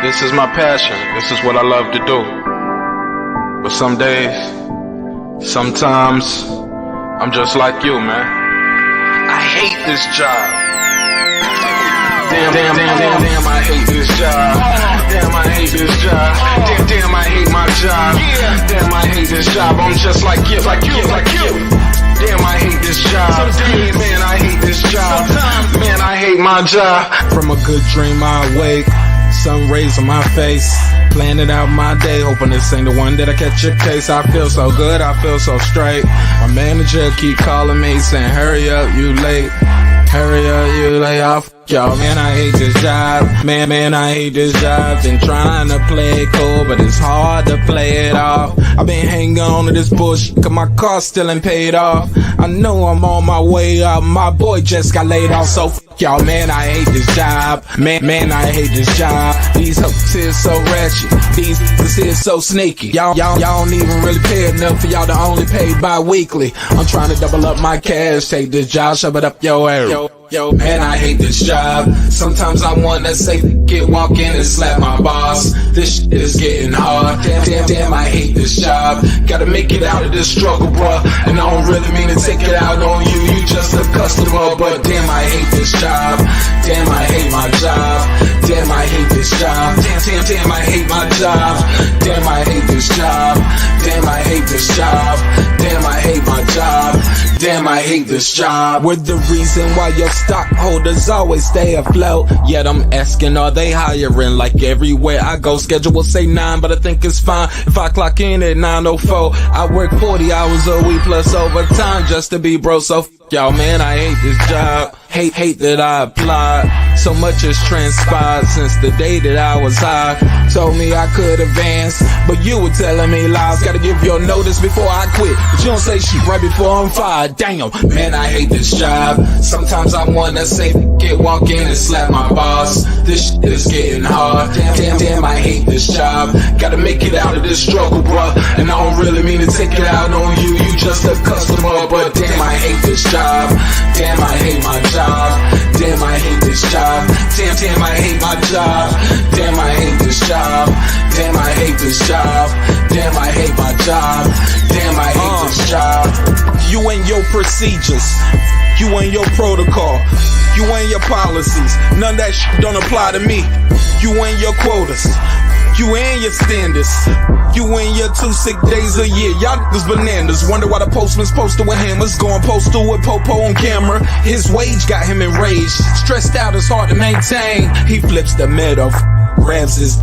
This is my passion. This is what I love to do. But some days, sometimes, I'm just like you, man. I hate this job. Damn, I hate this job. Damn, I hate this job. Damn, I hate my job. Damn, I hate this job. I'm just like you. Damn, I hate this job. Damn, man, I hate this job. Man, I hate my job. From a good dream I wake, sun rays on my face, planning out my day, hoping this ain't the one that I catch a case. I feel so good, I feel so straight. My manager keep calling me saying, hurry up, you late. Hurry up, you lay off. Y'all, man, I hate this job. Man, I hate this job. Been trying to play it cool, but it's hard to play it off. I've been hanging on to this bullshit, cause my car still ain't paid off. I know I'm on my way up, my boy just got laid off, so y'all, man, I hate this job. Man, I hate this job. These hoes here so ratchet, these niggas here so sneaky. Y'all don't even really pay enough for y'all to only pay bi-weekly. I'm trying to double up my cash, take this job, shove it up your area. Yo, man, I hate this job. Sometimes I wanna say, walk in and slap my boss. This shit is getting hard. Damn, I hate this job. Gotta make it out of this struggle, bruh. And I don't really mean to take it out on you. You just a customer, but damn, I hate this job. Damn, I hate my job. Damn, I hate this job. Damn, I hate my job. Damn, I hate this job. Damn, I hate this job. Damn, I hate my job. Damn, I hate this job. We're the reason why your stockholders always stay afloat. Yet I'm asking, are they hiring? Like everywhere I go, schedule will say 9, but I think it's fine if I clock in at 9:04. I work 40 hours a week plus overtime just to be bro. So y'all, man, I hate this job. Hate that I applied. So much has transpired since the day that I was high. Told me I could advance, but you were telling me lies. Gotta give your notice before I quit, but you don't say shit right before I'm fired. Damn, man, I hate this job. Sometimes I wanna say, walk in and slap my boss. This shit is getting hard. Damn, I hate this job. Gotta make it out of this struggle, bruh. And I don't really mean to take it out on you. You just a customer, but damn, I hate this job. Damn, I hate my job. Damn, I hate this job. Damn, I hate my job. Damn, I hate this job. Damn, I hate this job. Damn, I hate my job. Damn, I hate this job. You and your procedures, you and your protocol, you and your policies, none of that shit don't apply to me. You and your quotas, you and your standards, you and your 2 sick days a year. Y'all niggas bananas. Wonder why the postman's posted with hammers, going postal with Popo on camera. His wage got him enraged, stressed out, it's hard to maintain. He flips the middle, grabs his.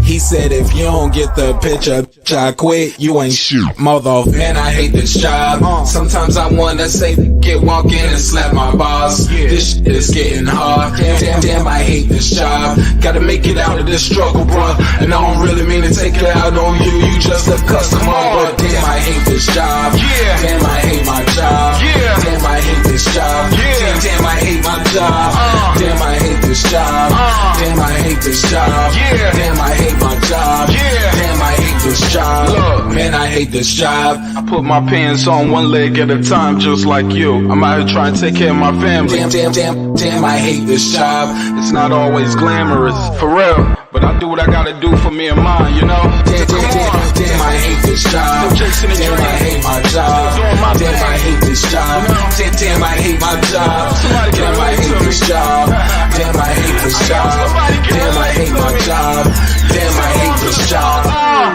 He said, if you don't get the picture, I quit. You ain't shit, mother. Man, I hate this job. Sometimes I wanna say, walk in and slap my boss. This shit is getting hard. Damn, I hate this job. Gotta make it out of this struggle, bruh. And I don't really mean to take it out on you. You just a customer, but damn, I hate this job. Damn, I hate my job. Damn, I hate this job. Damn, I hate my job. Damn, I hate this job. Damn, I hate this job. Damn, I hate my job. Damn, I hate this job. Look, man, I hate this job. I put my pants on one leg at a time, just like you. I'm out here trying to take care of my family. Damn, I hate this job. It's not always glamorous, for real, but I do what I gotta do for me and mine, you know? Damn, I hate this job. Damn, I hate my job. Damn, I hate this job. Damn, I hate my job. Damn, I hate this job. Damn, I hate this job. Damn, I hate my job. Damn, I hate this job.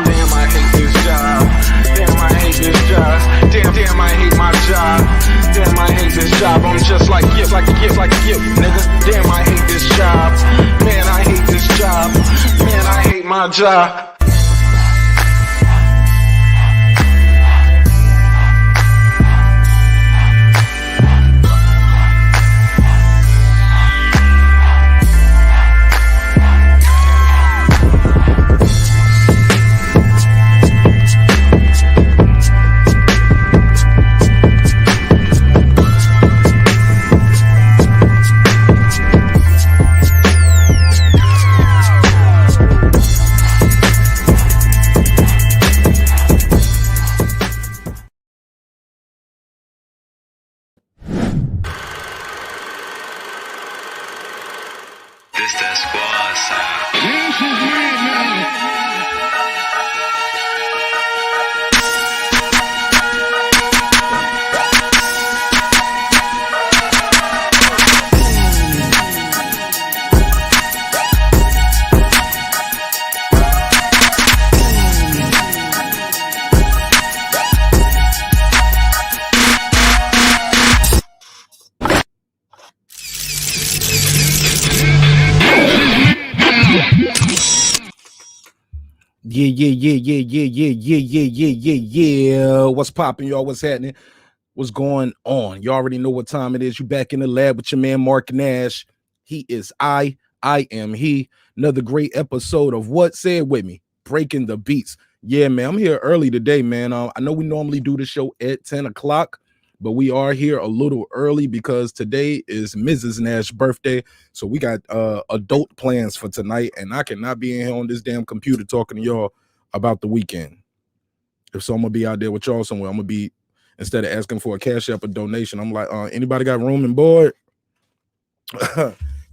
Damn, I hate this job. Damn, I hate this job. Damn, I hate my job. Damn, I hate this job. I'm just like you, nigga. Damn, I hate this job. Man, I hate this job. Man, I hate my job. This that squad side. Yeah. What's popping, y'all? What's happening? What's going on? You already know what time it is. You back in the lab with your man marqnash. He is I am he. Another great episode of What Say It With Me, Breaking the Beats. Yeah, man, I'm here early today, man. I know we normally do the show at 10 o'clock, but we are here a little early because today is Mrs. Nash's birthday. So we got adult plans for tonight, and I cannot be in here on this damn computer talking to y'all about the weekend. If so, I'm gonna be out there with y'all somewhere. I'm gonna be, instead of asking for a cash app or donation, I'm like, anybody got room and board?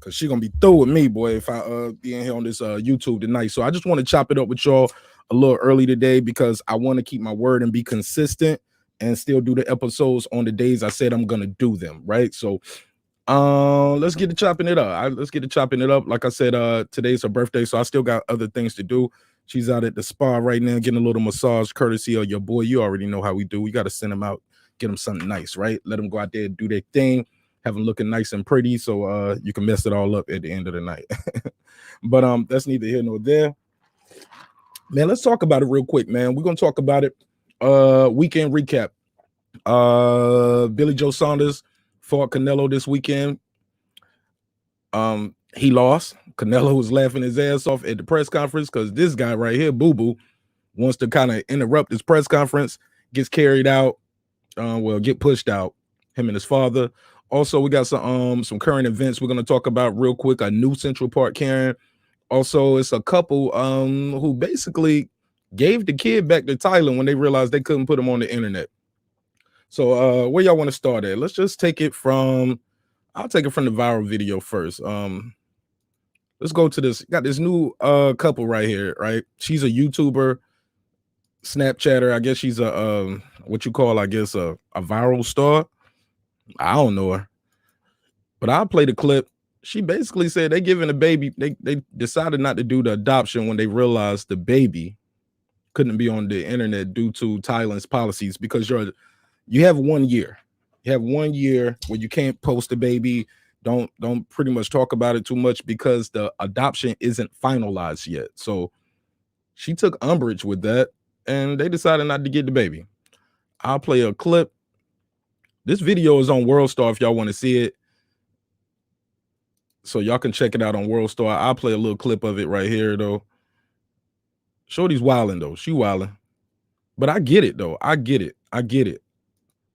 Cause she gonna be through with me, boy, if I be in here on this YouTube tonight. So I just want to chop it up with y'all a little early today because I want to keep my word and be consistent and still do the episodes on the days I said I'm gonna do them, right? So let's get to chopping it up. Let's get to chopping it up. Like I said, today's her birthday, so I still got other things to do. She's out at the spa right now getting a little massage courtesy of your boy. You already know how we do. We got to send them out, get them something nice, right? Let them go out there and do their thing, have them looking nice and pretty, so you can mess it all up at the end of the night. But that's neither here nor there. Man, let's talk about it real quick, man. We're gonna talk about it. Weekend recap. Joe Saunders fought Canelo this weekend. He lost. Canelo was laughing his ass off at the press conference because this guy right here, Boo Boo, wants to kind of interrupt his press conference, gets carried out, get pushed out, him and his father. Also, we got some current events we're going to talk about real quick. A new Central Park Karen. Also, it's a couple who basically gave the kid back to Thailand when they realized they couldn't put him on the internet. So where y'all want to start at? Let's just take it from, I'll take it from the viral video first. Let's go to this. Got this new couple right here, right? She's a YouTuber, Snapchatter. I guess she's a what you call, I guess, a viral star. I don't know her, but I'll play the clip. She basically said they giving a baby. They decided not to do the adoption when they realized the baby couldn't be on the internet due to Thailand's policies, because you have 1 year. You have 1 year where you can't post a baby. Don't pretty much talk about it too much because the adoption isn't finalized yet. So she took umbrage with that and they decided not to get the baby. I'll play a clip. This video is on World Star if y'all want to see it. So y'all can check it out on World Star. I'll play a little clip of it right here though. Shorty's wilding though. She wilding. But I get it though. I get it.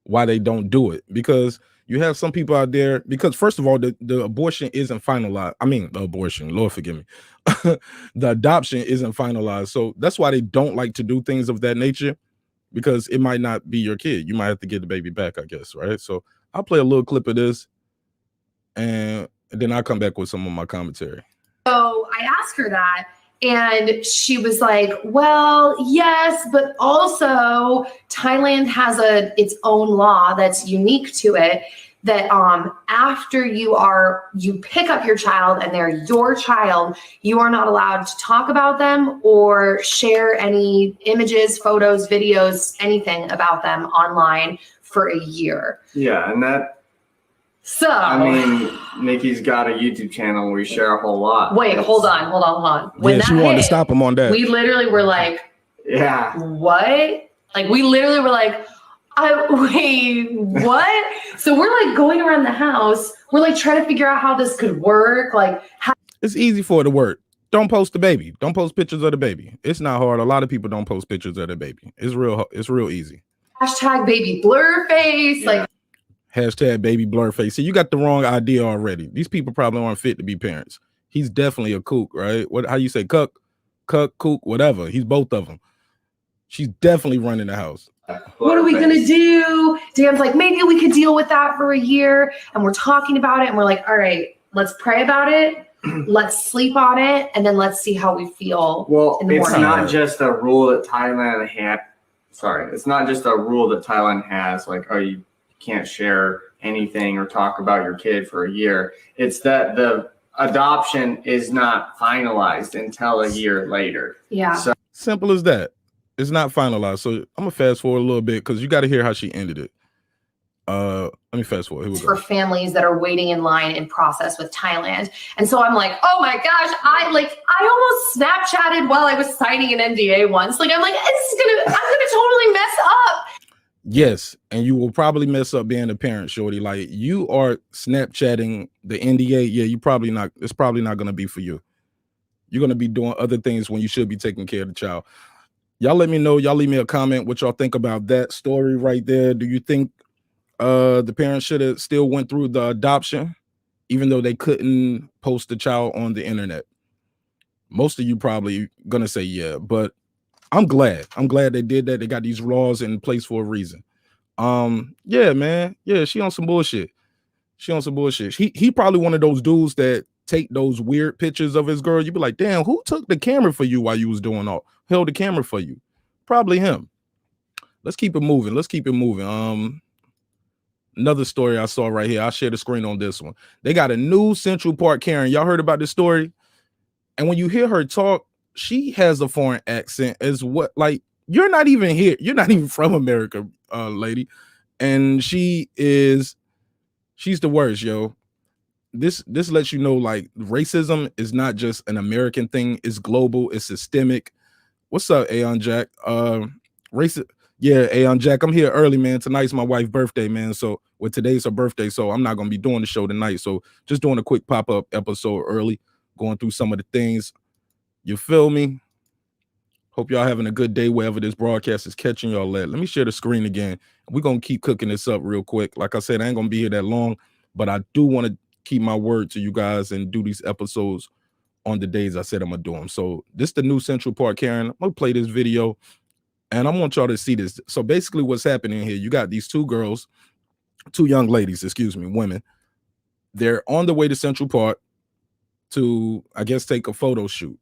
Why they don't do it, because you have some people out there, because first of all, the abortion isn't finalized. I mean, the abortion, Lord forgive me. The adoption isn't finalized. So that's why they don't like to do things of that nature, because it might not be your kid. You might have to get the baby back, I guess, right? So I'll play a little clip of this and then I'll come back with some of my commentary. So I asked her that, and she was like, well, yes, but also Thailand has its own law that's unique to it, that after you pick up your child and they're your child, you are not allowed to talk about them or share any images, photos, videos, anything about them online for a year. Yeah, and that, so I mean, Nikki's got a YouTube channel where we share a whole lot. wait, hold on. When she wanted to stop him on that. We literally were like, yeah, what? Like, we literally were like, wait, what? So we're like going around the house. We're like trying to figure out how this could work. Like, how it's easy for it to work. Don't post the baby. Don't post pictures of the baby. It's not hard. A lot of people don't post pictures of the baby. It's real easy. hashtag baby blur face. Yeah. Like, Hashtag baby blur face. So you got the wrong idea already. These people probably aren't fit to be parents. He's definitely a kook, right? How you say, cuck, kook, whatever. He's both of them. She's definitely running the house. what are we gonna do? Dan's like, maybe we could deal with that for a year. And we're talking about it, and we're like, all right, let's pray about it. Let's sleep on it, and then let's see how we feel. Well, in the it's morning. not just a rule that Thailand had. Sorry, it's not just a rule that Thailand has, like, oh, you can't share anything or talk about your kid for a year. It's that the adoption is not finalized until a year later. Yeah. So Simple as that. It's not finalized. So I'm gonna fast forward a little bit because you got to hear how she ended it. Let me fast forward. Here we for go. families that are waiting in line in process with Thailand. And so I'm like, oh my gosh, I almost Snapchatted while I was signing an NDA once. Like, I'm like, I'm gonna totally mess up. Yes, and you will probably mess up being a parent, shorty. Like, you are Snapchatting the NDA. Yeah, you probably not. It's probably not gonna be for you. You're gonna be doing other things when you should be taking care of the child. Y'all let me know. Y'all leave me a comment what y'all think about that story right there. Do you think the parents should have still went through the adoption, even though they couldn't post the child on the internet? Most of you probably gonna say yeah, but I'm glad they did that. They got these laws in place for a reason. Yeah, man. Yeah, she on some bullshit. He probably one of those dudes that take those weird pictures of his girl. You be like, damn, who took the camera for you while you was doing all? Held the camera for you? Probably him. Let's keep it moving. Another story I saw right here. I'll share the screen on this one. They got a new Central Park Karen. Y'all heard about this story? And when you hear her talk, she has a foreign accent as what, like, you're not even here. You're not even from America, lady. And she's the worst, yo. This lets you know, like, racism is not just an American thing. It's global. It's systemic. What's up, Aeon Jack? Yeah, Aeon Jack, I'm here early, man. Tonight's my wife's birthday, man. So, today's her birthday, so I'm not going to be doing the show tonight. So, just doing a quick pop-up episode early, going through some of the things. You feel me? Hope y'all having a good day wherever this broadcast is catching y'all at. Let me share the screen again. We're going to keep cooking this up real quick. Like I said, I ain't going to be here that long, but I do want to keep my word to you guys and do these episodes on the days I said I'm going to do them. So this is the new Central Park Karen. I'm going to play this video, and I want y'all to see this. So basically what's happening here, you got these two young ladies, women. They're on the way to Central Park to, I guess, take a photo shoot.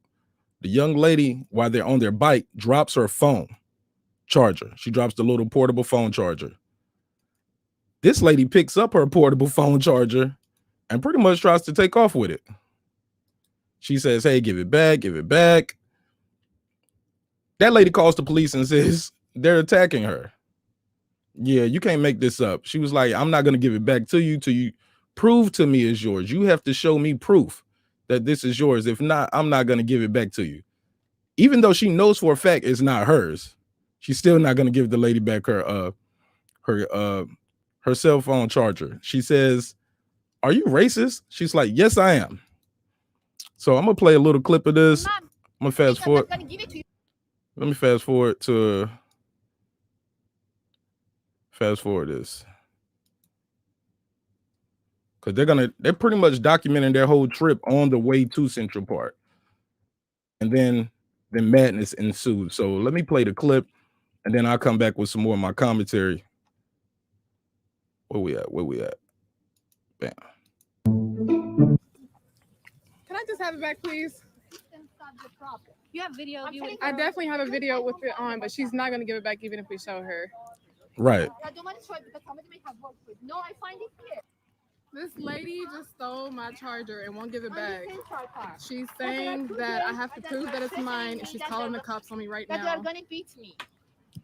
The young lady, while they're on their bike, drops her phone charger. She drops the little portable phone charger. This lady picks up her portable phone charger and pretty much tries to take off with it. She says, hey, give it back, give it back. That lady calls the police and says they're attacking her. Yeah, you can't make this up. She was like, I'm not going to give it back to you prove to me it's yours. You have to show me proof that this is yours. If not, I'm not going to give it back to you. Even though she knows for a fact it's not hers, she's still not going to give the lady back her cell phone charger. She says, are you racist? She's like, yes, I am. So I'm going to play a little clip of this. I'm going to fast forward. Let me fast forward this. Because they're pretty much documenting their whole trip on the way to Central Park. And then madness ensued. So let me play the clip, and then I'll come back with some more of my commentary. Where we at? Bam. Can I just have it back, please? You have video of you. I definitely have a video with it on, but she's not going to give it back even if we show her. Right. I don't want to show it because somebody may have worked with. No, I find it here. This lady just stole my charger and won't give it back. She's saying that I have to prove that it's mine, and she's calling the cops on me right now. That they're gonna beat me.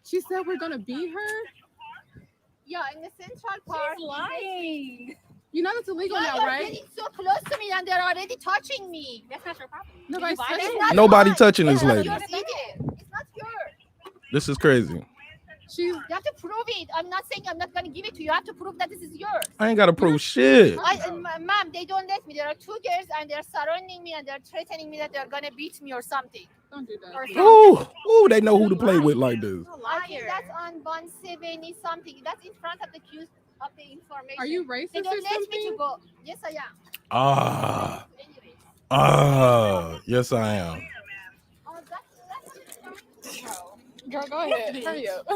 She said we're gonna beat her? Yeah, in the Central Park. She's lying. You know that's illegal now, they're right? Getting so close to me and they're already touching me. That's not your property. Nobody touching this lady. It's not yours. This is crazy. You have to prove it. I'm not saying I'm not going to give it to you. You have to prove that this is yours. I ain't got to prove shit. Ma'am, they don't let me. There are two girls and they're surrounding me and they're threatening me that they're going to beat me or something. Don't do that. Ooh, they know who to play with like this. I think that's on 170 something. That's in front of the queues of the information. Are you racist They don't or let something? me to go. Yes, I am. Yes, I am. Girl, go ahead. Hurry up.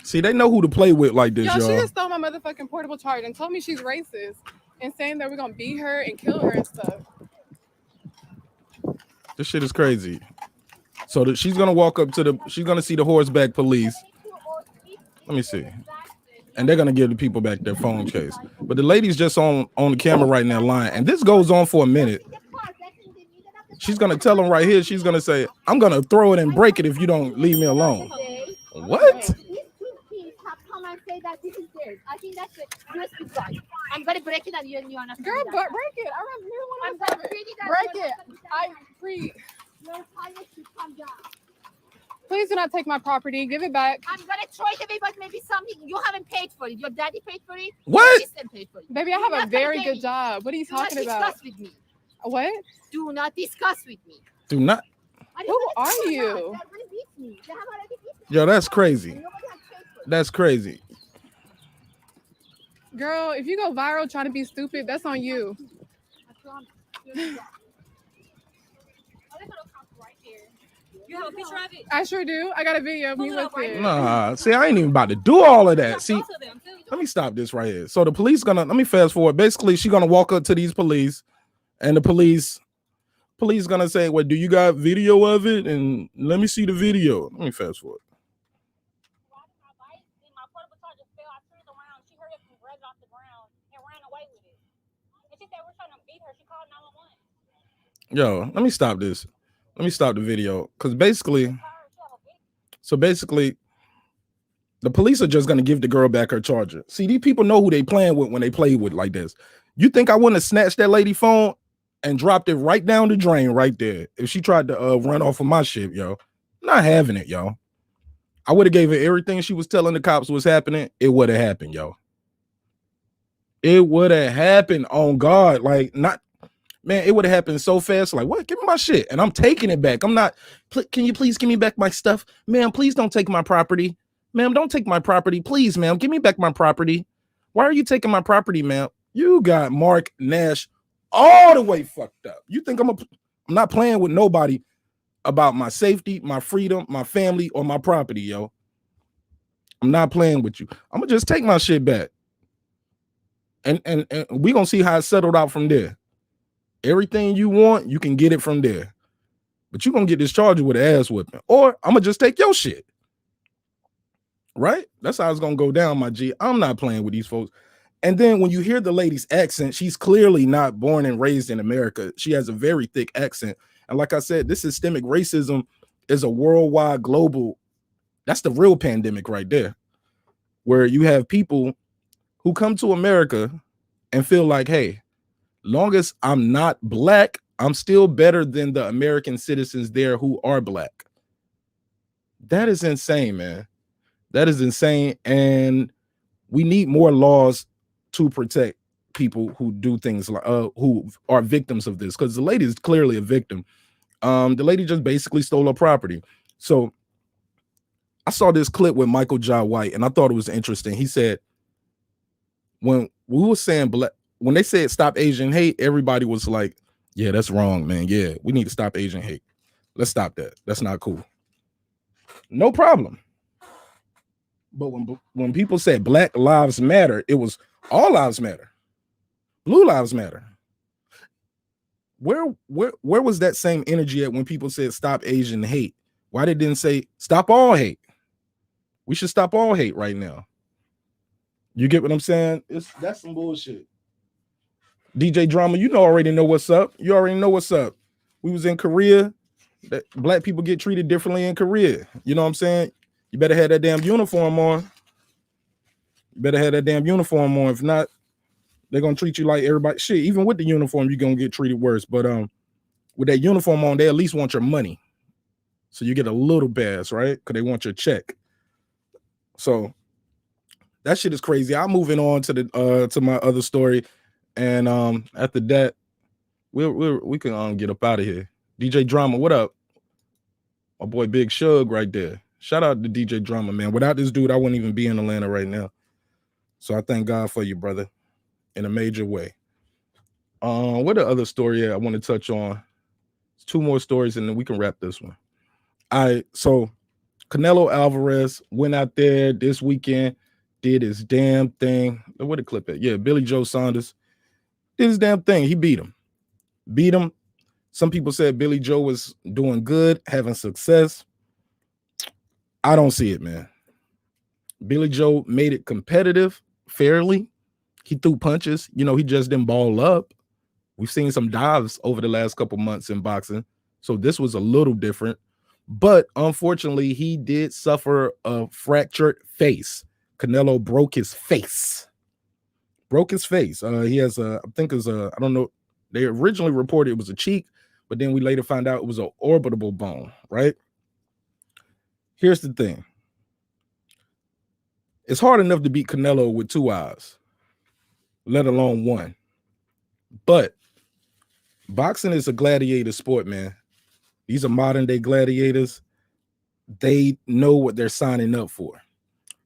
See, they know who to play with like this, y'all. She just stole my motherfucking portable charger and told me she's racist and saying that we're gonna beat her and kill her and stuff. This shit is crazy. So she's gonna walk up she's gonna see the horseback police. Let me see. And they're gonna give the people back their phone case. But the lady's just on the camera right now lying. And this goes on for a minute. She's gonna tell them right here, she's gonna say, I'm gonna throw it and break it if you don't leave me alone. What? These two thieves have come and years. I think that's the USB drive. I'm gonna break it and you are not. Girl, but break it. I really I'm want gonna to break it. break it. Please. Your tires should come down. Please do not take my property. Give it back. I'm gonna throw it away, but maybe something you haven't paid for it. Your daddy paid for it. What? Your sister paid for it. Baby, I Do have not a very forget good it. job. What are you Do not talking about? discuss with me. What? Do not discuss with me. Do not. Who are you? They're gonna beat me. They have already beat me. Yo, that's crazy. And nobody has paid for it. That's crazy. Girl, if you go viral trying to be stupid, that's on you. I promise. You have a picture of it? I sure do. I got a video of me with it. Nah, see, I ain't even about to do all of that. See, let me stop this right here. So the police let me fast forward. Basically, she's gonna walk up to these police, and the police gonna say, "Well, do you got video of it?" And let me see the video. Let me fast forward. Yo, let me stop this. Let me stop the video because basically, the police are just gonna give the girl back her charger. See, these people know who they playing with when they play with like this. You think I wouldn't have snatched that lady phone and dropped it right down the drain right there if she tried to run off of my shit, yo? Not having it, yo. I would have gave her everything she was telling the cops was happening. It would have happened, yo. It would have happened on God. Like, not. Man, it would have happened so fast. Like, what? Give me my shit. And I'm taking it back. I'm not. Can you please give me back my stuff? Ma'am, please don't take my property. Ma'am, don't take my property. Please, ma'am, give me back my property. Why are you taking my property, ma'am? You got Mark Nash all the way fucked up. You think I'm not playing with nobody about my safety, my freedom, my family, or my property, yo. I'm not playing with you. I'm going to just take my shit back. And we going to see how it settled out from there. Everything you want, you can get it from there. But you're going to get this charger with an ass whipping. Or I'm going to just take your shit. Right? That's how it's going to go down, my G. I'm not playing with these folks. And then when you hear the lady's accent, she's clearly not born and raised in America. She has a very thick accent. And like I said, this systemic racism is a worldwide global. That's the real pandemic right there. Where you have people who come to America and feel like, hey, long as I'm not black, I'm still better than the American citizens there who are black. That is insane, man. That is insane. And we need more laws to protect people who do things like who are victims of this, because the lady is clearly a victim. The lady just basically stole her property. So I saw this clip with Michael Jai White, and I thought it was interesting. He said, when we were saying black, when they said stop Asian hate, everybody was like, yeah, that's wrong, man. Yeah, we need to stop Asian hate. Let's stop that. That's not cool. No problem. But when people said Black Lives Matter, it was all lives matter. Blue lives matter. Where was that same energy at when people said stop Asian hate? Why they didn't say stop all hate? We should stop all hate right now. You get what I'm saying? That's some bullshit. DJ Drama, you already know what's up. You already know what's up. We was in Korea. That black people get treated differently in Korea. You know what I'm saying? You better have that damn uniform on. You better have that damn uniform on. If not, they're gonna treat you like everybody. Shit, even with the uniform, you're gonna get treated worse. But with that uniform on, they at least want your money. So you get a little pass, right? Because they want your check. So that shit is crazy. I'm moving on to the to my other story. And after that, we can get up out of here. DJ Drama, what up? My boy Big Shug right there. Shout out to DJ Drama, man. Without this dude, I wouldn't even be in Atlanta right now. So I thank God for you, brother, in a major way. What the other story I want to touch on? It's two more stories, and then we can wrap this one. All right, so Canelo Alvarez went out there this weekend, did his damn thing. Where the clip at? Yeah, Billy Joe Saunders did his damn thing. He beat him. Some people said Billy Joe was doing good, having success. I don't see it, man. Billy Joe made it competitive, fairly. He threw punches. You know, he just didn't ball up. We've seen some dives over the last couple months in boxing. So this was a little different. But unfortunately, he did suffer a fractured face. Canelo broke his face. Broke his face. He has I think it's I don't know. They originally reported it was a cheek, but then we later found out it was an orbital bone, right? Here's the thing. It's hard enough to beat Canelo with 2 eyes, let alone 1. But boxing is a gladiator sport, man. These are modern day gladiators. They know what they're signing up for.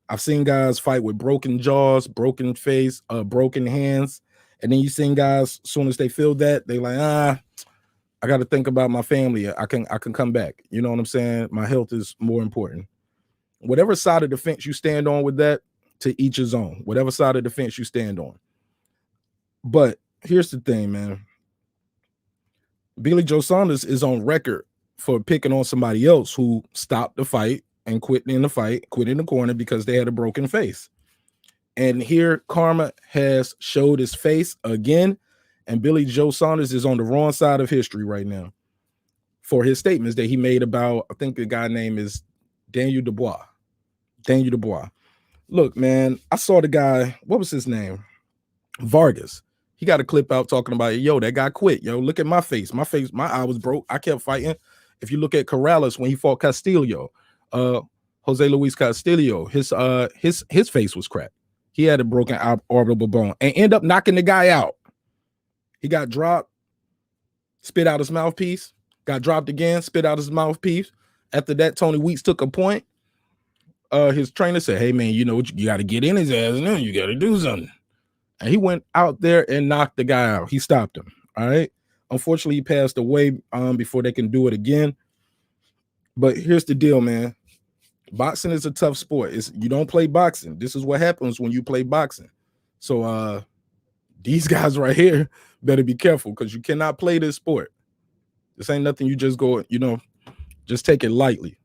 I've seen guys fight with broken jaws, broken face, broken hands. And then you seen guys, as soon as they feel that, they like, I got to think about my family. I can come back. You know what I'm saying? My health is more important. Whatever side of the fence you stand on with that, to each his own. Whatever side of the fence you stand on. But here's the thing, man. Billy Joe Saunders is on record for picking on somebody else who stopped the fight and quit in the corner because they had a broken face. And here karma has showed his face again, and Billy Joe Saunders is on the wrong side of history right now for his statements that he made about, I think the guy name is Daniel Dubois. Look, man, I saw the guy, what was his name? Vargas. He got a clip out talking about, yo, that guy quit. Yo, look at my face. My eye was broke. I kept fighting. If you look at Corrales when he fought Castillo, Jose Luis Castillo, his face was cracked. He had a broken orbital bone and end up knocking the guy out. He got dropped, spit out his mouthpiece, got dropped again, spit out his mouthpiece. After that, Tony Weeks took a point. His trainer said, hey, man, you know what? You got to get in his ass and you got to do something. And he went out there and knocked the guy out. He stopped him. All right. Unfortunately, he passed away before they can do it again. But here's the deal, man. Boxing is a tough sport. You don't play boxing. This is what happens when you play boxing. So these guys right here better be careful because you cannot play this sport. This ain't nothing you just go, just take it lightly.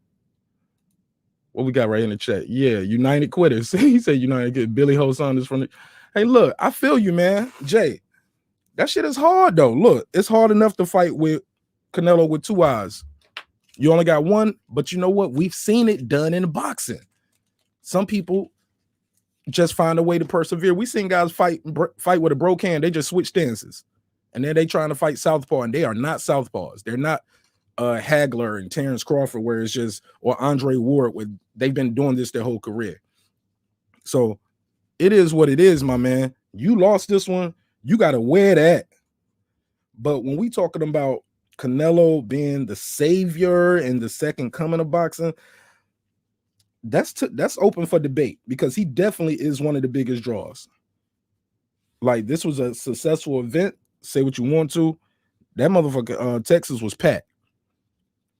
What we got right in the chat? Yeah, United Quitters. He said United get Billy Joe Saunders from the. Hey, look, I feel you, man. Jay, that shit is hard, though. Look, it's hard enough to fight with Canelo with 2 eyes. You only got 1, but you know what? We've seen it done in boxing. Some people just find a way to persevere. We've seen guys fight with a broke hand. They just switch stances. And then they trying to fight southpaw, and they are not southpaws. They're not Hagler and Terrence Crawford, where it's just, or Andre Ward, they've been doing this their whole career. So it is what it is, my man. You lost this one. You got to wear that. But when we talking about Canelo being the savior and the second coming of boxing, that's open for debate because he definitely is one of the biggest draws. Like, this was a successful event. Say what you want to. That motherfucker, Texas was packed.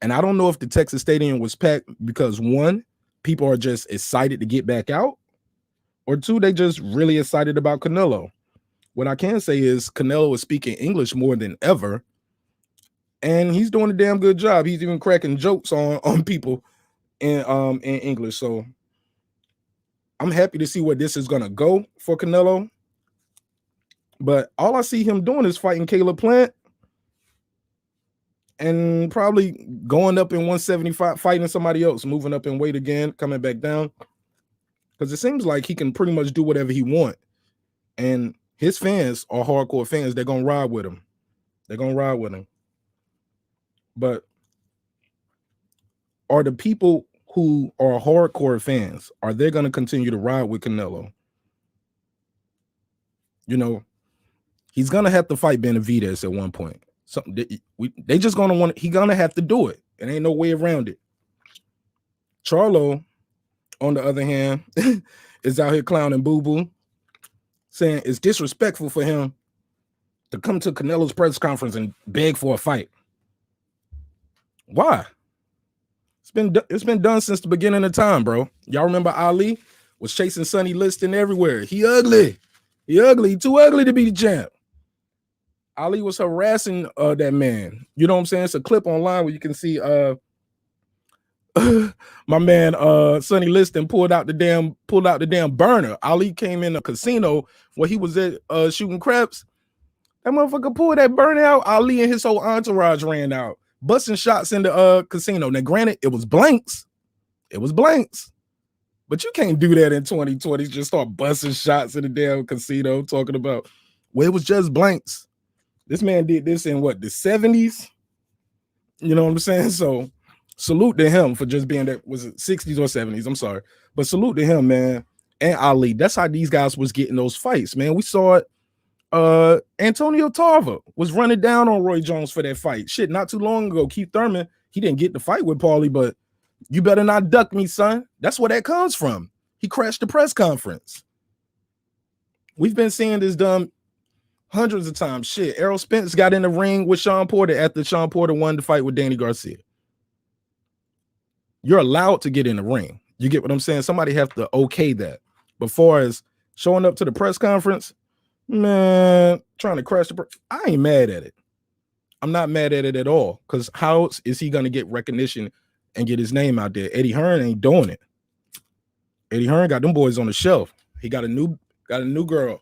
And I don't know if the Texas Stadium was packed because 1, people are just excited to get back out, or 2, they just really excited about Canelo. What I can say is Canelo is speaking English more than ever, and he's doing a damn good job. He's even cracking jokes on people in English. So I'm happy to see where this is gonna go for Canelo. But all I see him doing is fighting Caleb Plant and probably going up in 175, fighting somebody else, moving up in weight again, coming back down. Because it seems like he can pretty much do whatever he wants. And his fans are hardcore fans. They're going to ride with him. But are the people who are hardcore fans, are they going to continue to ride with Canelo? He's going to have to fight Benavidez at one point. They just going to want, he going to have to do it. There ain't no way around it. Charlo, on the other hand, is out here clowning Boo-Boo, saying it's disrespectful for him to come to Canelo's press conference and beg for a fight. Why? It's been done since the beginning of time, bro. Y'all remember Ali was chasing Sonny Liston everywhere. He ugly. Too ugly to be the champ. Ali was harassing that man. You know what I'm saying? It's a clip online where you can see my man Sonny Liston pulled out the damn burner. Ali came in a casino where he was at shooting craps. That motherfucker pulled that burner out. Ali and his whole entourage ran out, busting shots in the casino. Now, granted, it was blanks, but But you can't do that in 2020. Just start busting shots in the damn casino talking about, well, it was just blanks. This man did this in what, the 70s? You know what I'm saying? So salute to him for just being that, was it 60s or 70s? I'm sorry. But salute to him, man. And Ali. That's how these guys was getting those fights, man. We saw it. Antonio Tarver was running down on Roy Jones for that fight. Shit, not too long ago. Keith Thurman, he didn't get the fight with Paulie, but you better not duck me, son. That's where that comes from. He crashed the press conference. We've been seeing this done hundreds of times. Shit, Errol Spence got in the ring with Sean Porter after Sean Porter won the fight with Danny Garcia. You're allowed to get in the ring. You get what I'm saying? Somebody have to okay that. But far as showing up to the press conference, man, trying to crash the I ain't mad at it. I'm not mad at it at all. Because how else is he going to get recognition and get his name out there? Eddie Hearn ain't doing it. Eddie Hearn got them boys on the shelf. He got a new girl.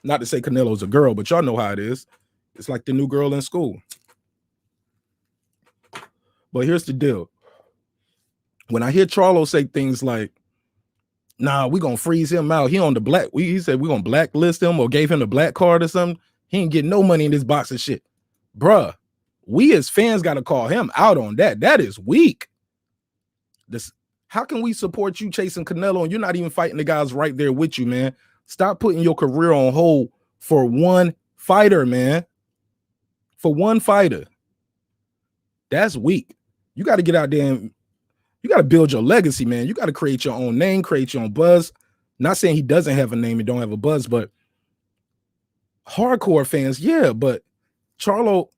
Not to say Canelo's a girl, but y'all know how it is. It's like the new girl in school. But here's the deal. When I hear Charlo say things like, nah, we're going to freeze him out. He on the black. He said we're going to blacklist him or gave him the black card or something. He ain't getting no money in this box of shit. Bruh, we as fans got to call him out on that. That is weak. How can we support you chasing Canelo and you're not even fighting the guys right there with you, man? Stop putting your career on hold for one fighter, man. For one fighter. That's weak. You got to get out there and you got to build your legacy, man. You got to create your own name, create your own buzz. Not saying he doesn't have a name and don't have a buzz, but hardcore fans, yeah, but Charlo,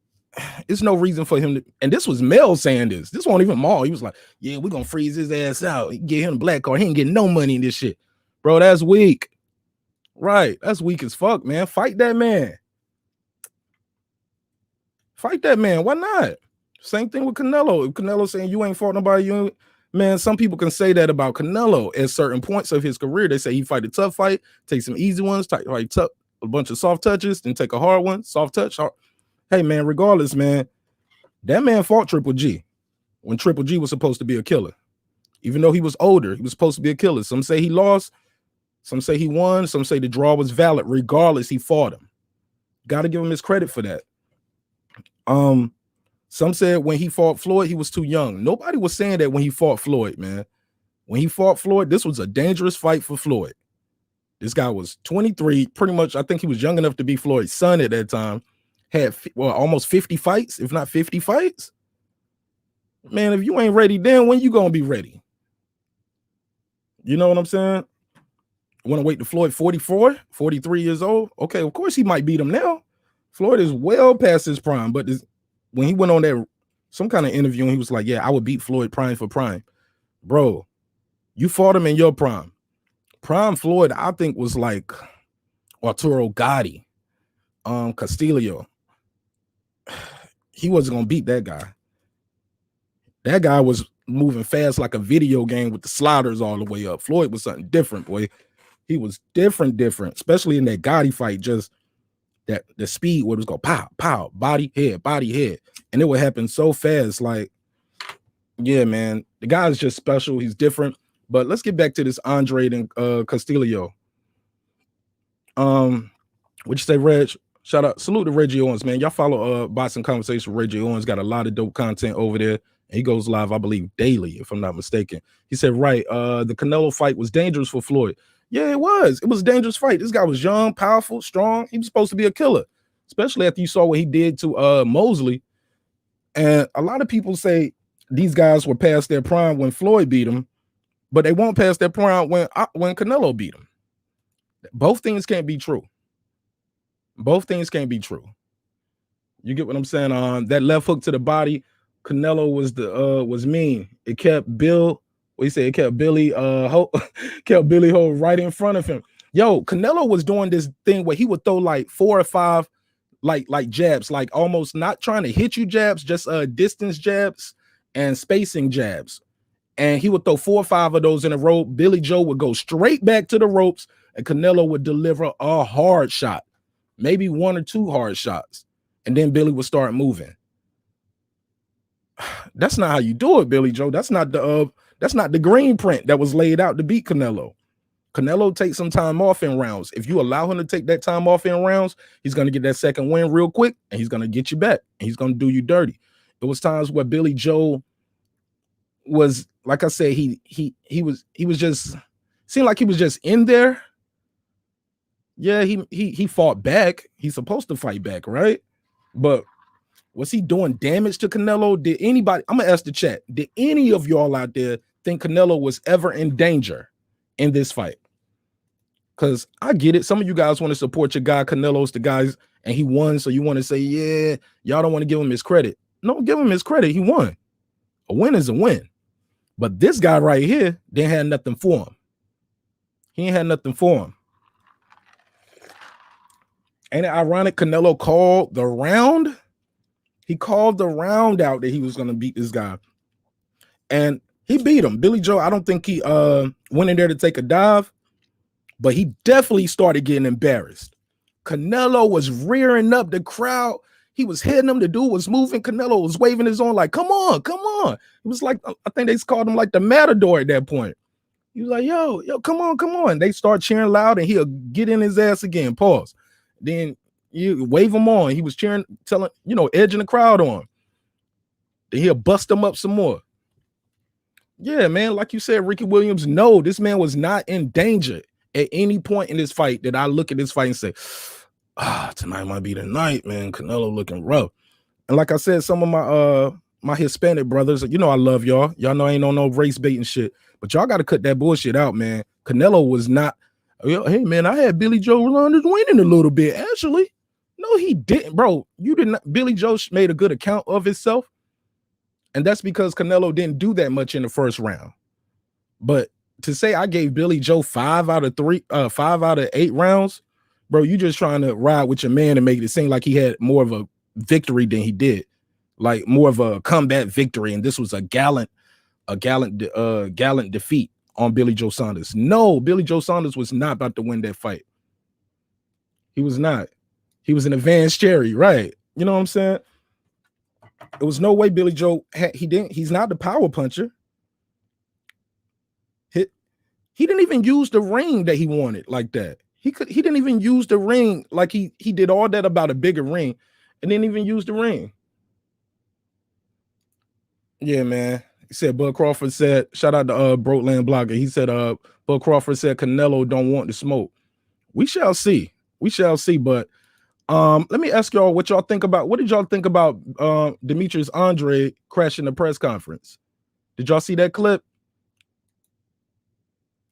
it's no reason for him to, and this was Mel saying this. This wasn't even Maul. He was like, yeah, we're going to freeze his ass out. Get him a black card. He ain't getting no money in this shit. Bro, that's weak. Right. That's weak as fuck, man. Fight that man. Fight that man. Why not? Same thing with Canelo. If Canelo saying you ain't fought nobody, you ain't, man, some people can say that about Canelo at certain points of his career. They say he fight a tough fight, take some easy ones, fight tough, a bunch of soft touches, then take a hard one, soft touch. Hard. Hey, man, regardless, man, that man fought Triple G when Triple G was supposed to be a killer. Even though he was older, he was supposed to be a killer. Some say he lost, some say he won, some say the draw was valid. Regardless, he fought him. Got to give him his credit for that. Some said when he fought Floyd, he was too young. Nobody was saying that when he fought Floyd, man. When he fought Floyd, this was a dangerous fight for Floyd. This guy was 23, pretty much. I think he was young enough to be Floyd's son at that time. Had almost 50 fights, if not 50 fights. Man, if you ain't ready then, when you gonna be ready? You know what I'm saying? Want to wait to Floyd 44, 43 years old? Okay, of course he might beat him now. Floyd is well past his prime, but when he went on that some kind of interview and he was like, yeah, I would beat Floyd prime for prime. Bro, you fought him in your prime. Prime Floyd, I think, was like Arturo Gatti, Castillo. He wasn't going to beat that guy. That guy was moving fast like a video game with the sliders all the way up. Floyd was something different, boy. He was different, especially in that Gotti fight. Just that the speed where it was go pow, pow, body, head. And it would happen so fast. Like, yeah, man, the guy is just special. He's different. But let's get back to this Andre and Castillo. What'd you say, Reg? Shout out, salute to Reggie Owens, man. Y'all follow Boxing Conversation with Reggie Owens. Got a lot of dope content over there. He goes live, I believe, daily, if I'm not mistaken. He said, right, the Canelo fight was dangerous for Floyd. Yeah, it was. It was a dangerous fight. This guy was young, powerful, strong. He was supposed to be a killer, especially after you saw what he did to Mosley. And a lot of people say these guys were past their prime when Floyd beat him, but they won't pass their prime when Canelo beat him. Both things can't be true. Both things can't be true. You get what I'm saying? That left hook to the body, Canelo was mean. It kept Bill. What he said? It kept Billy kept Billy Ho right in front of him. Yo, Canelo was doing this thing where he would throw like 4 or 5 like jabs, like almost not trying to hit you jabs, just distance jabs and spacing jabs. And he would throw 4 or 5 of those in a row. Billy Joe would go straight back to the ropes, and Canelo would deliver a hard shot, maybe 1 or 2 hard shots, and then Billy would start moving. That's not how you do it, Billy Joe. That's not That's not the green print that was laid out to beat Canelo. Canelo takes some time off in rounds. If you allow him to take that time off in rounds, he's going to get that second win real quick, and he's going to get you back, and he's going to do you dirty. It was times where Billy Joe was, like I said, he was just seemed like he was just in there. Yeah, he fought back. He's supposed to fight back, right? But was he doing damage to Canelo? Did anybody, I'm gonna ask the chat, did any of y'all out there think Canelo was ever in danger in this fight? Because I get it. Some of you guys want to support your guy Canelo's the guys, and he won. So you want to say, yeah, y'all don't want to give him his credit. No, give him his credit. He won. A win is a win. But this guy right here didn't have nothing for him. He ain't had nothing for him. Ain't it ironic? Canelo called the round. He called the round out that he was going to beat this guy. And he beat him. Billy Joe, I don't think he went in there to take a dive, but he definitely started getting embarrassed. Canelo was rearing up the crowd. He was hitting him. The dude was moving. Canelo was waving his arm like, come on, come on. It was like, I think they called him like the Matador at that point. He was like, yo, come on, come on. They start cheering loud and he'll get in his ass again. Pause. Then you wave him on. He was cheering, telling, edging the crowd on. Then he'll bust him up some more. Yeah, man, like you said, Ricky Williams, no, this man was not in danger at any point in this fight that I look at this fight and say, tonight might be the night, man. Canelo looking rough. And like I said, some of my Hispanic brothers, I love y'all. Y'all know I ain't on no race baiting shit, but y'all got to cut that bullshit out, man. Canelo was not, hey, man, I had Billy Joe Saunders winning a little bit, actually. No, he didn't, bro. You did not. Billy Joe made a good account of himself. And that's because Canelo didn't do that much in the first round. But to say I gave Billy Joe 5 out of 8 rounds, bro, you just trying to ride with your man and make it seem like he had more of a victory than he did, like more of a combat victory. And this was a gallant defeat on Billy Joe Saunders. No, Billy Joe Saunders was not about to win that fight. He was not. He was an advanced cherry, right? You know what I'm saying? There was no way Billy Joe he's not the power puncher. He didn't even use the ring that he wanted like that. He didn't even use the ring like he did all that about a bigger ring and didn't even use the ring. Yeah, man. He said Bud Crawford said, shout out to Broadland Blogger. He said Bud Crawford said Canelo don't want to smoke. We shall see. We shall see, but let me ask y'all what y'all think about. What did y'all think about Demetrius Andre crashing the press conference? Did y'all see that clip?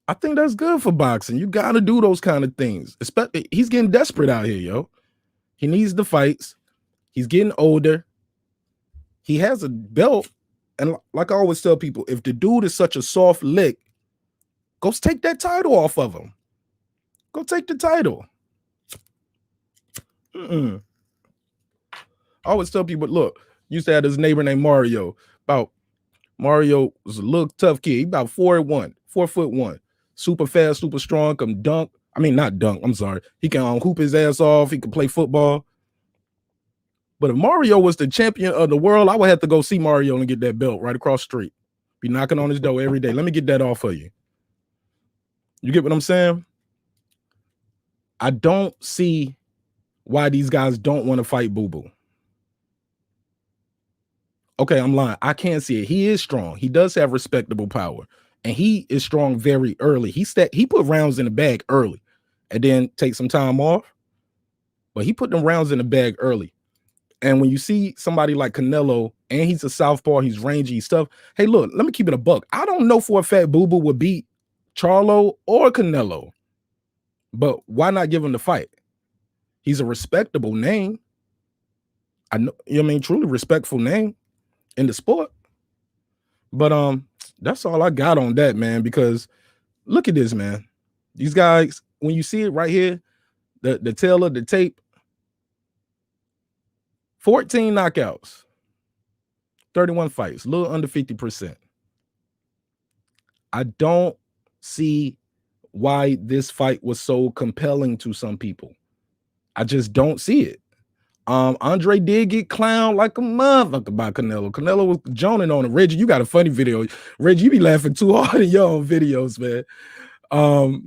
I think that's good for boxing. You got to do those kind of things. Especially, he's getting desperate out here, yo. He needs the fights. He's getting older. He has a belt. And like I always tell people, if the dude is such a soft lick, go take that title off of him. Go take the title. I always tell people, look, used to have this neighbor named Mario. Mario was a little tough kid. He about 4'1", super fast, super strong, can dunk. I mean, not dunk. I'm sorry. He can hoop his ass off. He can play football. But if Mario was the champion of the world, I would have to go see Mario and get that belt right across the street. Be knocking on his door every day. Let me get that off of you. You get what I'm saying? I don't see why these guys don't want to fight Boo Boo. Okay, I'm lying. I can't see it. He is strong. He does have respectable power. And he is strong very early. He put rounds in the bag early and then take some time off. But he put them rounds in the bag early. And when you see somebody like Canelo, and he's a southpaw, he's rangy stuff. Hey, look, let me keep it a buck. I don't know for a fact Boo Boo would beat Charlo or Canelo. But why not give him the fight? He's a respectable name. I know, truly respectful name in the sport. But that's all I got on that, man, because look at this, man. These guys, when you see it right here, the tail of the tape, 14 knockouts, 31 fights, a little under 50%. I don't see why this fight was so compelling to some people. I just don't see it. Andre did get clowned like a motherfucker by Canelo. Canelo was joning on him. Reggie, you got a funny video. Reggie, you be laughing too hard in your own videos, man.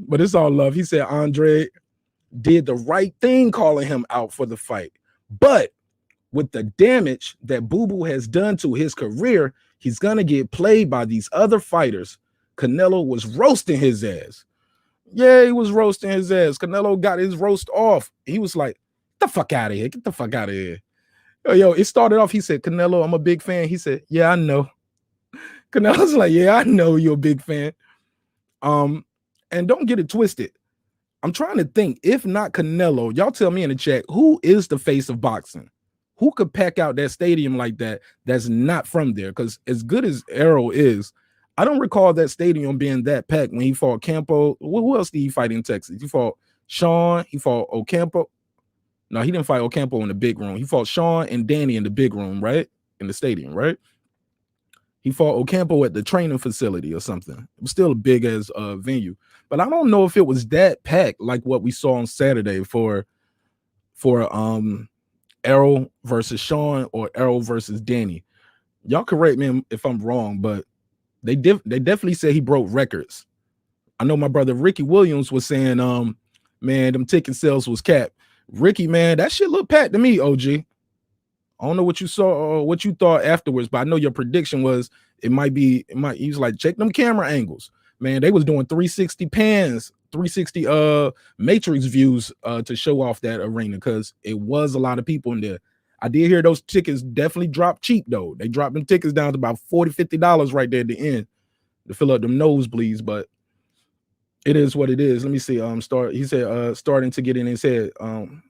But it's all love. He said Andre did the right thing calling him out for the fight. But with the damage that Boo Boo has done to his career, he's gonna get played by these other fighters. Canelo was roasting his ass. Yeah, he was roasting his ass. Canelo got his roast off. He was like, "Get the fuck out of here. Get the fuck out of here." Yo, it started off. He said, "Canelo, I'm a big fan." He said, "Yeah, I know." Canelo's like, "Yeah, I know you're a big fan." And don't get it twisted. I'm trying to think, if not Canelo, y'all tell me in the chat, who is the face of boxing? Who could pack out that stadium like that that's not from there? Because as good as Errol is, I don't recall that stadium being that packed when he fought Campo. Who else did he fight in Texas? He fought Sean. He fought Ocampo. No, he didn't fight Ocampo in the big room. He fought Sean and Danny in the big room, right? In the stadium, right? He fought Ocampo at the training facility or something. It was still a big as venue. But I don't know if it was that packed like what we saw on Saturday for Errol versus Sean or Errol versus Danny. Y'all correct me if I'm wrong, but they definitely said he broke records. I know my brother Ricky Williams was saying, man, them ticket sales was capped. Ricky, man, that shit looked packed to me, OG. I don't know what you saw or what you thought afterwards, but I know your prediction was he was like, check them camera angles. Man, they was doing 360 pans, 360 matrix views to show off that arena because it was a lot of people in there. I did hear those tickets definitely dropped cheap though. They dropped them tickets down to about $40-$50 right there at the end to fill up them nosebleeds, but it is what it is. Let me see. He said starting to get in his head.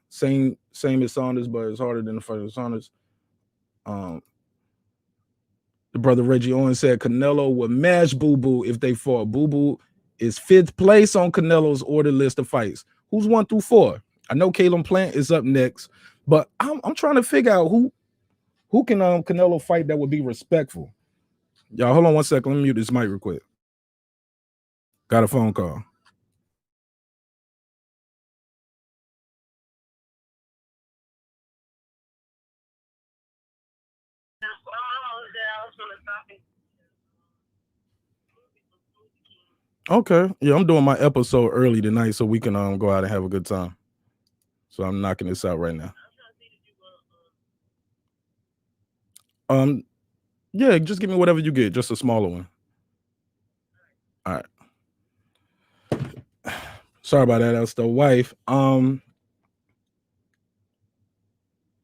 Same as Saunders, but it's harder than the fight of Saunders. The brother Reggie Owens said Canelo would mash Boo Boo if they fought. Boo Boo is 5th place on Canelo's order list of fights. Who's 1 through 4? I know Caleb Plant is up next, but I'm trying to figure out who can Canelo fight that would be respectful. Y'all, hold on 1 second. Let me mute this mic real quick. Got a phone call. Okay, yeah, I'm doing my episode early tonight so we can go out and have a good time. So I'm knocking this out right now. Yeah, just give me whatever you get, just a smaller one. All right. Sorry about that. That's the wife. I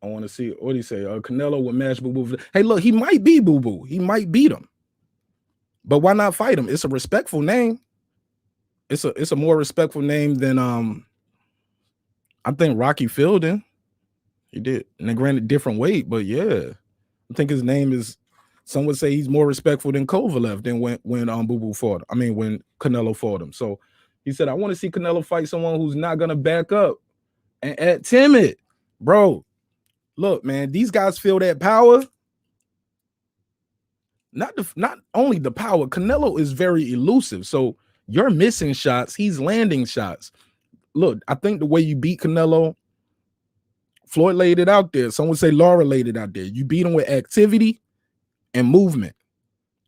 want to see what he say. Canelo would match Boo Boo. Hey, look, he might be Boo Boo. He might beat him. But why not fight him? It's a respectful name. It's a more respectful name than I think Rocky Fielding. He did. And then granted different weight, but yeah. I think his name is, some would say he's more respectful than Kovalev than when Boo Boo fought. I mean, when Canelo fought him. So he said, I want to see Canelo fight someone who's not gonna back up and act timid. Bro, look, man, these guys feel that power. Not only the power, Canelo is very elusive. So you're missing shots, he's landing shots. Look, I think the way you beat Canelo, Floyd laid it out there. Some would say Laura laid it out there. You beat him with activity and movement.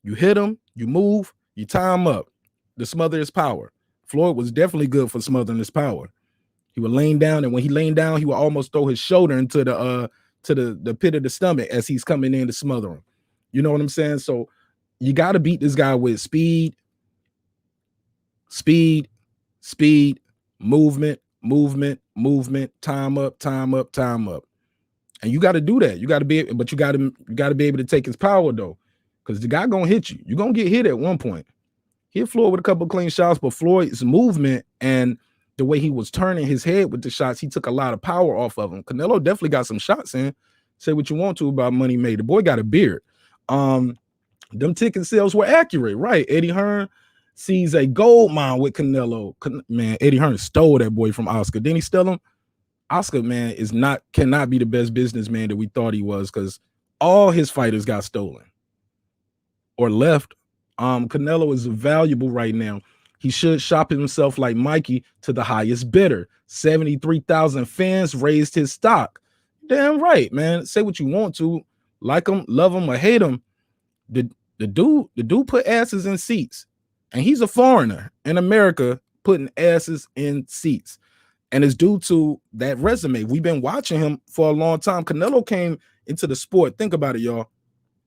You hit him, you move, you tie him up to smother his power. Floyd was definitely good for smothering his power. He would lay down, and when he lay down, he would almost throw his shoulder into the pit of the stomach as he's coming in to smother him. You know what I'm saying? So you got to beat this guy with speed, movement, time up. And you got to do that. You got to be, but you got to be able to take his power though, because the guy gonna hit you. You're gonna get hit at one point. He hit Floyd with a couple of clean shots, but Floyd's movement and the way he was turning his head with the shots, he took a lot of power off of him. Canelo definitely got some shots in. Say what you want to about money made. The boy got a beard. Them ticket sales were accurate, right? Eddie Hearn sees a gold mine with Canelo. Man, Eddie Hearn stole that boy from Oscar. Didn't he steal him? Oscar, man, cannot be the best businessman that we thought he was, because all his fighters got stolen or left. Canelo is valuable right now. He should shop himself like Mikey to the highest bidder. 73,000 fans raised his stock. Damn right, man. Say what you want to, like him, love him, or hate him. The dude put asses in seats, and he's a foreigner in America putting asses in seats, and it's due to that resume. We've been watching him for a long time. Canelo came into the sport. Think about it, y'all,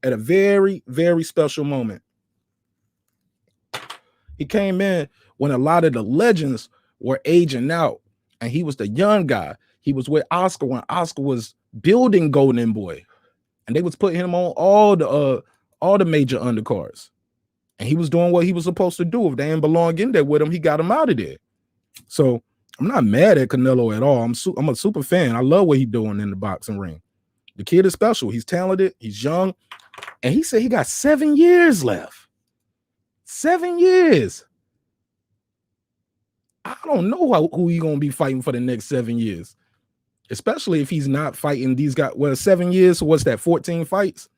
at a very, very special moment. He came in when a lot of the legends were aging out, and he was the young guy. He was with Oscar when Oscar was building Golden Boy, and they was putting him on all the major undercards, and he was doing what he was supposed to do. If they didn't belong in there with him, he got him out of there. So I'm not mad at Canelo at all. I'm a super fan. I love what he's doing in the boxing ring. The kid is special. He's talented. He's young, and he said he got 7 years left. 7 years. I don't know who he's gonna be fighting for the next 7 years, especially if he's not fighting these guys. Well, 7 years. So what's that? 14 fights.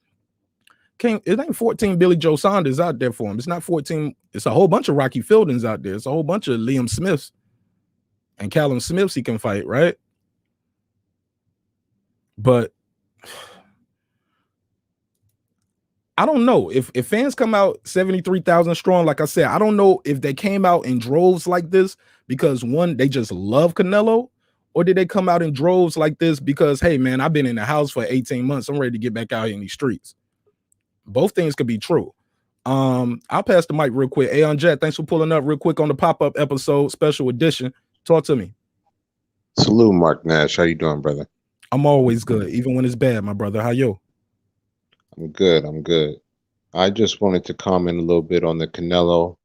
It ain't 14 Billy Joe Saunders out there for him. It's not 14. It's a whole bunch of Rocky Fieldings out there. It's a whole bunch of Liam Smiths and Callum Smiths he can fight, right? But I don't know if fans come out 73,000 strong. Like I said, I don't know if they came out in droves like this because one, they just love Canelo, or did they come out in droves like this because, hey man, I've been in the house for 18 months. I'm ready to get back out here in these streets. Both things could be true. I'll pass the mic real quick. Aeon Jet, thanks for pulling up real quick on the pop-up episode, special edition. Talk to me. Salute, marqnash. How you doing, brother? I'm always good, even when it's bad, my brother. How you? I'm good. I'm good. I just wanted to comment a little bit on the Canelo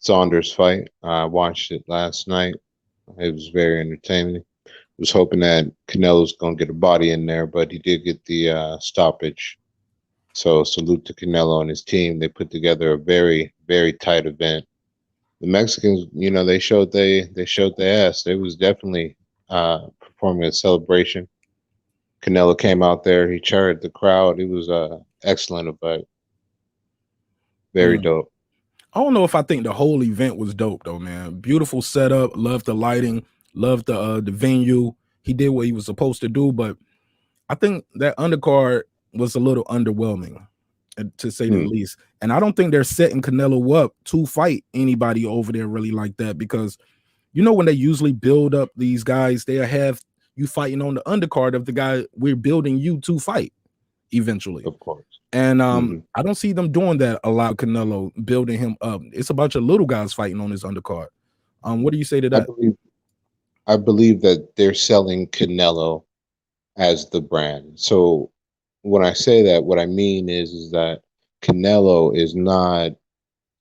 Saunders fight. I watched it last night. It was very entertaining. Was hoping that Canelo's going to get a body in there, but he did get the stoppage. So salute to Canelo and his team. They put together a very, very tight event. The Mexicans, you know, they showed their ass. They was definitely performing a celebration. Canelo came out there. He cheered the crowd. It was excellent event. Very dope. I don't know if I think the whole event was dope though, man. Beautiful setup. Loved the lighting. Loved the venue. He did what he was supposed to do, but I think that undercard was a little underwhelming, to say the least. And I don't think they're setting Canelo up to fight anybody over there really like that, because you know when they usually build up these guys, they'll have you fighting on the undercard of the guy we're building you to fight eventually. Of course. And I don't see them doing that a lot. Canelo building him up. It's a bunch of little guys fighting on his undercard. What do you say to that? I believe that they're selling Canelo as the brand. So when I say that, what I mean is that Canelo is not,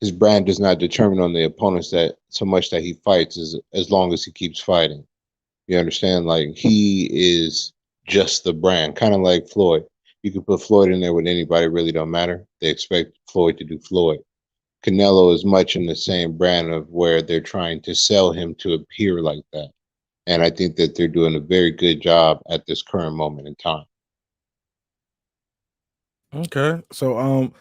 his brand does not determine on the opponents that so much that he fights, as long as he keeps fighting. You understand? Like, he is just the brand, kind of like Floyd. You can put Floyd in there with anybody, really don't matter. They expect Floyd to do Floyd. Canelo is much in the same brand of where they're trying to sell him to appear like that. And I think that they're doing a very good job at this current moment in time. Okay. So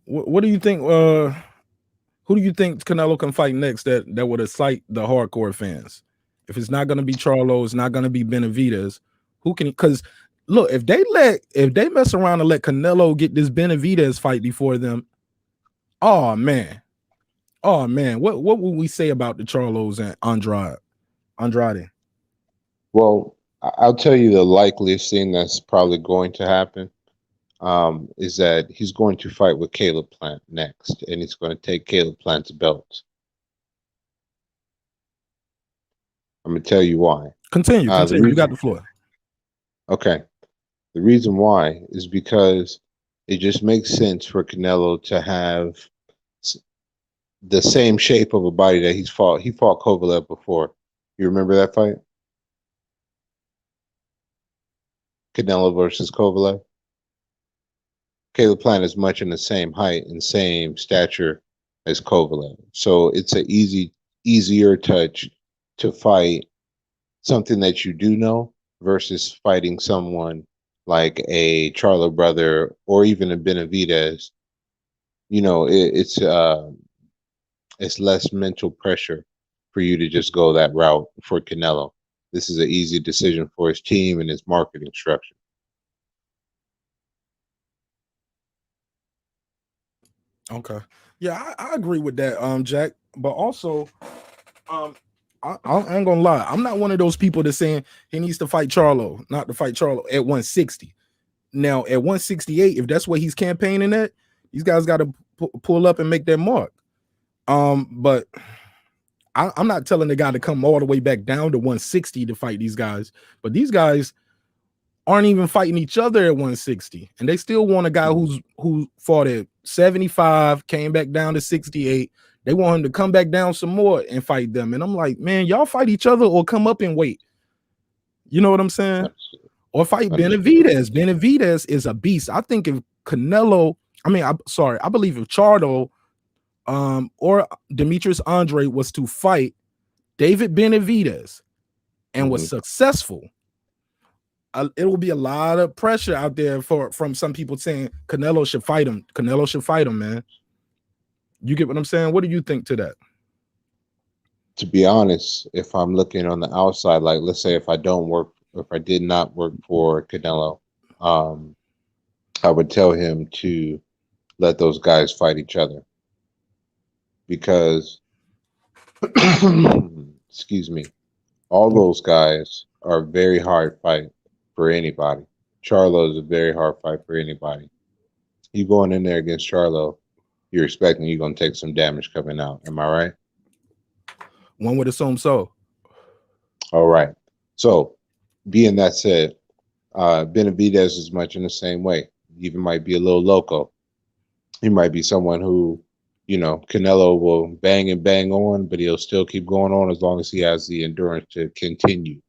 what do you think? Who do you think Canelo can fight next that would excite the hardcore fans? If it's not going to be Charlo, it's not going to be Benavidez. Who can? Because look, if they mess around and let Canelo get this Benavidez fight before them, oh man, what would we say about the Charlos and Andrade? Well, I'll tell you the likeliest thing that's probably going to happen is that he's going to fight with Caleb Plant next, and he's going to take Caleb Plant's belt. I'm going to tell you why. Continue. You got the floor. Okay. The reason why is because it just makes sense for Canelo to have the same shape of a body that he's fought. He fought Kovalev before. You remember that fight? Canelo versus Kovalev. Caleb Plant is much in the same height and same stature as Kovalev. So it's an easier touch to fight something that you do know versus fighting someone like a Charlo brother or even a Benavidez. You know, it's less mental pressure for you to just go that route for Canelo. This is an easy decision for his team and his marketing structure. Okay. Yeah, I agree with that, Jack. But also, I ain't gonna lie. I'm not one of those people that's saying he needs to fight Charlo, not to fight Charlo at 160. Now, at 168, if that's what he's campaigning at, these guys got to pull up and make their mark. But I'm not telling the guy to come all the way back down to 160 to fight these guys. But these guys aren't even fighting each other at 160, and they still want a guy who fought at 75, came back down to 68. They want him to come back down some more and fight them. And I'm like, man, y'all fight each other or come up and wait. You know what I'm saying? Or fight Benavidez. Benavidez is a beast. I think if Canelo, I believe if Charlo or Demetrius Andre was to fight David Benavidez and was successful, it will be a lot of pressure out there from some people saying Canelo should fight him. Canelo should fight him, man. You get what I'm saying? What do you think to that? To be honest, if I'm looking on the outside, like let's say if I did not work for Canelo, I would tell him to let those guys fight each other. Because excuse me, all those guys are a very hard fight for anybody. Charlo is a very hard fight for anybody. You going in there against Charlo, you're expecting you're going to take some damage coming out. Am I right? One would assume so. All right. So, being that said, Benavidez is much in the same way. He even might be a little loco. He might be someone who, Canelo will bang and bang on, but he'll still keep going on as long as he has the endurance to continue.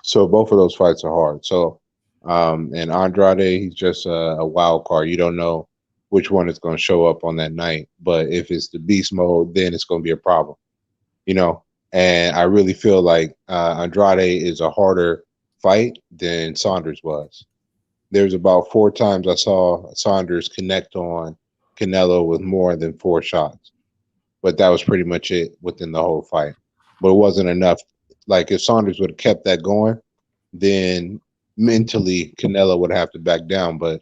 So both of those fights are hard. So, and Andrade, he's just a wild card. You don't know which one is going to show up on that night. But if it's the beast mode, then it's going to be a problem, And I really feel like Andrade is a harder fight than Saunders was. There's about 4 times I saw Saunders connect on Canelo with more than 4 shots. But that was pretty much it within the whole fight. But it wasn't enough. Like if Saunders would have kept that going, then mentally Canelo would have to back down. But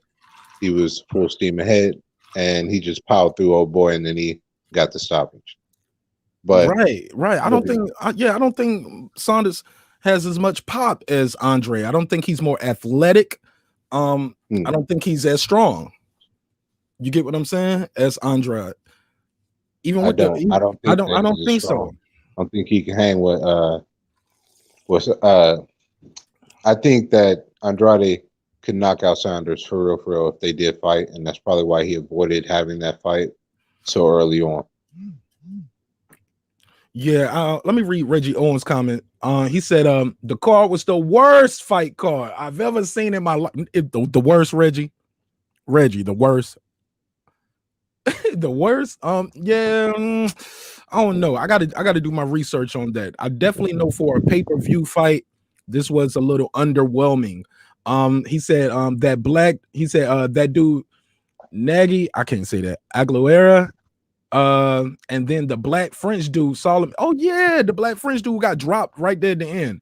he was full steam ahead, and he just powered through old boy, and then he got the stoppage. But right. I don't think Saunders has as much pop as Andre. I don't think he's more athletic. I don't think he's as strong. You get what I'm saying? As Andre. Even with I don't think so. I don't think he can hang with I think that Andrade could knock out Saunders for real if they did fight, and that's probably why he avoided having that fight so early on. Yeah, let me read Reggie Owens' comment. He said, the card was the worst fight card I've ever seen in my life. The worst, Reggie, the worst. The worst. I don't know. I gotta do my research on that. I definitely know for a pay-per-view fight, this was a little underwhelming. He said that dude Nagy, I can't say that, Aguilera, and then the black French dude, Solomon. Oh yeah, the black French dude got dropped right there at the end.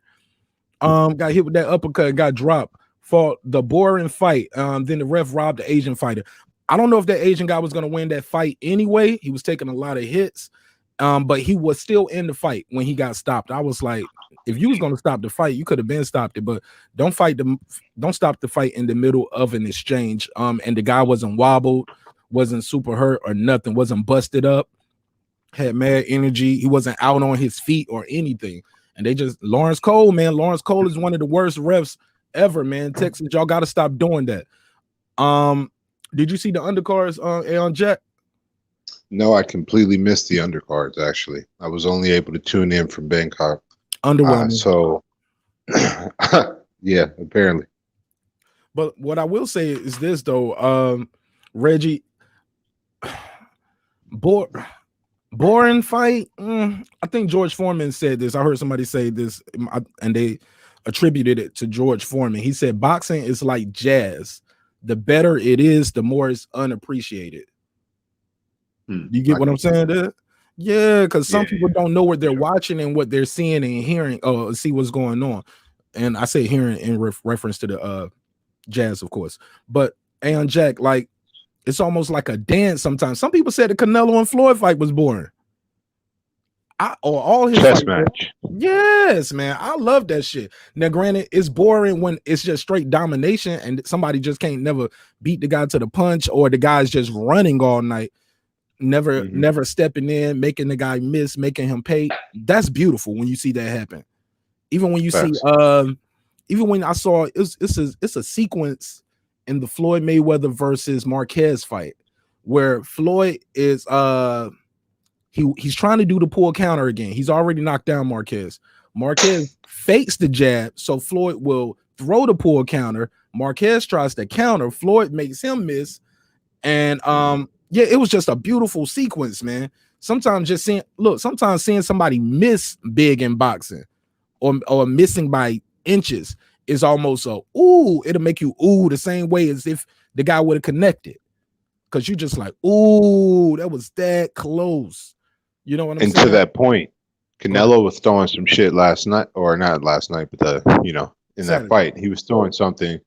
Got hit with that uppercut, got dropped. Fought the boring fight. Then the ref robbed the Asian fighter. I don't know if that Asian guy was gonna win that fight anyway. He was taking a lot of hits, but he was still in the fight when he got stopped. I was like, if you was gonna stop the fight, you could have been stopped it, but don't stop the fight in the middle of an exchange. And the guy wasn't wobbled, wasn't super hurt or nothing, wasn't busted up, had mad energy. He wasn't out on his feet or anything. And they just Lawrence Cole is one of the worst refs ever, man. Texans, y'all got to stop doing that. Did you see the undercards on Jack? No, I completely missed the undercards. Actually, I was only able to tune in from Bangkok. Underwhelming. So, yeah, apparently. But what I will say is this, though, Reggie, boring fight. I think George Foreman said this. I heard somebody say this, and they attributed it to George Foreman. He said boxing is like jazz. The better it is, the more it's unappreciated. You get what I'm saying there? Yeah, because some people don't know what they're watching and what they're seeing and hearing. Oh, see what's going on. And I say hearing in reference to the jazz, of course. But Aeon Jack, like It's almost like a dance sometimes. Some people said the Canelo and Floyd fight was boring. Or all his Chess fights. match. Yes, man. I love that shit. Now, granted, it's boring when it's just straight domination and somebody just can't never beat the guy to the punch, or the guy's just running all night, never stepping in, making the guy miss, making him pay. That's beautiful when you see that happen. Even when you see, even when I saw it's a sequence in the Floyd Mayweather versus Marquez fight where Floyd is he's trying to do the pull counter again. He's already knocked down Marquez. Marquez fakes the jab, so Floyd will throw the pull counter. Marquez tries to counter. Floyd makes him miss. And yeah, it was just a beautiful sequence, man. Sometimes just seeing somebody miss big in boxing or missing by inches is almost it'll make you the same way as if the guy would have connected. Because you just like, that was that close. You know what I'm saying? And to that point, Canelo was throwing some shit last night, or not last night, but in that fight, he was throwing something.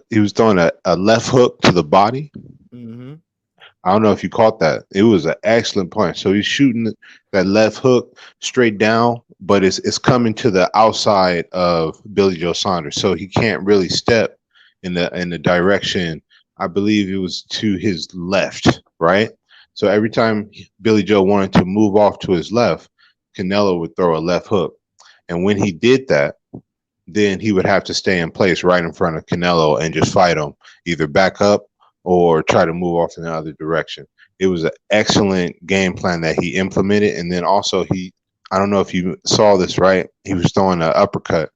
He was throwing a left hook to the body. I don't know if you caught that. It was an excellent punch. So he's shooting that left hook straight down, but it's coming to the outside of Billy Joe Saunders, so he can't really step in the direction. I believe it was to his left, right? So every time Billy Joe wanted to move off to his left, Canelo would throw a left hook. And when he did that, then he would have to stay in place right in front of Canelo and just fight him, either back up or try to move off in the other direction. It was an excellent game plan that he implemented. And then also I don't know if you saw this, right? He was throwing an uppercut.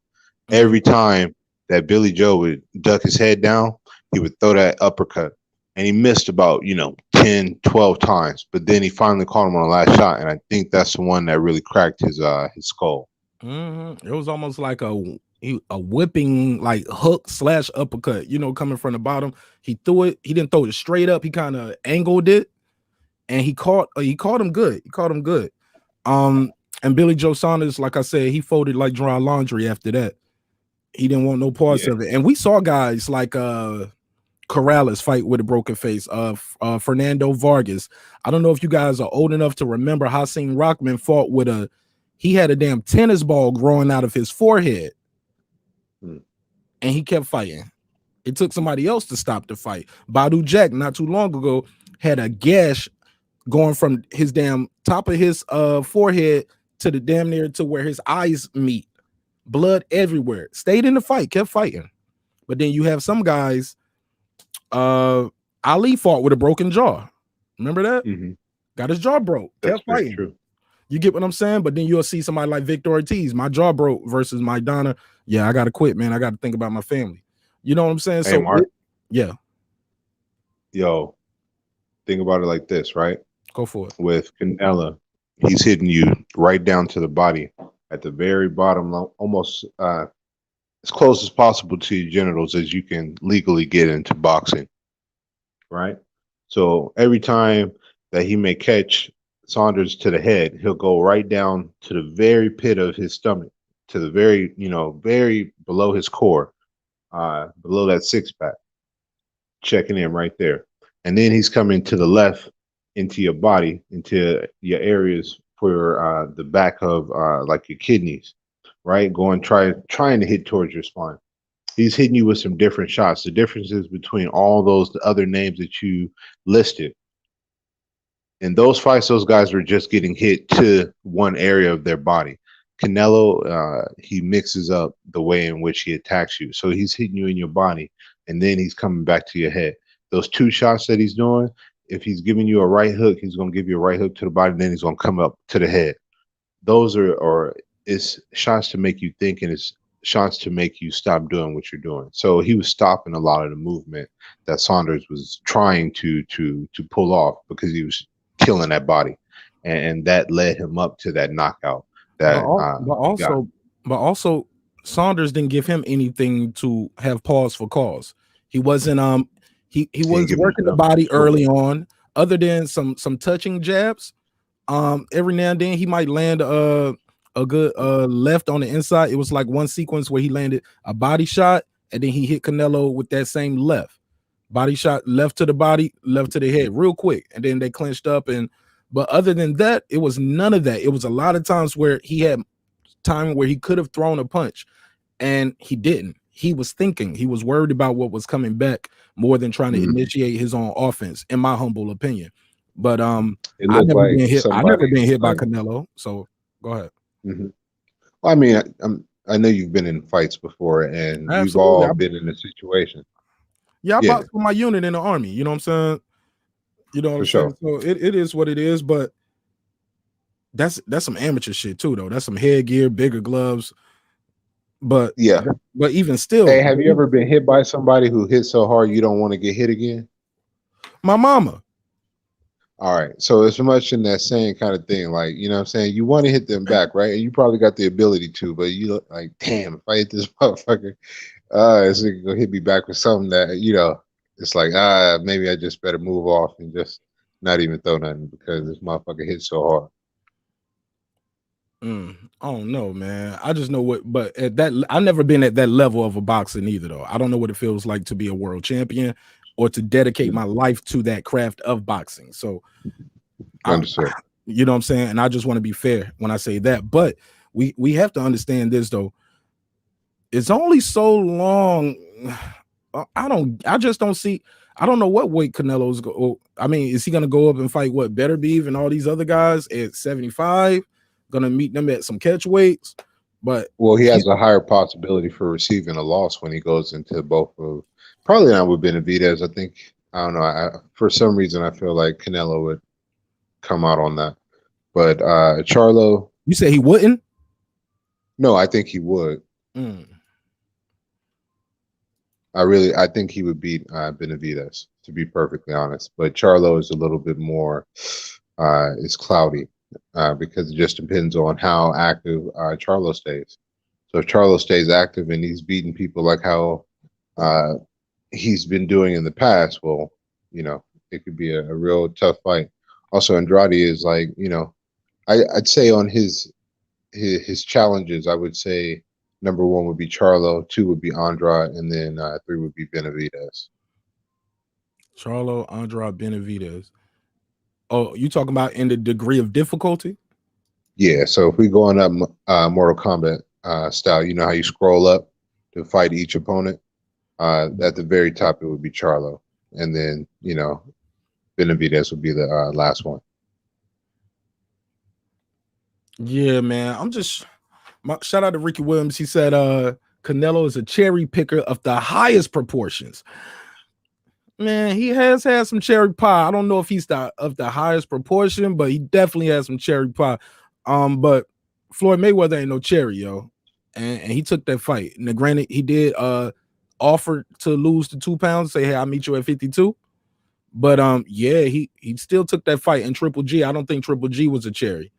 Every time that Billy Joe would duck his head down, he would throw that uppercut. And he missed about, 10, 12 times. But then he finally caught him on the last shot. And I think that's the one that really cracked his skull. It was almost like a whipping, like hook / uppercut, coming from the bottom. He threw it. He didn't throw it straight up. He kind of angled it. And he caught him good. And Billy Joe Saunders, like I said, he folded like dry laundry after that. He didn't want no parts of it. And we saw guys like Corrales fight with a broken face. Fernando Vargas. I don't know if you guys are old enough to remember Hasim Rockman fought with he had a damn tennis ball growing out of his forehead. And he kept fighting. It took somebody else to stop the fight. Badu Jack, not too long ago, had a gash going from his damn top of his forehead to the damn near to where his eyes meet. Blood everywhere. Stayed in the fight, kept fighting. But then you have some guys. Ali fought with a broken jaw. Remember that? Got his jaw broke. Kept fighting. True. You get what I'm saying? But then you'll see somebody like Victor Ortiz. My jaw broke versus Maidana. Yeah, I got to quit, man. I got to think about my family. You know what I'm saying? Hey, Mark. Yeah. Yo, think about it like this, right? Go for it. With Canelo, he's hitting you right down to the body at the very bottom, almost as close as possible to your genitals as you can legally get into boxing, right? So every time that he may catch Saunders to the head, he'll go right down to the very pit of his stomach, to the very, very below his core, below that six pack, checking in right there. And then he's coming to the left into your body, into your areas for the back of like your kidneys, right? Trying to hit towards your spine. He's hitting you with some different shots. The differences between all those other names that you listed. In those fights, those guys were just getting hit to one area of their body. Canelo, he mixes up the way in which he attacks you. So he's hitting you in your body, and then he's coming back to your head. Those two shots that he's doing, if he's giving you a right hook, he's going to give you a right hook to the body, and then he's going to come up to the head. Those it's shots to make you think, and it's shots to make you stop doing what you're doing. So he was stopping a lot of the movement that Saunders was trying to pull off because he was killing that body, and that led him up to that knockout. But also Saunders didn't give him anything to have pause for cause. He wasn't he was working the body early on, other than some touching jabs. Every now and then he might land a good left on the inside. It was like one sequence where he landed a body shot and then he hit Canelo with that same left. body shot, left to the body, left to the head, real quick, and then they clinched up. But other than that, it was none of that. It was a lot of times where he had time where he could have thrown a punch, and he didn't. He was thinking. He was worried about what was coming back more than trying to initiate his own offense, in my humble opinion. But It I looked never like been hit. I never been hit by like, Canelo. So go ahead. well, I mean, I know you've been in fights before, and we've Absolutely. all been in a situation. Yeah, I Yeah. boxed for my unit in the Army. You know what I'm saying? You know what For I'm saying? So it is what it is, but that's some amateur shit too, though. That's some headgear, bigger gloves. But Yeah. but even still, Hey, have you ever been hit by somebody who hit so hard you don't want to get hit again? my mama. All right. So it's much in that same kind of thing. Like, you know what I'm saying? You want to hit them back, right? And you probably got the ability to, but you look like, damn, if I hit this motherfucker, it's gonna hit me back with something that, you know, it's like, maybe I just better move off and just not even throw nothing because this motherfucker hit so hard. I don't know, man. I just know what, but at that, I've never been at that level of a boxer either, though. I don't know what it feels like to be a world champion or to dedicate my life to that craft of boxing. So, you know what I'm saying? And I just want to be fair when I say that. But we have to understand this, though. It's only so long. I just don't see. I don't know what weight Canelo's go. I mean, is he going to go up and fight what Better Beef and all these other guys at 75? Going to meet them at some catch weights, but well, he has a higher possibility for receiving a loss when he goes into both of, probably not with Benavidez. I think, I don't know. For some reason, I feel like Canelo would come out on that. But Charlo, you say he wouldn't? No, I think he would. I think he would beat Benavidez, to be perfectly honest. But Charlo is a little bit more, it's cloudy. Because it just depends on how active Charlo stays. So if Charlo stays active and he's beating people like how he's been doing in the past, well, you know, it could be a real tough fight. Also, Andrade is like, you know, I'd say on his challenges, I would say number 1 would be Charlo, 2 would be Andrade, and then 3 would be Benavidez. Charlo, Andrade, Benavidez. Oh, you talking about in the degree of difficulty? Yeah, so if we go on up Mortal Kombat style, you know how you scroll up to fight each opponent? At the very top, it would be Charlo. And then, you know, Benavidez would be the last one. Yeah, man. I'm just, shout out to Ricky Williams. He said Canelo is a cherry picker of the highest proportions. Man, he has had some cherry pie. I don't know if he's of the highest proportion, but he definitely has some cherry pie. But Floyd Mayweather ain't no cherry, yo. And he took that fight. Now, granted, he did offer to lose the 2 pounds, say, hey, I'll meet you at 52. But yeah, he still took that fight. And Triple G, I don't think Triple G was a cherry.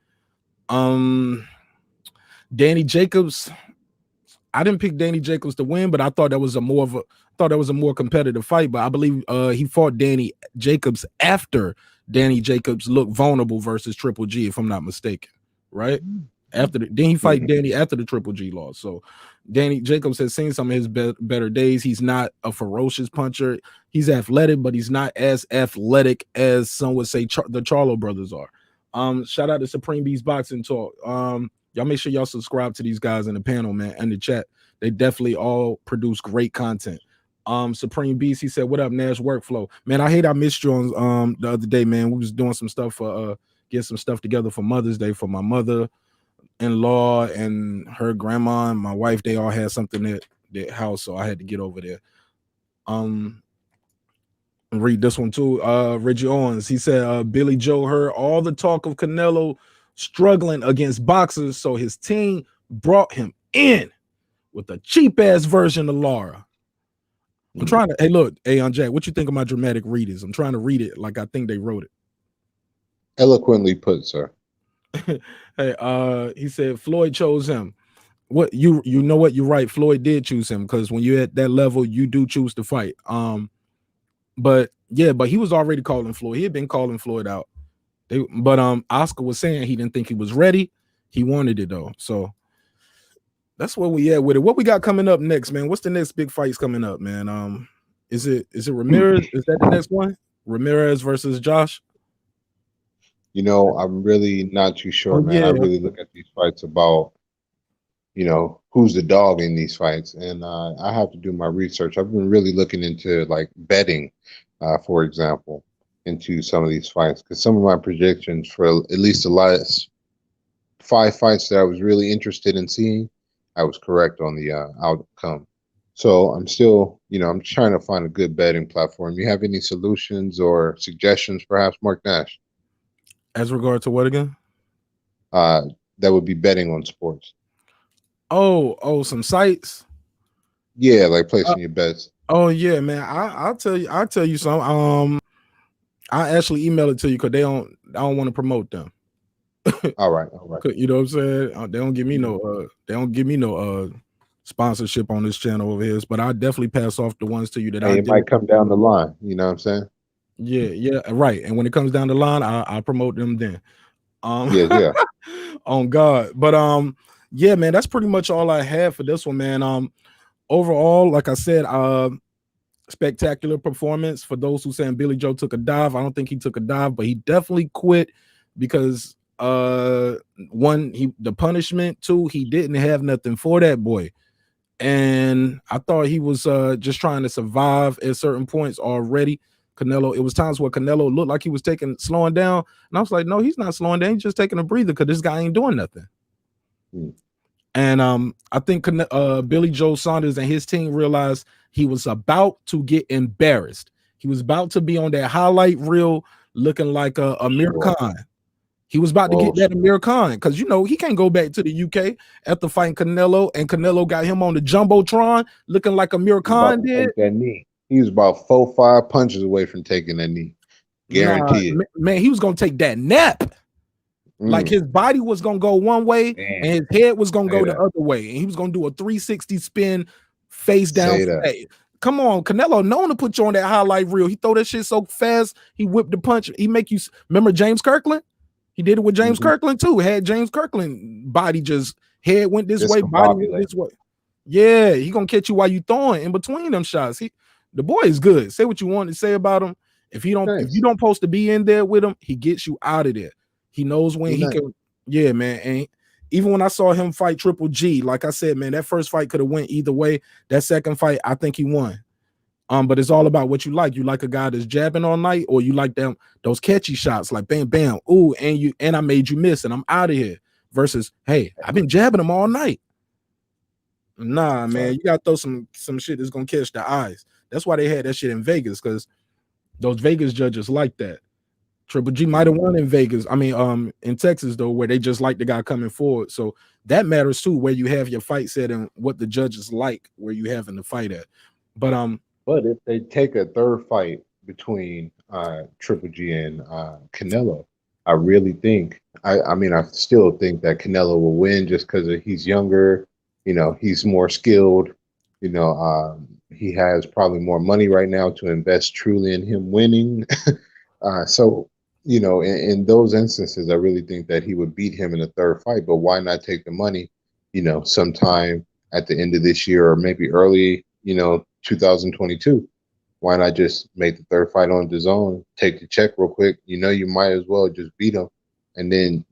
Danny Jacobs, I didn't pick Danny Jacobs to win, but I thought that was a more competitive fight. But I believe he fought Danny Jacobs after Danny Jacobs looked vulnerable versus Triple G, if I'm not mistaken, right? Then he fight Danny after the Triple G loss. So Danny Jacobs has seen some of his better days. He's not a ferocious puncher. He's athletic, but he's not as athletic as some would say the Charlo brothers are. Shout out to Supreme Beast Boxing Talk. Y'all make sure y'all subscribe to these guys in the panel, man, and the chat. They definitely all produce great content. Supreme Beast, he said, what up, Nash Workflow? Man, I hate I missed you on the other day, man. We was doing some stuff for get some stuff together for Mother's Day for my mother-in-law and her grandma and my wife. They all had something at their house, so I had to get over there. Read this one too. Reggie Owens, he said Billy Joe heard all the talk of Canelo struggling against boxers, so his team brought him in with a cheap ass version of Lara. I'm trying to, hey, look, Aeon Jack, what you think of my dramatic readings? I'm trying to read it like I think they wrote it. Eloquently put, sir. Hey, he said Floyd chose him. What you know what, you're right. Floyd did choose him because when you're at that level, you do choose to fight. But yeah, but he was already calling Floyd. He had been calling Floyd out. But Oscar was saying he didn't think he was ready. He wanted it though. So that's where we at with it. What we got coming up next, man? What's the next big fights coming up, man? Is it Ramirez? Is that the next one? Ramirez versus Josh? You know, I'm really not too sure, Oh man. I yeah. really look at these fights about, you know, who's the dog in these fights, and I have to do my research. I've been really looking into like betting, for example, into some of these fights because some of my predictions for at least the last 5 fights that I was really interested in seeing, I was correct on the outcome. So I'm still, you know, I'm trying to find a good betting platform. You have any solutions or suggestions, perhaps, marqnash? As regard to what again? That would be betting on sports. Oh, some sites. Yeah, like Uh, placing your bets. oh yeah, man. I'll tell you some. I actually email it to you because I don't want to promote them. All right, all right. You know what I'm saying? They don't give me no sponsorship on this channel over here, but I definitely pass off the ones to you that Hey, I it did. might come down the line. You know what I'm saying? Yeah, right. And when it comes down the line, I promote them then. Yeah. On God. But yeah, man, that's pretty much all I had for this one, man. Overall, like I said, spectacular performance. For those who saying Billy Joe took a dive, I don't think he took a dive, but he definitely quit because one, the punishment, two, he didn't have nothing for that boy. And I thought he was just trying to survive at certain points already. Canelo, it was times where Canelo looked like he was slowing down, and I was like, no, he's not slowing down, he's just taking a breather because this guy ain't doing nothing. And I think Billy Joe Saunders and his team realized he was about to get embarrassed. He was about to be on that highlight reel looking like a Amir Khan. He was about to get that Amir Khan because, you know, he can't go back to the UK after fighting Canelo, and Canelo got him on the Jumbotron looking like Amir Khan did. That knee. He was about 4-5 punches away from taking that knee. Guaranteed. Nah, man, he was going to take that nap. Like his body was going to go one way and his head was going to go the other way. And he was going to do a 360 spin face down. Come on, Canelo known to put you on that highlight reel. He throw that shit so fast, he whipped the punch. He make you remember James Kirkland? He did it with James Kirkland too. Had James Kirkland body just head went this way, body went this way. Yeah, he gonna catch you while you throwing in between them shots. The boy is good. Say what you want to say about him. If you don't supposed to be in there with him, he gets you out of there. He knows when he can. Yeah, man. And even when I saw him fight Triple G, like I said, man, that first fight could have went either way. That second fight, I think he won. But it's all about what you like. You like a guy that's jabbing all night, or you like those catchy shots like bam, bam, ooh, and I made you miss, and I'm out of here. Versus, hey, I've been jabbing him all night. Nah, man, you gotta throw some shit that's gonna catch the eyes. That's why they had that shit in Vegas, because those Vegas judges like that. Triple G might have won in Vegas. I mean, in Texas though, where they just like the guy coming forward. So that matters too, where you have your fight set and what the judges like, where you having the fight at. But if they take a third fight between Triple G and Canelo, I really think I mean I still think that Canelo will win just because he's younger, you know, he's more skilled, you know, he has probably more money right now to invest truly in him winning. So, you know, in those instances, I really think that he would beat him in a third fight. But why not take the money, you know, sometime at the end of this year or maybe early, you know, 2022? Why not just make the third fight on DAZN, take the check real quick? You know, you might as well just beat him, and then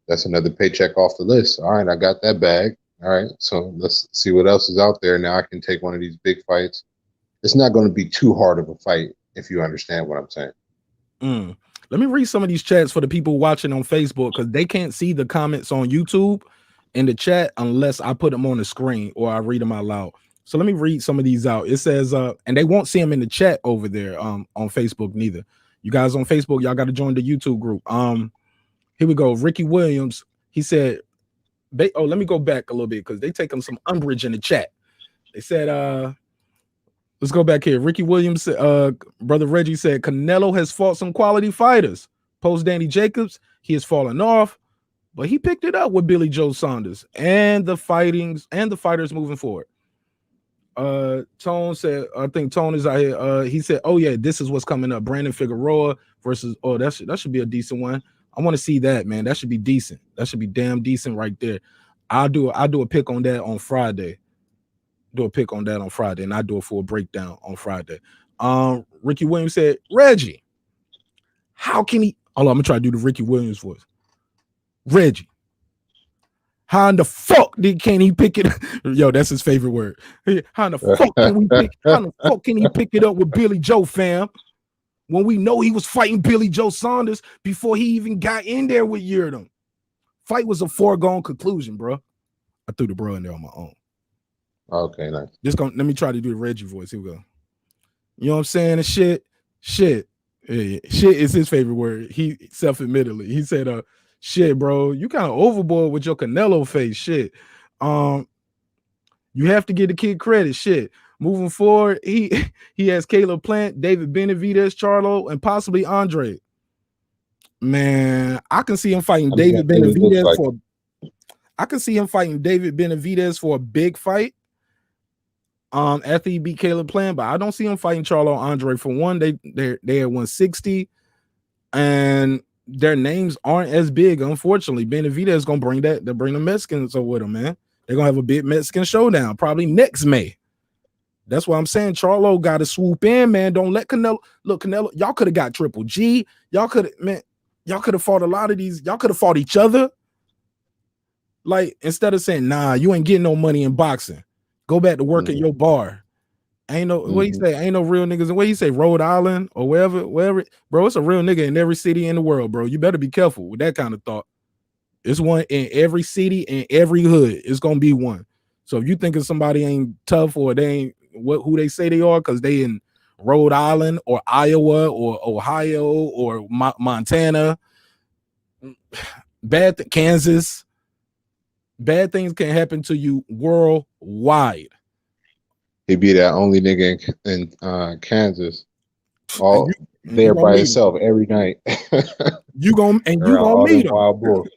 that's another paycheck off the list. All right, I got that bag. All right, so let's see what else is out there. Now I can take one of these big fights. It's not going to be too hard of a fight, if you understand what I'm saying. Let me read some of these chats for the people watching on Facebook, because they can't see the comments on YouTube in the chat unless I put them on the screen or I read them out loud. So let me read some of these out. It says, and they won't see them in the chat over there on Facebook neither. You guys on Facebook, y'all got to join the YouTube group. Here we go. Ricky Williams, he said, let me go back a little bit because they taking some umbrage in the chat. They said, let's go back here. Ricky Williams, brother Reggie said, Canelo has fought some quality fighters. Post Danny Jacobs, he has fallen off, but he picked it up with Billy Joe Saunders and the fighters moving forward. Tone said, I think Tone is out here. He said, oh yeah, this is what's coming up. Brandon Figueroa versus, that should be a decent one. I want to see that, man. That should be decent. That should be damn decent right there. I'll do a pick on that on Friday. do a pick on that on Friday, and I do a full breakdown on Friday. Ricky Williams said, Reggie, how can he? Hold on, I'm gonna try to do the Ricky Williams voice. Reggie, how in the fuck can he pick it? Yo, that's his favorite word. How in the fuck can we pick? How in the fuck can he pick it up with Billy Joe, fam? When we know he was fighting Billy Joe Saunders before he even got in there with Yurdom. Fight was a foregone conclusion, bro. I threw the bro in there on my own. Okay, nice. Let me try to do the Reggie voice. Here we go. You know what I'm saying? And shit. Shit is his favorite word. He self-admittedly. He said, shit, bro, you kind of overboard with your Canelo face. Shit. You have to give the kid credit. Shit. Moving forward, he has Caleb Plant, David Benavidez, Charlo, and possibly Andre. Man, I can see him fighting David Benavidez for. I can see him fighting David Benavidez for a big fight. After he beat Caleb Plant, but I don't see him fighting Charlo Andre. For one, they're at 160, and their names aren't as big. Unfortunately, Benavidez is gonna bring the Mexicans with him, man. They're gonna have a big Mexican showdown probably next May. That's why I'm saying Charlo got to swoop in, man. Don't let Canelo look. Canelo, y'all could have got Triple G. Y'all could have fought a lot of these. Y'all could have fought each other. Like, instead of saying, nah, you ain't getting no money in boxing. Go back to work at your bar. Ain't no what he say, ain't no real niggas. And what he say, Rhode Island or wherever, bro. It's a real nigga in every city in the world, bro. You better be careful with that kind of thought. It's one in every city, in every hood. It's gonna be one. So if you thinking somebody ain't tough or they ain't who they say they are because they in Rhode Island or Iowa or Ohio or Montana, Kansas, bad things can happen to you worldwide. He'd be that only nigga in Kansas, all there by himself every night. you gonna meet him. Wild bulls.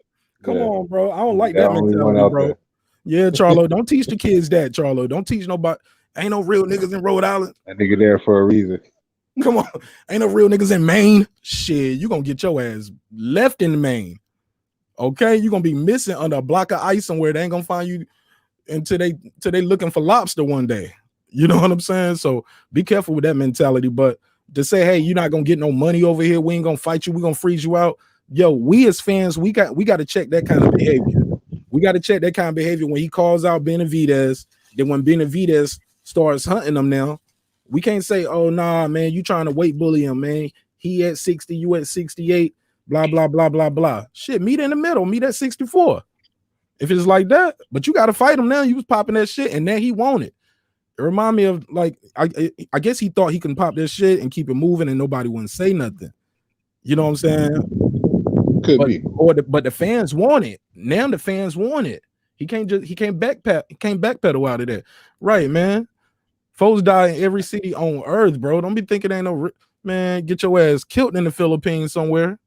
Come on, bro. I don't like that mentality, bro. There. Yeah, Charlo, don't teach the kids that, Charlo. Don't teach nobody. Ain't no real niggas in Rhode Island. That nigga there for a reason. Come on. Ain't no real niggas in Maine. Shit, you gonna get your ass left in Maine. Okay? You gonna be missing under a block of ice somewhere. They ain't gonna find you until they looking for lobster one day. You know what I'm saying? So be careful with that mentality. But to say, hey, you're not gonna get no money over here, we ain't gonna fight you, we're gonna freeze you out. Yo, we as fans, we got to check that kind of behavior. We got to check that kind of behavior when he calls out Benavidez. Then when Benavidez starts hunting him now, we can't say, oh, nah, man, you trying to weight bully him, man. He at 60, you at 68, blah, blah, blah, blah, blah. Shit, meet in the middle, meet at 64. If it's like that, but you got to fight him now. You was popping that shit, and then he wanted. It remind me of, like, I guess he thought he can pop that shit and keep it moving and nobody wouldn't say nothing. You know what I'm saying? Could be. But the fans want it. Now the fans want it. He can't backpedal out of that. Right, man. Folks die in every city on earth, bro. Don't be thinking ain't no man, get your ass killed in the Philippines somewhere.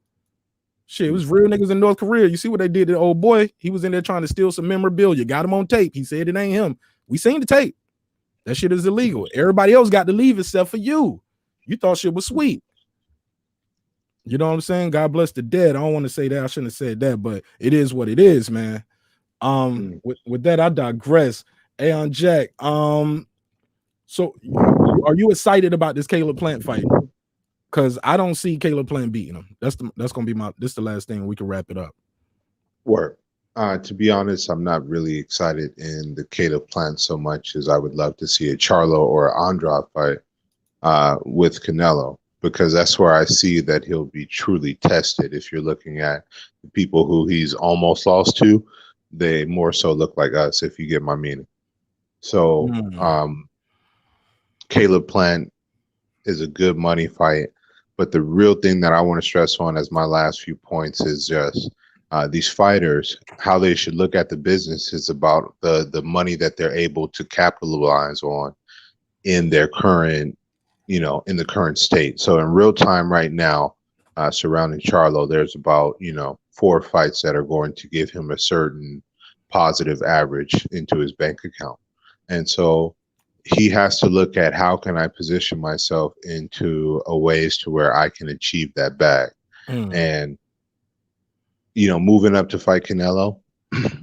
Shit, it was real niggas in North Korea. You see what they did to the old boy? He was in there trying to steal some memorabilia. Got him on tape. He said it ain't him. We seen the tape. That shit is illegal. Everybody else got to leave except for you. You thought shit was sweet. You know what I'm saying? God bless the dead. I don't want to say that. I shouldn't have said that, but it is what it is, man. With that, I digress. Aeon Jack. So are you excited about this Caleb Plant fight? Because I don't see Caleb Plant beating him. That's gonna be the last thing. We can wrap it up. Word. To be honest, I'm not really excited in the Caleb Plant so much as I would love to see a Charlo or Andrade fight with Canelo, because that's where I see that he'll be truly tested. If you're looking at the people who he's almost lost to, they more so look like us, if you get my meaning. So Caleb Plant is a good money fight, but the real thing that I want to stress on as my last few points is just these fighters, how they should look at the business is about the money that they're able to capitalize on in their current, in the current state. So in real time right now, surrounding Charlo, there's about, 4 fights that are going to give him a certain positive average into his bank account. And so he has to look at, how can I position myself into a ways to where I can achieve that bag. And moving up to fight Canelo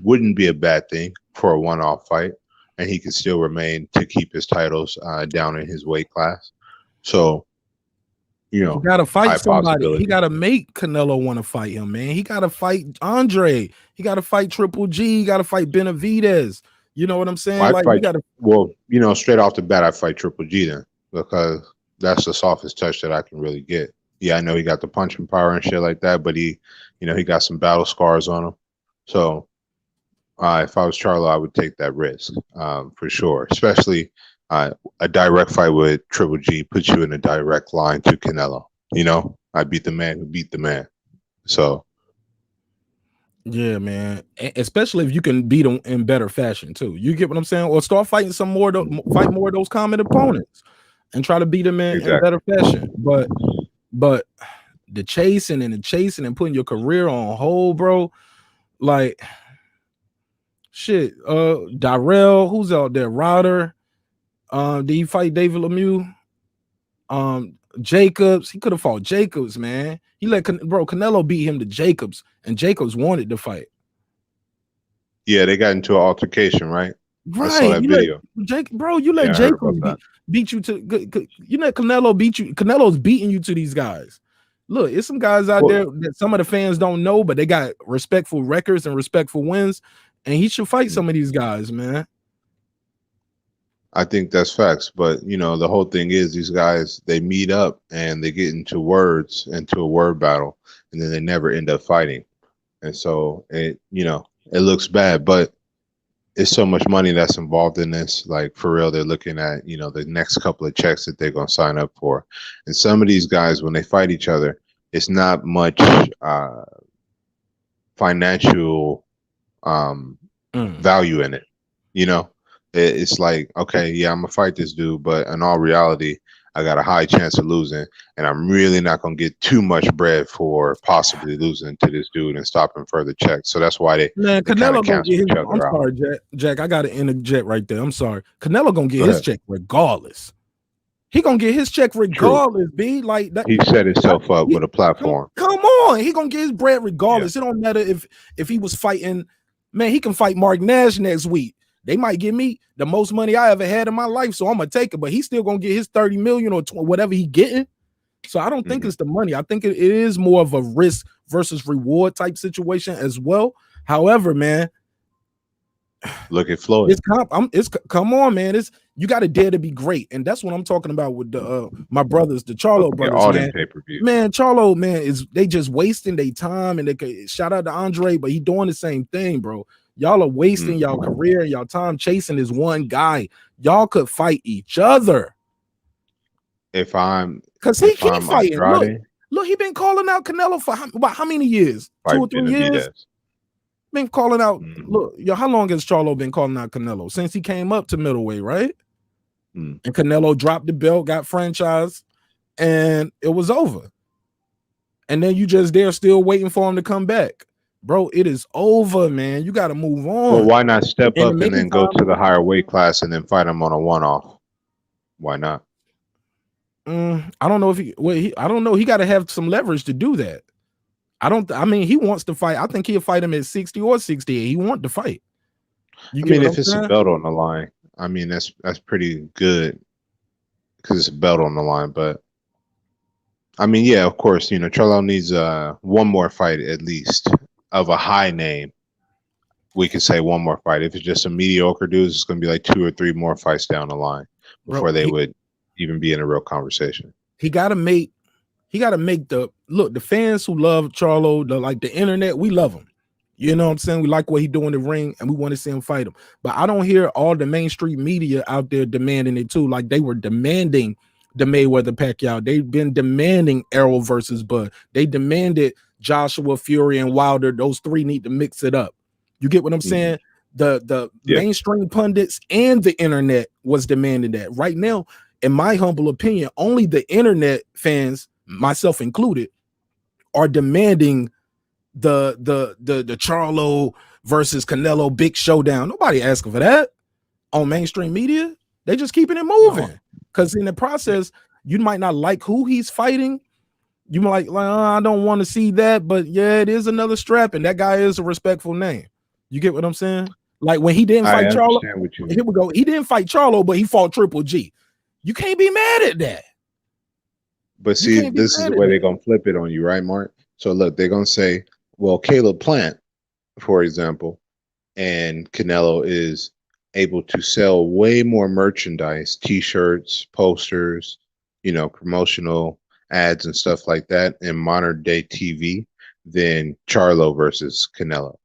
wouldn't be a bad thing for a one-off fight. and he could still remain to keep his titles down in his weight class. So, you know, he gotta fight high somebody. possibility. He gotta make Canelo want to fight him, man. He gotta fight Andre. He gotta fight Triple G. He gotta fight Benavidez. You know what I'm saying? Well, like fight, he gotta. well, you know, straight off the bat, I fight Triple G then, because that's the softest touch that I can really get. Yeah, I know he got the punching power and shit like that, but he, you know, he got some battle scars on him. So if I was Charlo, I would take that risk for sure. Especially a direct fight with Triple G puts you in a direct line to Canelo. You know, I beat the man who beat the man. So Yeah, man. Especially if you can beat them in better fashion too. You get what I'm saying? Or start fighting some more, fight more of those common opponents, and try to beat them in better fashion. But the chasing and putting your career on hold, bro. Like shit. Darrell, who's out there? Ryder. Did he fight David Lemieux? Jacobs. He could have fought Jacobs, man. He let Canelo beat him to Jacobs, and Jacobs wanted to fight. yeah, they got into an altercation, right? Right. I saw that video. You let Jacobs beat you to. You let Canelo beat you. Canelo's beating you to these guys. Look, it's some guys out there that some of the fans don't know, but they got respectful records and respectful wins, and he should fight some of these guys, man. I think that's facts, but you know, the whole thing is these guys, they meet up and they get into a word battle, and then they never end up fighting. And so it, you know, it looks bad, but it's so much money that's involved in this. Like for real, they're looking at, you know, the next couple of checks that they're going to sign up for. And some of these guys, when they fight each other, it's not much financial value in it, you know. It's like, okay, yeah, I'm gonna fight this dude, but in all reality, I got a high chance of losing, and I'm really not gonna get too much bread for possibly losing to this dude and stopping further checks. So that's why they Canelo gonna get his. I'm sorry, Jack. I gotta interject right there. I'm sorry. Canelo gonna get his check regardless. He gonna get his check regardless. B like that. He set himself up with a platform. Come on, he gonna get his bread regardless. It don't matter if he was fighting. Man, he can fight Mark Nash next week. They might give me the most money I ever had in my life, so I'm gonna take it. But he's still gonna get his 30 million or whatever he getting. So I don't think it's the money. I think it is more of a risk versus reward type situation as well. However, man, look at Floyd. Come on, man. You got to dare to be great, and that's what I'm talking about with the my brothers, the Charlo brothers. All man. Pay-per-view. Man, Charlo, man, they just wasting their time, and they could shout out to Andre, but he doing the same thing, bro. Y'all are wasting y'all career and y'all time chasing this one guy. Y'all could fight each other. Because he keep fighting. Look, he been calling out Canelo for how many years? 2 or 3 years. Been calling out. Look, how long has Charlo been calling out Canelo? Since he came up to middleweight, right? And Canelo dropped the belt, got franchised, and it was over. And then you just there still waiting for him to come back. Bro, it is over, man. You got to move on. Well, why not step up and then go to the higher weight class and then fight him on a one-off? Why not? I don't know if I don't know. He got to have some leverage to do that. I mean, he wants to fight. I think he'll fight him at 60 or 68. He wants to fight. I mean, if it's a belt on the line, I mean, that's pretty good because it's a belt on the line. But I mean, yeah, of course, you know, Charlo needs one more fight at least of a high name. We can say one more fight. If it's just a mediocre dude, it's going to be like 2 or 3 more fights down the line before they would even be in a real conversation. He got to make the fans who love Charlo, the internet, we love him. You know what I'm saying? We like what he do in the ring, and we want to see him fight him. But I don't hear all the mainstream media out there demanding it too. Like they were demanding the Mayweather Pacquiao. They've been demanding Errol versus Bud. They demanded Joshua, Fury, and Wilder. Those 3 need to mix it up. You get what I'm saying? The mainstream pundits and the internet was demanding that. Right now, in my humble opinion, only the internet fans, myself included, are demanding the Charlo versus Canelo big showdown. Nobody asking for that on mainstream media. They just keeping it moving. Because in the process, you might not like who he's fighting. You might like, I don't want to see that, but yeah, it is another strap, and that guy is a respectful name. You get what I'm saying? Like when he didn't I fight Charlo. understand what you Here mean. we go. He didn't fight Charlo, but he fought Triple G. You can't be mad at that. But You see, can't be this is mad the at way that. they're gonna flip it on you, right, Mark? So look, they're gonna say, well, Caleb Plant, for example, and Canelo is able to sell way more merchandise, t-shirts, posters, promotional ads and stuff like that in modern day TV than Charlo versus Canelo.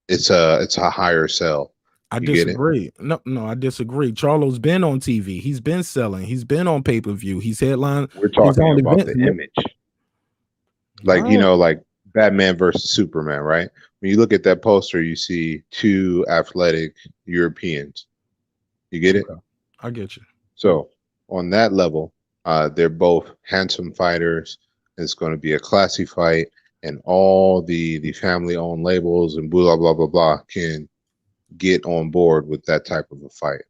It's a higher sell. I You get it? disagree. No, I disagree. Charlo's been on TV. He's been selling. He's been on pay-per-view. He's headlined We're his talking own about events. the image. Like, Right. like Batman versus Superman, right? When you look at that poster, you see two athletic Europeans. You get it? Okay. I get you. So on that level, they're both handsome fighters. It's going to be a classy fight, and all the family-owned labels and blah blah blah blah can get on board with that type of a fight.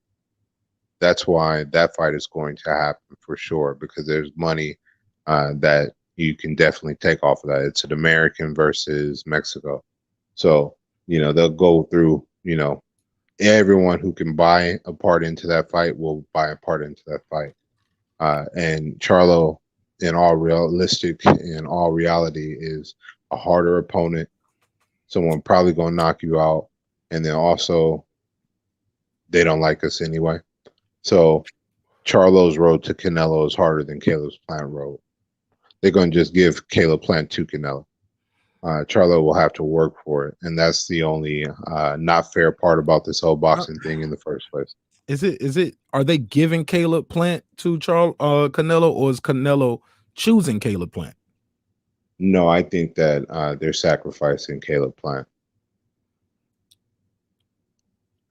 That's why that fight is going to happen for sure, because there's money that you can definitely take off of that. It's an American versus Mexico. So, they'll go through, everyone who can buy a part into that fight will buy a part into that fight. And Charlo, in all reality, is a harder opponent. Someone probably going to knock you out. And then also, they don't like us anyway. So Charlo's road to Canelo is harder than Caleb's Plant road. They're going to just give Caleb Plant to Canelo. Charlo will have to work for it, and that's the only not fair part about this whole boxing thing in the first place. Is it? Are they giving Caleb Plant to Canelo, or is Canelo choosing Caleb Plant? No, I think that they're sacrificing Caleb Plant,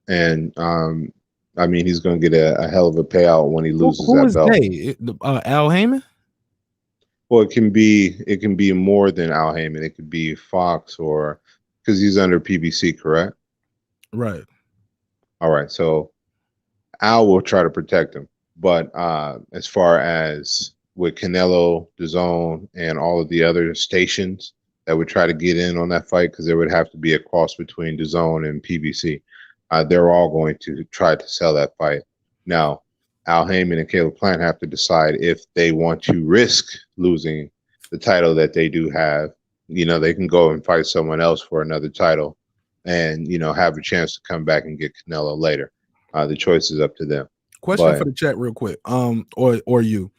and I mean he's going to get a hell of a payout when he loses Who that is belt. they? Al Heyman? Well, it can be more than Al Heyman. It could be Fox, or because he's under PBC, correct? Right. All right. So Al will try to protect him, but as far as with Canelo, DAZN, and all of the other stations that would try to get in on that fight, because there would have to be a cross between DAZN and PBC, they're all going to try to sell that fight. Now, Al Heyman and Caleb Plant have to decide if they want to risk losing the title that they do have. They can go and fight someone else for another title and, have a chance to come back and get Canelo later. The choice is up to them. Question for the chat real quick. Or you.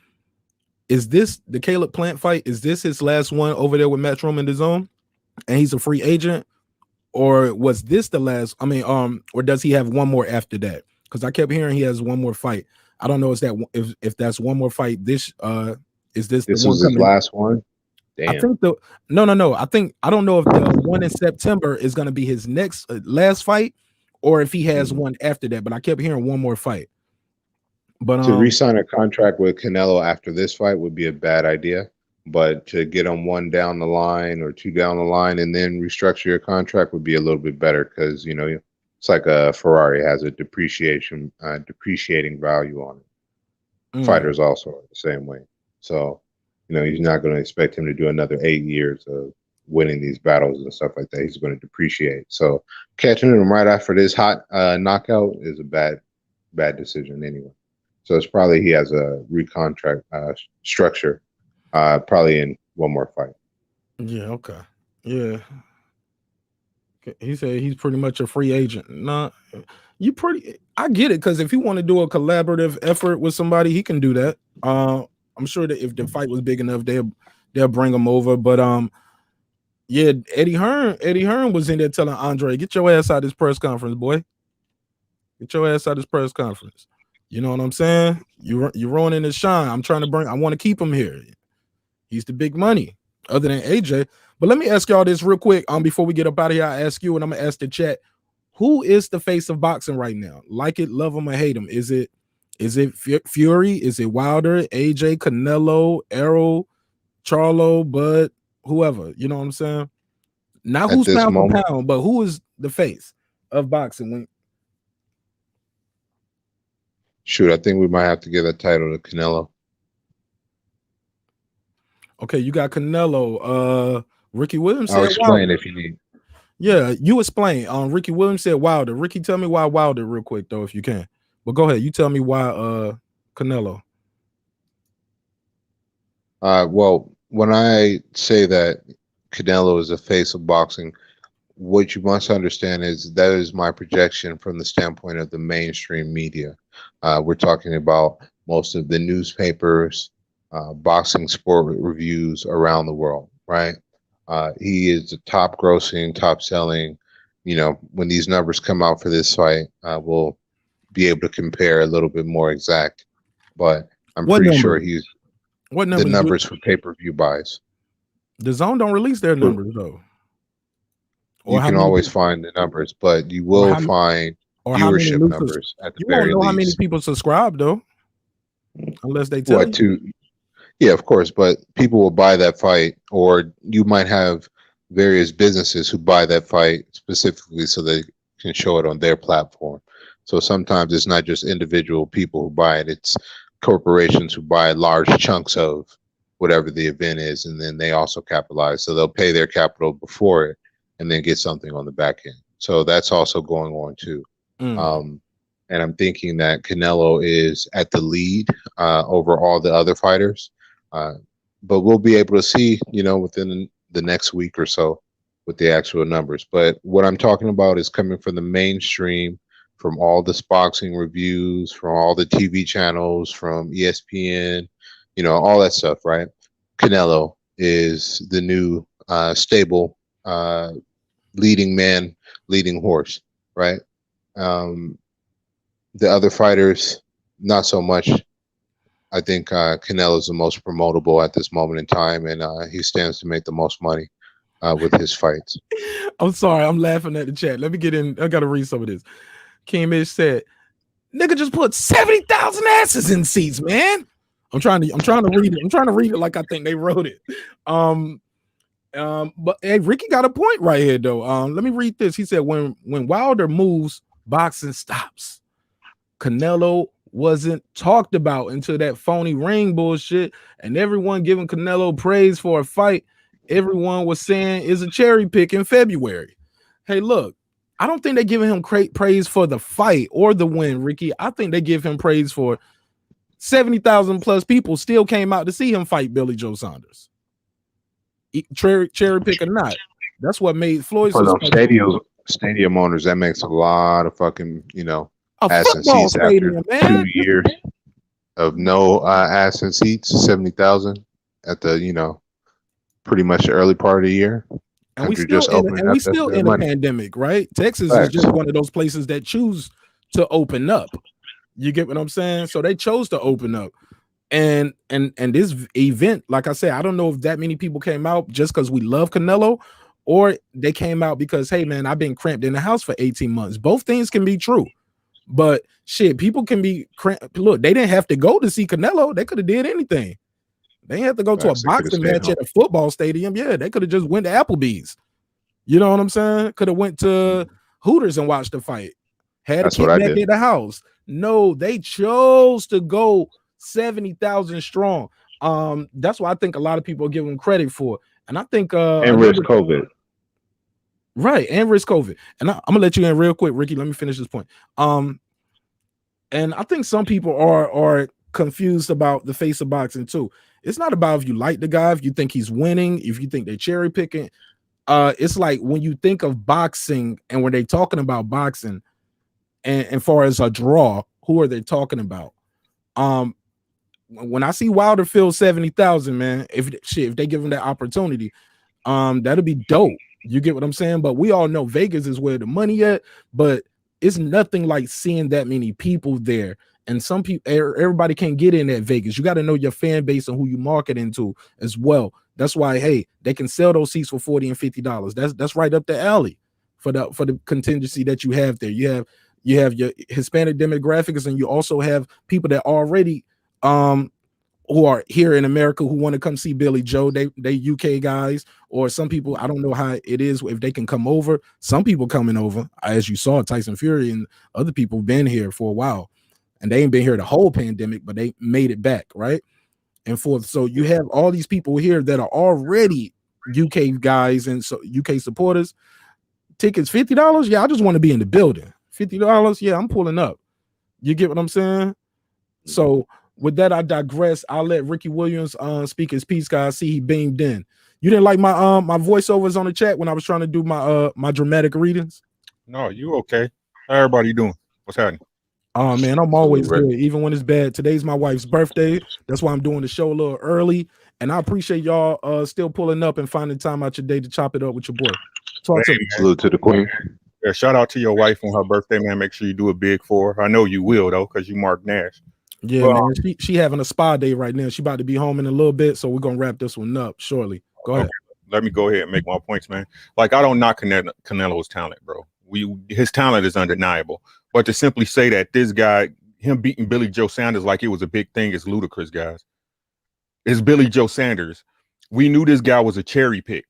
Is this the Caleb Plant fight? Is this his last one over there with Matchroom and DAZN? And he's a free agent? Or was this the last? I mean, or does he have one more after that? Because I kept hearing he has one more fight. I don't know if that's one more fight. This is this This the one was his coming? last one? Damn. I think no. I don't know if the one in September is going to be his next last fight, or if he has one after that. But I kept hearing one more fight. But to re-sign a contract with Canelo after this fight would be a bad idea. But to get on one down the line or two down the line and then restructure your contract would be a little bit better, because it's like a Ferrari has a depreciating value on it. Fighters also are the same way. So he's not going to expect him to do another 8 years of winning these battles and stuff like that. He's going to depreciate. So catching him right after this hot knockout is a bad decision anyway. So it's probably he has a recontract structure, probably in one more fight. Yeah. Okay. Yeah. He said he's pretty much a free agent. Nah, I get it, because if you want to do a collaborative effort with somebody, he can do that. I'm sure that if the fight was big enough, they'll bring him over. But yeah, Eddie Hearn was in there telling Andre, "Get your ass out of this press conference, boy. Get your ass out of this press conference." You know what I'm saying? You're ruining his shine. I want to keep him here. He's the big money, other than AJ. But let me ask y'all this real quick. Before we get up out of here, I ask you, and I'm gonna ask the chat: who is the face of boxing right now? Like it, love him, or hate him? Is it Fury? Is it Wilder? AJ, Canelo, Errol, Charlo, Bud, whoever? You know what I'm saying? Not who's pound for pound, but who is the face of boxing? Shoot, I think we might have to give that title to Canelo. Okay, you got Canelo. Ricky Williams said I'll explain if you need. Yeah, you explain. Ricky Williams said Wilder. Ricky, tell me why Wilder real quick though, if you can. But go ahead. You tell me why Canelo. Well, when I say that Canelo is the face of boxing, what you must understand is that is my projection from the standpoint of the mainstream media. We're talking about most of the newspapers, boxing sport reviews around the world, right? He is the top grossing, top selling. You know, when these numbers come out for this fight, we'll be able to compare a little bit more exact. But I'm What pretty sure numbers? he's What the numbers? numbers for pay-per-view buys. The Zone don't release their numbers though. Or You how can many always find the numbers, but you or will how find or how many viewership new numbers at the you won't very know how many least. people subscribe though, unless they tell What you. to? Yeah, of course, but people will buy that fight, or you might have various businesses who buy that fight specifically so they can show it on their platform. So sometimes it's not just individual people who buy it, it's corporations who buy large chunks of whatever the event is, and then they also capitalize. So they'll pay their capital before it and then get something on the back end. So that's also going on too. Um, and I'm thinking that Canelo is at the lead over all the other fighters. But we'll be able to see, you know, within the next week or so with the actual numbers. But what I'm talking about is coming from the mainstream, from all this boxing reviews, from all the TV channels, from ESPN, you know, all that stuff, right? Canelo is the new stable leading man, leading horse, right? The other fighters, not so much. I think Canelo is the most promotable at this moment in time, and he stands to make the most money with his fights. I'm sorry, I'm laughing at the chat. Let me get in. I gotta read some of this. King Mitch said, "Nigga just put 70,000 asses in seats, man." I'm trying to read it. I'm trying to read it like I think they wrote it. But hey, Ricky got a point right here, though. Let me read this. He said, when Wilder moves, boxing stops. Canelo wasn't talked about until that phony ring bullshit, and everyone giving Canelo praise for a fight everyone was saying is a cherry pick in February. Hey, look, I don't think they're giving him praise for the fight or the win, Ricky. I think they give him praise for 70,000 plus people still came out to see him fight Billy Joe Saunders. Cherry pick or not, that's what made Floyd for those stadium owners. That makes a lot of fucking, you know, ass and seats stadium, after 2 years of no ass and seats. 70,000 at the, you know, pretty much the early part of the year. And we still in a pandemic, right? Texas is just one of those places that choose to open up. You get what I'm saying? So they chose to open up. And this event, like I said, I don't know if that many people came out just because we love Canelo, or they came out because, hey man, I've been cramped in the house for 18 months. Both things can be true. But shit, people can be cramped. Look, they didn't have to go to see Canelo. They could have did anything. They didn't have to go to a boxing match at a football stadium. Yeah, they could have just went to Applebee's. You know what I'm saying? Could have went to Hooters and watched the fight. Had a kid back at the house. No, they chose to go 70,000 strong. That's why I think a lot of people give them credit for. And I think and risk COVID. Right, and risk COVID. And I'm gonna let you in real quick, Ricky. Let me finish this point. And I think some people are confused about the face of boxing too. It's not about if you like the guy, if you think he's winning, if you think they're cherry picking. It's like when you think of boxing and when they're talking about boxing, and far as a draw, who are they talking about? When I see Wilder fill 70,000, man, if they give him that opportunity, that'll be dope. You get what I'm saying? But we all know Vegas is where the money at, but it's nothing like seeing that many people there. And some people, everybody can't get in at Vegas. You got to know your fan base and who you market into as well. That's why, hey, they can sell those seats for $40 and $50. That's right up the alley for the contingency that you have there. You have your Hispanic demographics, and you also have people that already who are here in America who want to come see Billy Joe. They UK guys, or some people, I don't know how it is if they can come over. Some people coming over, as you saw, Tyson Fury and other people been here for a while, and they ain't been here the whole pandemic, but they made it back, right? And forth. So you have all these people here that are already UK guys and so UK supporters tickets $50. Yeah, I just want to be in the building. $50. Yeah, I'm pulling up. You get what I'm saying? So with that, I digress. I'll let Ricky Williams speak his piece, guys. See, he beamed in. You didn't like my my voiceovers on the chat when I was trying to do my my dramatic readings? No, you okay? How everybody doing? What's happening? Oh man, I'm always good, even when it's bad. Today's my wife's birthday. That's why I'm doing the show a little early. And I appreciate y'all still pulling up and finding time out your day to chop it up with your boy. Talk to me. Salute to the queen. Yeah, shout out to your wife on her birthday, man. Make sure you do it big for her. I know you will though, because you marqnash. Yeah, man. She having a spa day right now. She about to be home in a little bit, so we're gonna wrap this one up shortly. Go ahead. Let me go ahead and make my points, man. Like, I don't knock Canelo's talent, bro. His talent is undeniable. But to simply say that this guy, him beating Billy Joe Saunders like it was a big thing, is ludicrous, guys. It's Billy Joe Saunders. We knew this guy was a cherry pick,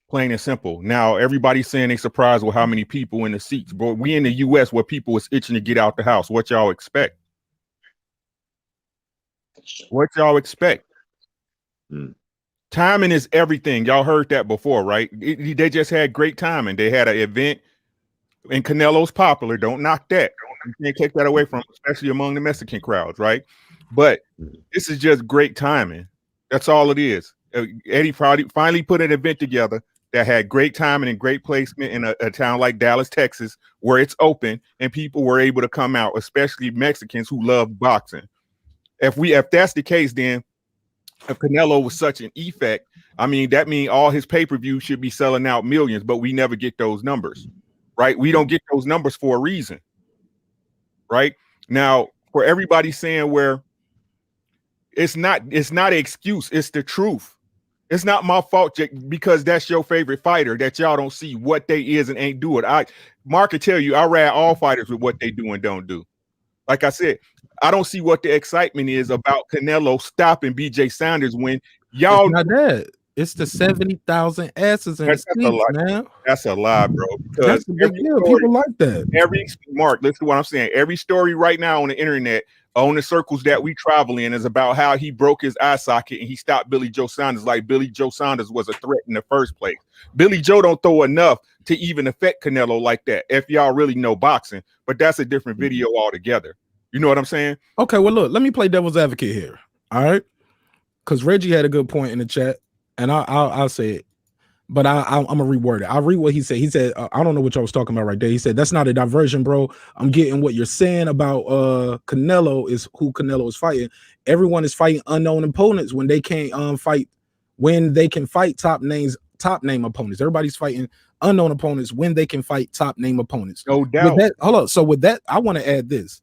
plain and simple. Now everybody's saying they surprised with how many people in the seats, bro. We in the U.S. where people is itching to get out the house. What y'all expect? What y'all expect? Timing is everything. Y'all heard that before, right? They just had great timing. They had an event, and Canelo's popular. Don't knock that. You can't take that away from him, especially among the Mexican crowds, right? But this is just great timing. That's all it is. Eddie finally put an event together that had great timing and great placement in a town like Dallas, Texas, where it's open and people were able to come out, especially Mexicans who love boxing. If that's the case, then if Canelo was such an effect, I mean, that means all his pay-per-views should be selling out millions, but we never get those numbers, right? We don't get those numbers for a reason, right? Now, for everybody saying where it's not an excuse, it's the truth. It's not my fault because that's your favorite fighter that y'all don't see what they is and ain't do it. Mark can tell you, I ride all fighters with what they do and don't do. Like I said, I don't see what the excitement is about Canelo stopping BJ Saunders when y'all. It's not that. It's the 70,000 asses in the seats, man. That's a lie, bro. That's a big deal. People like that. Mark, listen to what I'm saying. Every story right now on the internet, on the circles that we travel in, is about how he broke his eye socket and he stopped Billy Joe Saunders, like Billy Joe Saunders was a threat in the first place. Billy Joe don't throw enough to even affect Canelo like that, if y'all really know boxing. But that's a different video altogether. You know what I'm saying? Okay, well, look, let me play devil's advocate here. All right, because Reggie had a good point in the chat, and I'll say it, but I'm gonna reword it. I'll read what he said. He said, I don't know what y'all was talking about right there. He said, that's not a diversion, bro. I'm getting what you're saying about Canelo is who Canelo is fighting. Everyone is fighting unknown opponents when they can't fight, when they can fight top name opponents. Everybody's fighting unknown opponents when they can fight top name opponents. No doubt. Hold on. So with that, I want to add this.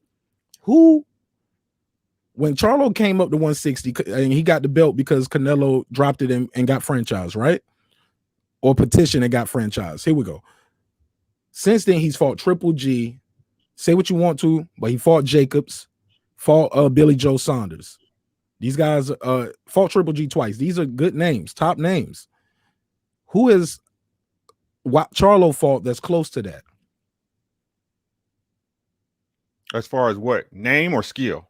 When Charlo came up to 160 and he got the belt because Canelo dropped it and got franchised, right? Or petitioned and got franchised. Here we go. Since then, he's fought Triple G. Say what you want to, but he fought Jacobs, fought Billy Joe Saunders. These guys fought Triple G twice. These are good names, top names. Who is what Charlo fought that's close to that? As far as what? Name or skill?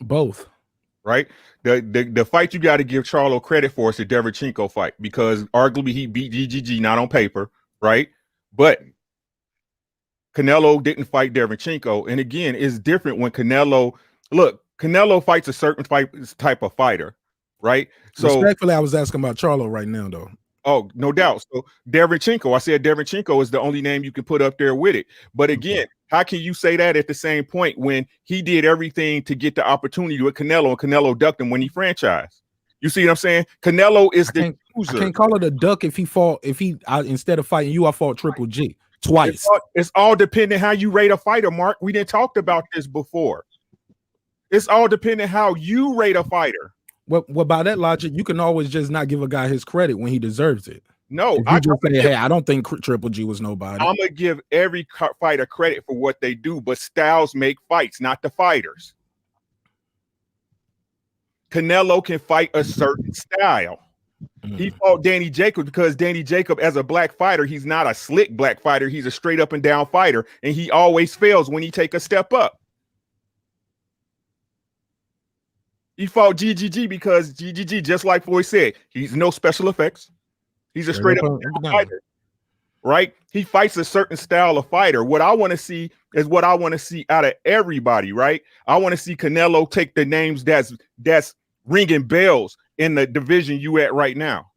Both. Right? The fight you got to give Charlo credit for is the Derevchenko fight, because arguably he beat GGG, not on paper, right? But Canelo didn't fight Derevchenko. And again, it's different when Canelo fights a certain type of fighter, right? So respectfully, I was asking about Charlo right now, though. Oh, no doubt. So Derevchenko, I said Derevchenko is the only name you can put up there with it. But again, how can you say that at the same point when he did everything to get the opportunity with Canelo and Canelo ducked him when he franchised? You see what I'm saying? Canelo is the user. I can't call it a duck if he instead of fighting you, I fought Triple G twice. It's all dependent how you rate a fighter, Mark. We didn't talk about this before. It's all dependent how you rate a fighter. Well, by that logic, you can always just not give a guy his credit when he deserves it. No, I just say, hey, I don't think Triple G was nobody. I'm gonna give every fighter credit for what they do, but styles make fights, not the fighters. Canelo can fight a certain style. He fought Danny Jacobs because Danny Jacobs, as a black fighter, he's not a slick black fighter. He's a straight up and down fighter, and he always fails when he take a step up. He fought GGG because GGG, just like Floyd said, he's no special effects. He's a straight up fighter. right? He fights a certain style of fighter. What I want to see is what I want to see out of everybody, right? I want to see Canelo take the names that's ringing bells in the division you at right now,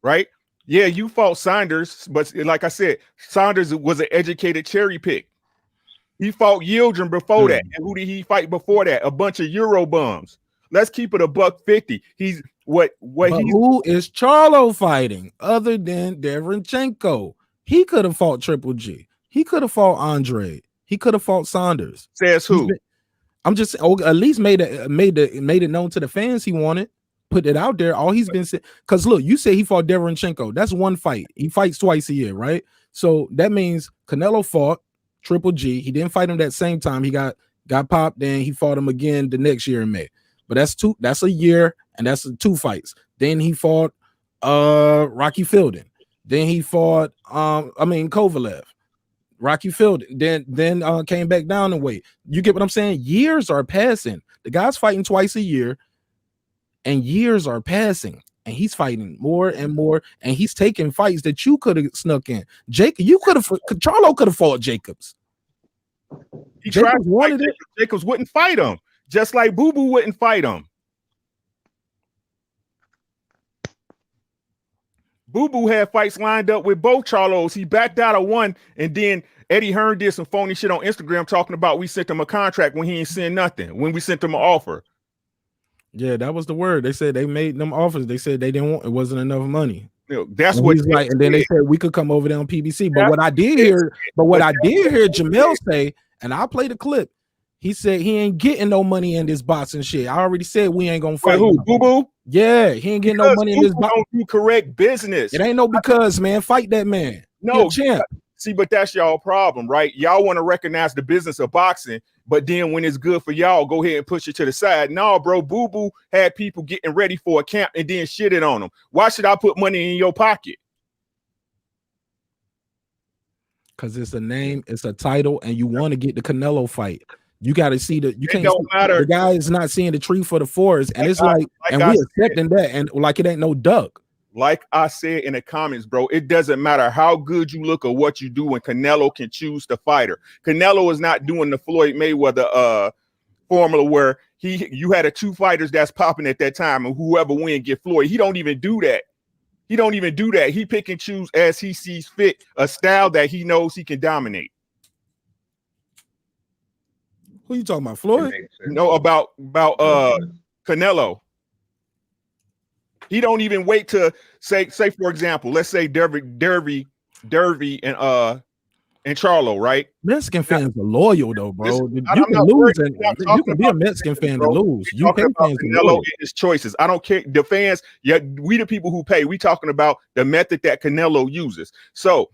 right? Yeah, you fought Saunders, but like I said, Saunders was an educated cherry pick. He fought Yildirim before that. And who did he fight before that? A bunch of Euro bums. Let's keep it $150. He's what who is Charlo fighting other than Derenchenko? He could have fought Triple G. He could have fought Andre. He could have fought Saunders. Says who? I'm just at least made it known to the fans he wanted. Put it out there. All he's been saying, because look, you say he fought Derenchenko. That's one fight. He fights twice a year, right? So that means Canelo fought Triple G. He didn't fight him that same time. He got popped. Then he fought him again the next year in May. But that's a year, and that's 2 fights. Then he fought Rocky Fielding. Then he fought Kovalev. Rocky Fielding. Then came back down in weight. You get what I'm saying? Years are passing. The guy's fighting twice a year, and years are passing. And he's fighting more and more, and he's taking fights that you could have snuck in. Charlo could have fought Jacobs. He tried to fight Jacobs. Jacobs wouldn't fight him, just like Boo Boo wouldn't fight him. Boo Boo had fights lined up with both Charlos. He backed out of one, and then Eddie Hearn did some phony shit on Instagram talking about we sent him a contract when he ain't sent nothing, when we sent him an offer. Yeah, that was the word. They said they made them offers. They said they didn't want, it wasn't enough money. That's and what he's like, and then they said we could come over there on PBC. But what I did hear Jamel say, and I'll play the clip. He said he ain't getting no money in this boxing shit. I already said we ain't gonna fight. Who, Boo Boo? Yeah, he ain't getting no money in this boxing. Don't do correct business. It ain't no because, man. Fight that man. No, champ. See, but that's y'all problem, right? Y'all want to recognize the business of boxing, but then when it's good for y'all, go ahead and push it to the side. No, bro, Boo Boo had people getting ready for a camp and then shitted on them. Why should I put money in your pocket? Because it's a name, it's a title, and you want to get the Canelo fight. You got to see you can't don't matter. The guy is not seeing the tree for the forest, and it's like and we accepting that, and like it ain't no duck. Like I said in the comments, bro, it doesn't matter how good you look or what you do when Canelo can choose the fighter. Canelo is not doing the Floyd Mayweather formula where you had 2 fighters that's popping at that time, and whoever win get Floyd. He don't even do that. He pick and choose as he sees fit, a style that he knows he can dominate. Who you talking about, Floyd? No, about Canelo. He don't even wait to say for example, let's say Derby and Charlo, right? Mexican fans are loyal though, bro. You can lose, and you can be a Mexican fan to lose. UK fans Canelo and his choices. I don't care. The fans, we the people who pay. We talking about the method that Canelo uses. So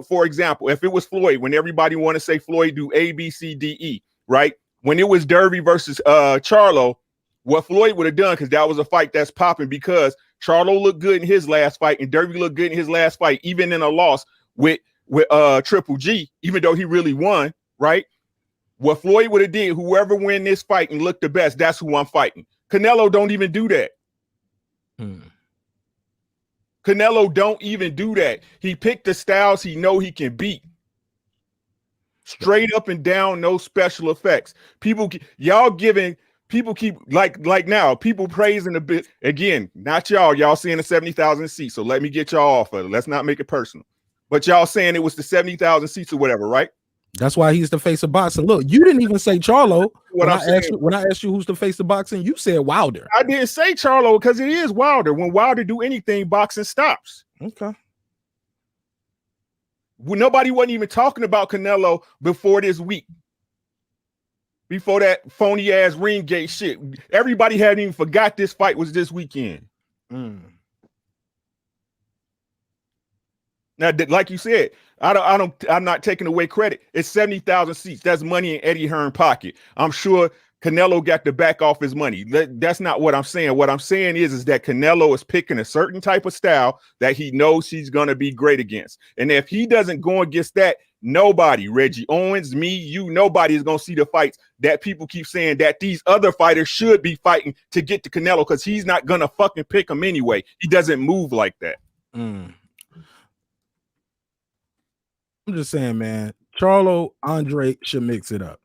for example, if it was Floyd, when everybody want to say Floyd do A, B, C, D, E, right? When it was Derby versus Charlo, what Floyd would have done, because that was a fight that's popping, because Charlo looked good in his last fight and Derby looked good in his last fight, even in a loss with Triple G, even though he really won, right? What Floyd would have did, whoever win this fight and look the best, that's who I'm fighting. Canelo don't even do that. Canelo don't even do that. He picked the styles he know he can beat. Straight up and down, no special effects. People keep like now, people praising a bit again, not y'all seeing the 70,000 seats. So let me get y'all off of it. Let's not make it personal. But y'all saying it was the 70,000 seats or whatever, right? That's why he's the face of boxing. Look, you didn't even say Charlo. When I asked you who's the face of boxing, you said Wilder. I didn't say Charlo because it is Wilder. When Wilder do anything, boxing stops. Okay. Well, nobody wasn't even talking about Canelo before this week. Before that phony ass ring gate shit. Everybody hadn't even forgot this fight was this weekend. Now, like you said, I'm not taking away credit. It's 70,000 seats. That's money in Eddie Hearn pocket. I'm sure Canelo got to back off his money. That's not what I'm saying. What I'm saying is that Canelo is picking a certain type of style that he knows he's going to be great against. And if he doesn't go against that, nobody, Reggie Owens, me, you, nobody is going to see the fights that people keep saying that these other fighters should be fighting to get to Canelo, because he's not going to fucking pick him anyway. He doesn't move like that. I'm just saying, man. Charlo, Andre should mix it up.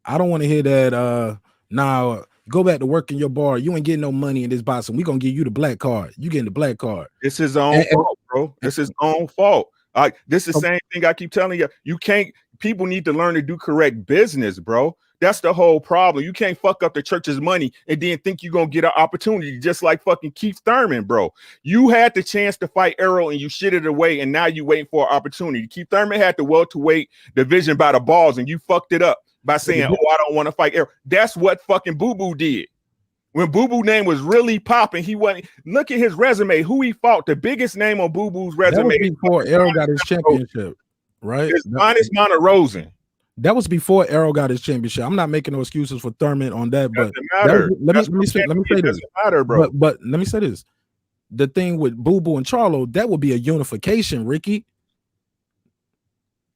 I don't want to hear that. Now go back to work in your bar. You ain't getting no money in this boxing. We gonna give you the black card. You getting the black card. It's his own fault, bro. It's his own fault. This is the same thing I keep telling you. You can't. People need to learn to do correct business, bro. That's the whole problem. You can't fuck up the church's money and then think you're gonna get an opportunity, just like fucking Keith Thurman, bro. You had the chance to fight Errol and you shit it away, and now you waiting for an opportunity. Keith Thurman had the welterweight division by the balls, and you fucked it up by saying, "Oh, I don't want to fight Errol." That's what fucking Boo Boo did. When Boo Boo name was really popping, he wasn't. Look at his resume. Who he fought? The biggest name on Boo Boo's resume. That was before Errol got his championship, right? It's minus Monterosen. That was before Errol got his championship. I'm not making no excuses for Thurman on that, but let me say this. Matter, bro. But let me say this: the thing with Boo Boo and Charlo, that would be a unification, Ricky.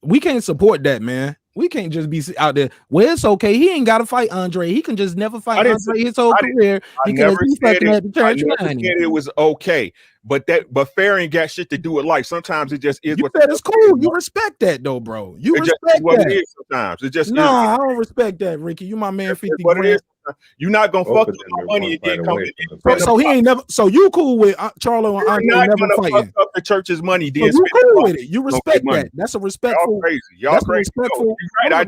We can't support that, man. We can't just be out there. Well, it's okay. He ain't got to fight Andre. He can just never fight Andre his whole career because he's fucking at the church money. It was okay, but fair ain't got shit to do with life. Sometimes it just is. You said it's cool. You respect that though, bro. You respect that. It is sometimes it just. Nah, I don't respect that, Ricky. You my man. 50 grand. You're not gonna fuck with my money and then come in. So he ain't never. So you cool with Charlo and Andre never fighting? Fuck up the church's money. Then you cool with it? You respect that? That's a respectful. Y'all crazy. Y'all crazy. You're right. I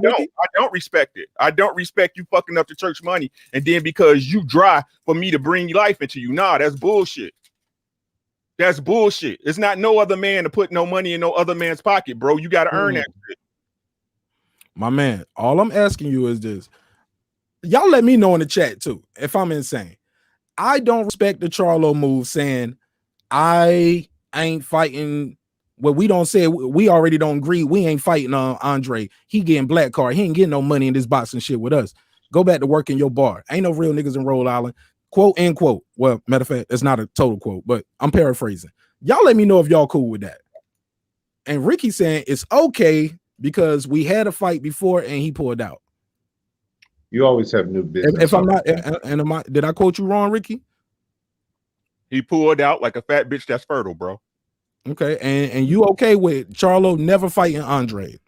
don't respect it. I don't respect you fucking up the church money, and then because you dry for me to bring life into you. Nah, that's bullshit. That's bullshit. It's not no other man to put no money in no other man's pocket, bro. You got to earn that shit. My man, all I'm asking you is this. Y'all let me know in the chat too if I'm insane. I don't respect the Charlo move saying I ain't fighting. Well, we don't say we already don't agree. We ain't fighting Andre. He getting black card. He ain't getting no money in this boxing shit with us. Go back to work in your bar. Ain't no real niggas in Rhode Island. Quote, end quote. Well, matter of fact, it's not a total quote, but I'm paraphrasing. Y'all let me know if y'all cool with that. And Ricky saying it's okay because we had a fight before and he pulled out. You always have new business. If I'm not, did I quote you wrong, Ricky? He pulled out like a fat bitch that's fertile, bro. Okay, and you okay with Charlo never fighting Andre?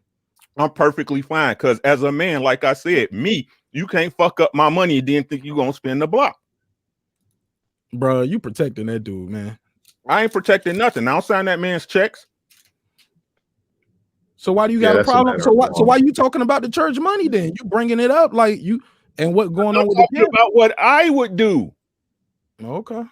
I'm perfectly fine because as a man, like I said, you can't fuck up my money and then think you gonna spin the block. Bro, you protecting that dude, man. I ain't protecting nothing. I don't sign that man's checks. So why do you got a problem? So why you talking about the church money then? You bringing it up like you and what going on with the about what I would do. Okay.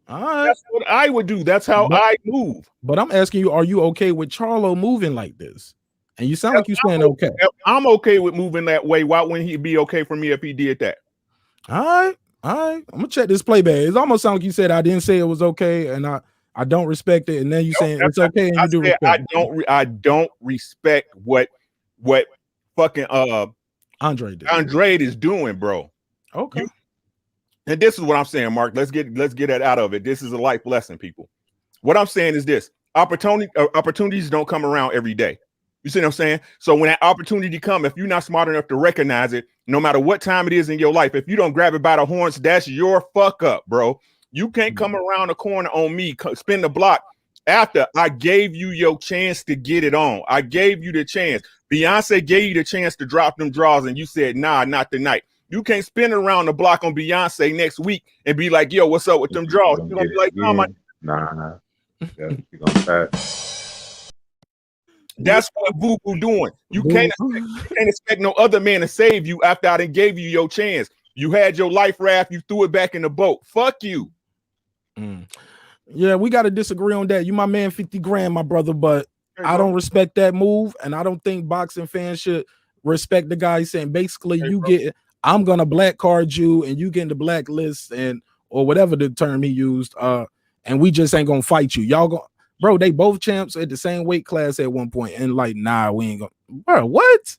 All right. That's what I would do. That's how I move. But I'm asking you, are you okay with Charlo moving like this? And you sound like you're saying okay. I'm okay with moving that way. Why wouldn't he be okay for me if he did that? All right. I'm gonna check this playback. It almost sounds like you said I didn't say it was okay, and I don't respect it, and then you saying it's okay, and you do respect it. I don't respect what fucking Andre is doing, bro. Okay. And this is what I'm saying, Mark. Let's get it out of it. This is a life lesson, people. What I'm saying is this: opportunities don't come around every day. You see what I'm saying? So when that opportunity comes, if you're not smart enough to recognize it, no matter what time it is in your life, if you don't grab it by the horns, that's your fuck up, bro. You can't come around the corner on me, spin the block after I gave you your chance to get it on. I gave you the chance. Beyonce gave you the chance to drop them draws, and you said, nah, not tonight. You can't spin around the block on Beyonce next week and be like, yo, what's up with them draws? You're going to be like, no, nah. Yeah, you're going to pass. That's what Boo Boo doing. You can't expect no other man to save you after I done gave you your chance. You had your life raft, you threw it back in the boat. Fuck you. Yeah, we got to disagree on that. You my man, 50 grand, my brother, but I don't respect that move, and I don't think boxing fans should respect the guy saying basically I'm gonna black card you and you get in the blacklist or whatever the term he used, and we just ain't gonna fight you. Y'all go. Bro, they both champs at the same weight class at one point, and like, nah, we ain't gonna. Bro, what?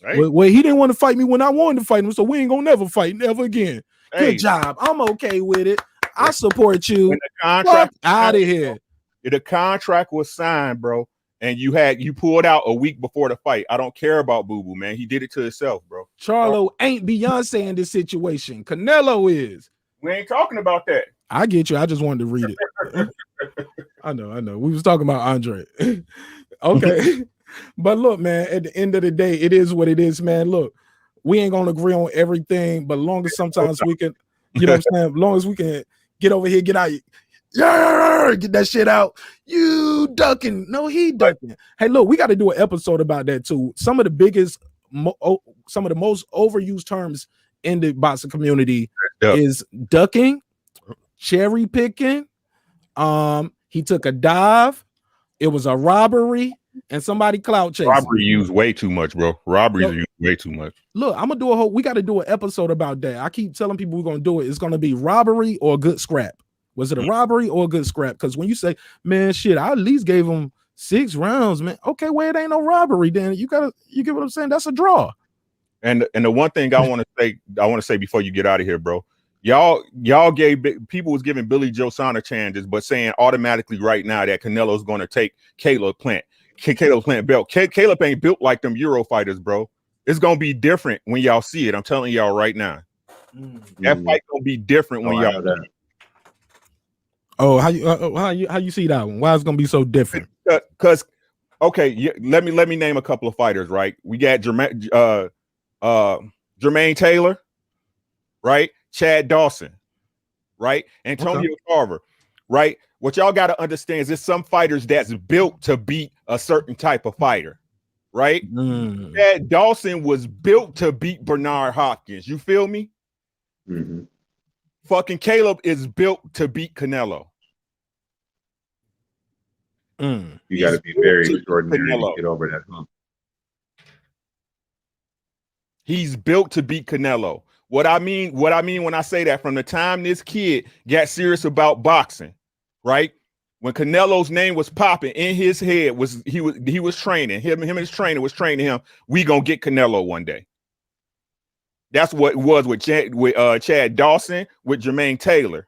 Right. Well, he didn't want to fight me when I wanted to fight him, so we ain't gonna never fight, never again. Hey. Good job. I'm okay with it. I support you. When the contract out of here. The contract was signed, bro, and you pulled out a week before the fight. I don't care about Boo Boo, man. He did it to himself, bro. Charlo ain't Beyonce in this situation. Canelo is. We ain't talking about that. I get you. I just wanted to read it. I know. We was talking about Andre. Okay. But look, man, at the end of the day, it is what it is, man. Look, we ain't gonna agree on everything, but long as sometimes we can, you know what I'm saying? Long as we can get over here, get out, get that shit out. You ducking. No, he ducking. Hey, look, we got to do an episode about that too. Some of the biggest, some of the most overused terms in the boxing community is ducking, cherry picking. He took a dive. It was a robbery. And somebody clout chasing. Robbery used way too much, bro. Robbery's used way too much. Look, I'm gonna do we got to do an episode about that. I keep telling people we're gonna do it. It's gonna be robbery or a good scrap. Was it a robbery or a good scrap? Because when you say, man, shit, I at least gave him 6 rounds, man. Okay, well, it ain't no robbery. Then you get what I'm saying? That's a draw. And the one thing I want to say before you get out of here, bro. Y'all gave people was giving Billy Joe Saunders chances, but saying automatically right now that Canelo's going to take Caleb Plant belt. Caleb ain't built like them Euro fighters, bro. It's gonna be different when y'all see it. I'm telling y'all right now. That fight gonna be different when y'all see it. Oh, how you see that one? Why it's gonna be so different? Because okay, let me name a couple of fighters. Right, we got Jermaine Taylor, right? Chad Dawson, right? Antonio Carver, right? What y'all got to understand is there's some fighters that's built to beat a certain type of fighter, right? Chad Dawson was built to beat Bernard Hopkins. You feel me? Fucking Caleb is built to beat Canelo. You got to be very extraordinary to get over that hump. He's built to beat Canelo. What I mean when I say that, from the time this kid got serious about boxing, right? When Canelo's name was popping in his head, he was training him and his trainer was training him. We gonna get Canelo one day. That's what it was with Chad Dawson, with Jermaine Taylor.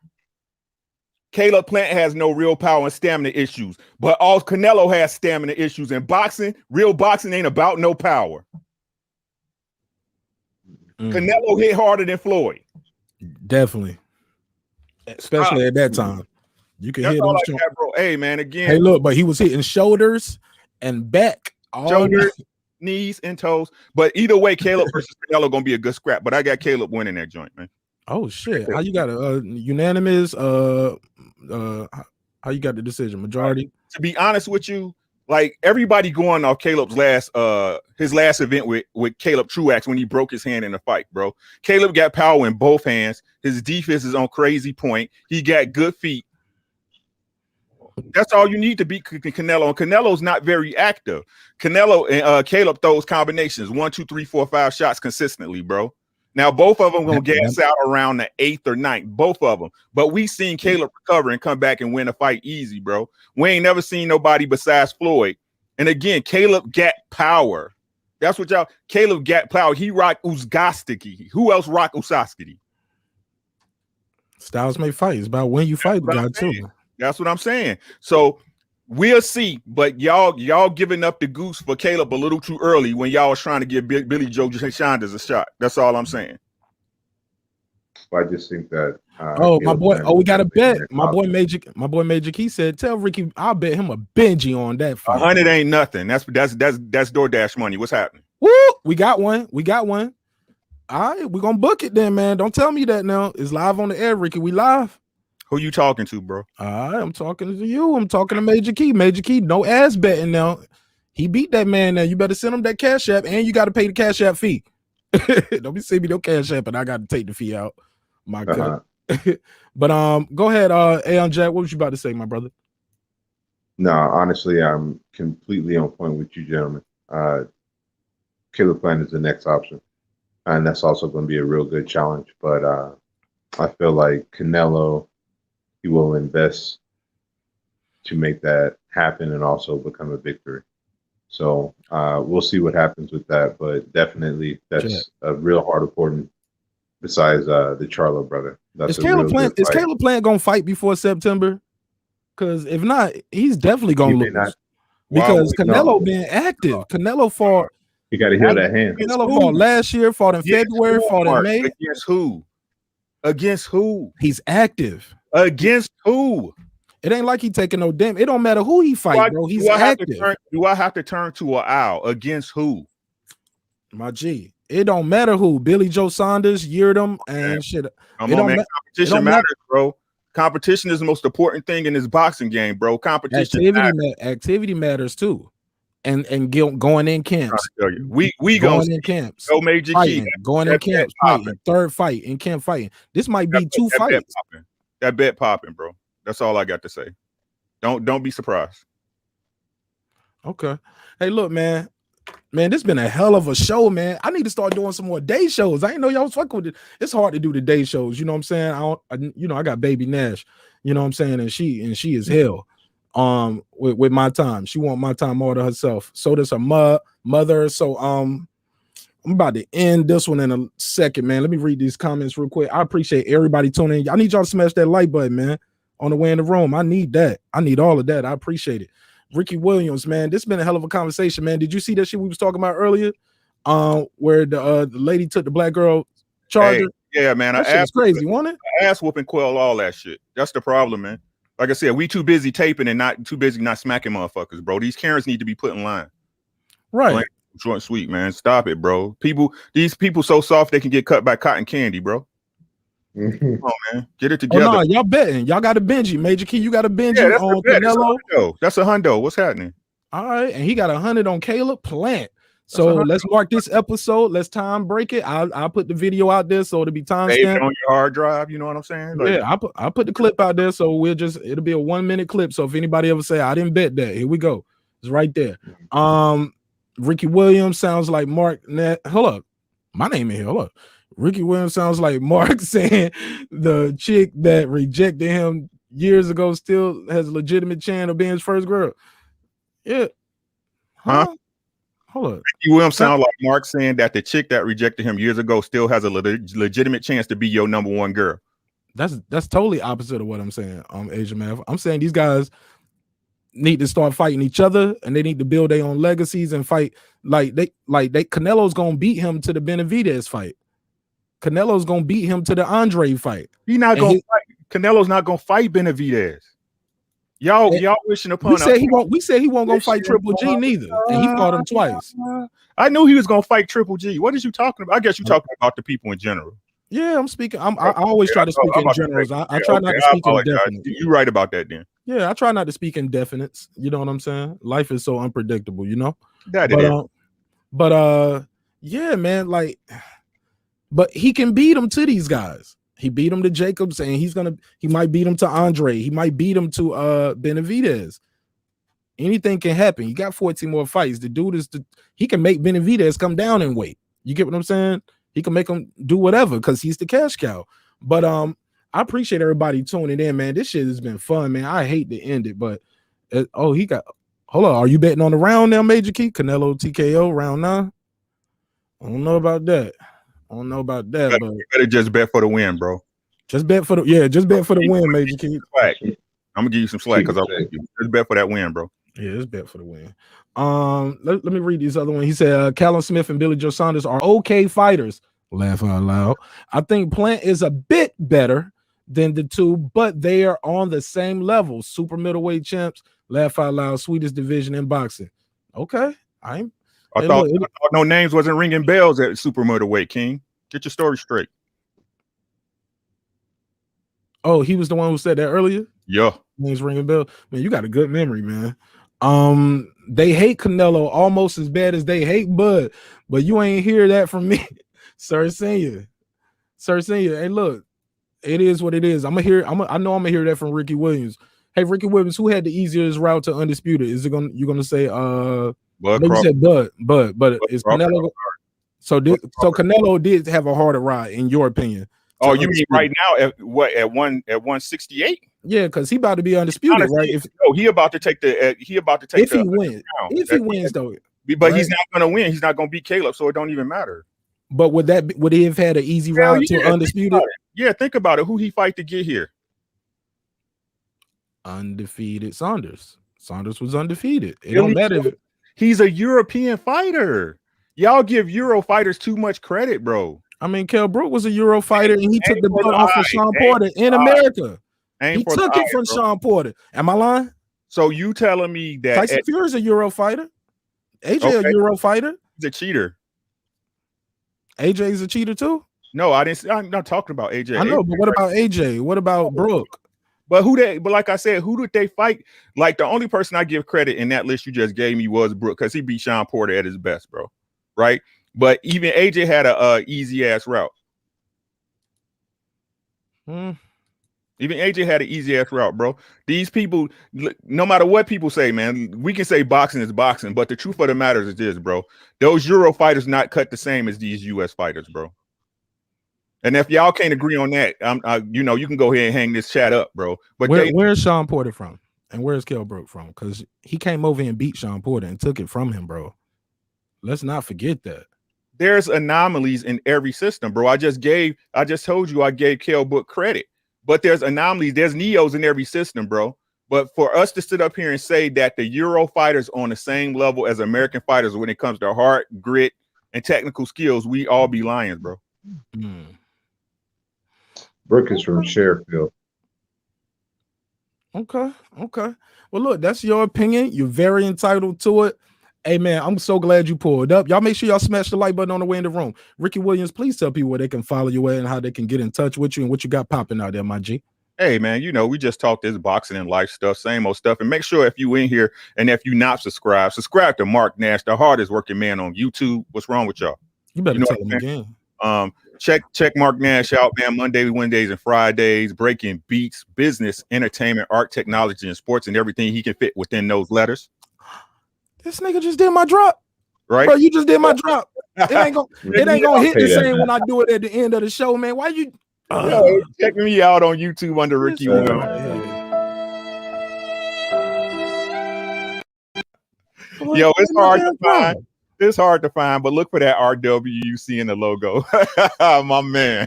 Caleb Plant has no real power and stamina issues, but all Canelo has stamina issues. In boxing, real boxing ain't about no power. Canelo hit harder than Floyd. Definitely, especially at that time. You can hit like that, bro. Hey, man, again. Hey, look, but he was hitting shoulders and back, shoulders, knees, and toes. But either way, Caleb versus Canelo gonna be a good scrap. But I got Caleb winning that joint, man. Oh shit! How you got a unanimous? How you got the decision? Majority? To be honest with you, like everybody going off Caleb's last event with Caleb Truax when he broke his hand in the fight, bro. Caleb got power in both hands. His defense is on crazy point. He got good feet. That's all you need to beat Canelo. And Canelo's not very active. Canelo and Caleb throws combinations 1, 2, 3, 4, 5 shots consistently, bro. Now both of them gonna gas out around the 8th or 9th, both of them. But we seen Caleb recover and come back and win a fight easy, bro. We ain't never seen nobody besides Floyd. And again, Caleb got power. That's what y'all. Caleb got power. He rocked Uzgastiki. Who else rocked Uzgastiki? Styles may fight. It's about when you fight the guy too. That's what I'm saying. So we'll see. But y'all giving up the goose for Caleb a little too early when y'all was trying to give Billy Joe Saunders a shot. That's all I'm saying. I just think that. My boy. Oh, we got a bet. My boy Major Key said, "Tell Ricky, I'll bet him a Benji on that fight." 100 ain't nothing. That's DoorDash money. What's happening? Woo! We got one. All right, we're gonna book it then, man. Don't tell me that now. It's live on the air, Ricky. We live. Who you talking to, bro? All right, I'm talking to you. I'm talking to Major Key. Major Key, no ass betting now. He beat that man now. You better send him that cash app, and you got to pay the cash app fee. Don't be sending me no cash app, and I got to take the fee out. My God. But go ahead, Aeon Jack. What was you about to say, my brother? No, honestly, I'm completely on point with you, gentlemen. Caleb Plant is the next option, and that's also going to be a real good challenge. But I feel like Canelo, he will invest to make that happen and also become a victory. So we'll see what happens with that. But definitely, that's a real hard opponent besides the Charlo brother. Is Caleb Plant going to fight before September? Because if not, he's definitely going to lose. Because Canelo being active. Canelo fought. You got to heal that hand. Canelo fought last year, fought in February, fought in May. Against who? Against who? He's active. Against who? It ain't like he taking no damn. It don't matter who he fight, bro. He's active. Do I have to turn to an owl against who? My G. It don't matter who. Billy Joe Saunders, Yerdum, and shit. Come on, man. Competition matters, bro. Competition is the most important thing in this boxing game, bro. Competition activity matters too. And going in camps. We going in camps. No major key. Going in camps, fighting. Third fight in camp fighting. This might be two fights. That bet popping, bro. That's all I got to say. Don't be surprised. Okay. Hey, look, man. Man, this been a hell of a show, man. I need to start doing some more day shows. I didn't know y'all was fucking with it. It's hard to do the day shows. You know what I'm saying? I got baby Nash. You know what I'm saying? And she is hell. With my time. She want my time all to herself. So does her mother. So I'm about to end this one in a second, man. Let me read these comments real quick. I appreciate everybody tuning in. I need y'all to smash that like button, man. On the way in the room. I need that. I need all of that. I appreciate it. Ricky Williams, man, this has been a hell of a conversation, man. Did you see that shit we was talking about earlier? Where the lady took the black girl charger? Hey, yeah, man. That shit was crazy, wasn't it? Ass whooping quell all that shit. That's the problem, man. Like I said, we too busy taping and not too busy not smacking motherfuckers, bro. These Karens need to be put in line. Right. Short and sweet, man. Stop it, bro. These people so soft they can get cut by cotton candy, bro. Come on, man. Get it together. Oh, no, y'all betting. Y'all got a Benji. Major Key, you got a Benji on Canelo. That's a hundo. What's happening? All right. And he got 100 on Caleb Plant. So let's mark this episode. Let's time break it. I'll put the video out there so it'll be time stamped on your hard drive. You know what I'm saying? Like, yeah, I'll put the clip out there. So it'll be a 1 minute clip. So if anybody ever say I didn't bet that, here we go. It's right there. Ricky Williams sounds like Mark. Hold up. My name in here. Hold up. Ricky Williams sounds like Mark saying the chick that rejected him years ago still has a legitimate chance of being his first girl. Yeah. Huh? Hold up. Ricky Williams sounds like Mark saying that the chick that rejected him years ago still has a legitimate chance to be your number one girl. That's totally opposite of what I'm saying, Asian man. I'm saying these guys need to start fighting each other and they need to build their own legacies and fight Canelo's gonna beat him to the Benavidez fight. Canelo's gonna beat him to the Andre fight. He's not gonna fight. Canelo's not gonna fight Benavidez. Y'all wishing upon. We said he won't gonna fight Triple G neither, and he fought him twice. I knew he was gonna fight Triple G. What is you talking about? I guess you're talking about the people in general. Yeah, I'm speaking. I always try to speak in generals. I try not to speak in definites. You're right about that, then. Yeah, I try not to speak in definites. You know what I'm saying? Life is so unpredictable, you know. Yeah, man, like. But he can beat him to these guys. He beat him to Jacobs, and he might beat him to Andre. He might beat him to Benavidez. Anything can happen. You got 14 more fights. The dude he can make Benavidez come down in weight. You get what I'm saying? He can make him do whatever because he's the cash cow. But I appreciate everybody tuning in, man. This shit has been fun, man. I hate to end it, but hold on. Are you betting on the round now, Major Key? Canelo TKO round 9? I don't know about that. But you better just bet for the win, bro. Just bet for the win, Major Key. I'm gonna give you some slack because just bet for that win, bro. Yeah, just bet for the win. Let me read these other one. He said Callum Smith and Billy Joe Saunders are okay fighters. Laugh out loud. I think Plant is a bit better than the two, but they are on the same level. Super middleweight champs. Laugh out loud. Sweetest division in boxing. Okay, I thought no names wasn't ringing bells at super middleweight, King. Get your story straight. Oh, he was the one who said that earlier? Yeah. Names ringing bells. Man, you got a good memory, man. They hate Canelo almost as bad as they hate Bud, but you ain't hear that from me. Sir Senior. Hey, look, it is what it is. I know I'm gonna hear that from Ricky Williams. Hey, Ricky Williams, who had the easiest route to undisputed? Is it you're gonna say Bud you said Bud, but it's Canelo. So Canelo did have a harder ride, in your opinion. Oh, you mean right now at 168? Yeah, because he about to be undisputed, honestly, right? He about to take the if he wins. If he wins, though. But he's not gonna win. He's not gonna beat Caleb, so it don't even matter. But would he have had an easy route to undisputed? Yeah, think about it. Who he fight to get here? Undefeated Saunders. Saunders was undefeated. It don't matter. He's a European fighter. Y'all give Euro fighters too much credit, bro. I mean, Kell Brook was a Euro fighter, and he took the belt off of Sean Porter in America. Ain't He for the took it eye, from bro. Sean Porter. Am I lying? So you telling me that Tyson Fury's a Euro fighter. AJ a Euro fighter. He's a cheater. AJ's a cheater too. No, I'm not talking about AJ. I know, but what about AJ? What about Brooke? But like I said, who did they fight? Like the only person I give credit in that list you just gave me was Brooke, because he beat Sean Porter at his best, bro. Right? But even AJ had a easy ass route. Even AJ had an easy ass route, bro. These people, no matter what people say, man, we can say boxing is boxing, but the truth of the matter is this, bro. Those Euro fighters not cut the same as these US fighters, bro. And if y'all can't agree on that, you can go ahead and hang this chat up, bro. But where's Sean Porter from? And where's Kell Brook from? Because he came over and beat Sean Porter and took it from him, bro. Let's not forget that. There's anomalies in every system, bro. I just told you I gave Kell Brook credit. But there's anomalies, there's neos in every system, bro. But for us to sit up here and say that the Euro fighters on the same level as American fighters when it comes to heart, grit, and technical skills, we all be lions, bro. Brooke is from Sheffield. Okay. Well, look, that's your opinion. You're very entitled to it. Hey, man, I'm so glad you pulled up. Y'all make sure y'all smash the like button on the way in the room. Ricky Williams, please tell people where they can follow you at and how they can get in touch with you and what you got popping out there, my G. Hey, man, we just talked this boxing and life stuff, same old stuff. And make sure if you in here and if you not subscribe to Mark Nash, the hardest working man on YouTube. What's wrong with y'all? You better tell them again. Check Mark Nash out, man. Mondays, Wednesdays, and Fridays, breaking beats, business, entertainment, art, technology, and sports, and everything he can fit within those letters. This nigga just did my drop. Right? Bro, you just did my drop. It ain't gonna hit the same when I do it at the end of the show, man. Why you check me out on YouTube under Ricky Williams. Yo, it's hard to find. It's hard to find, but look for that RWC in the logo. My man.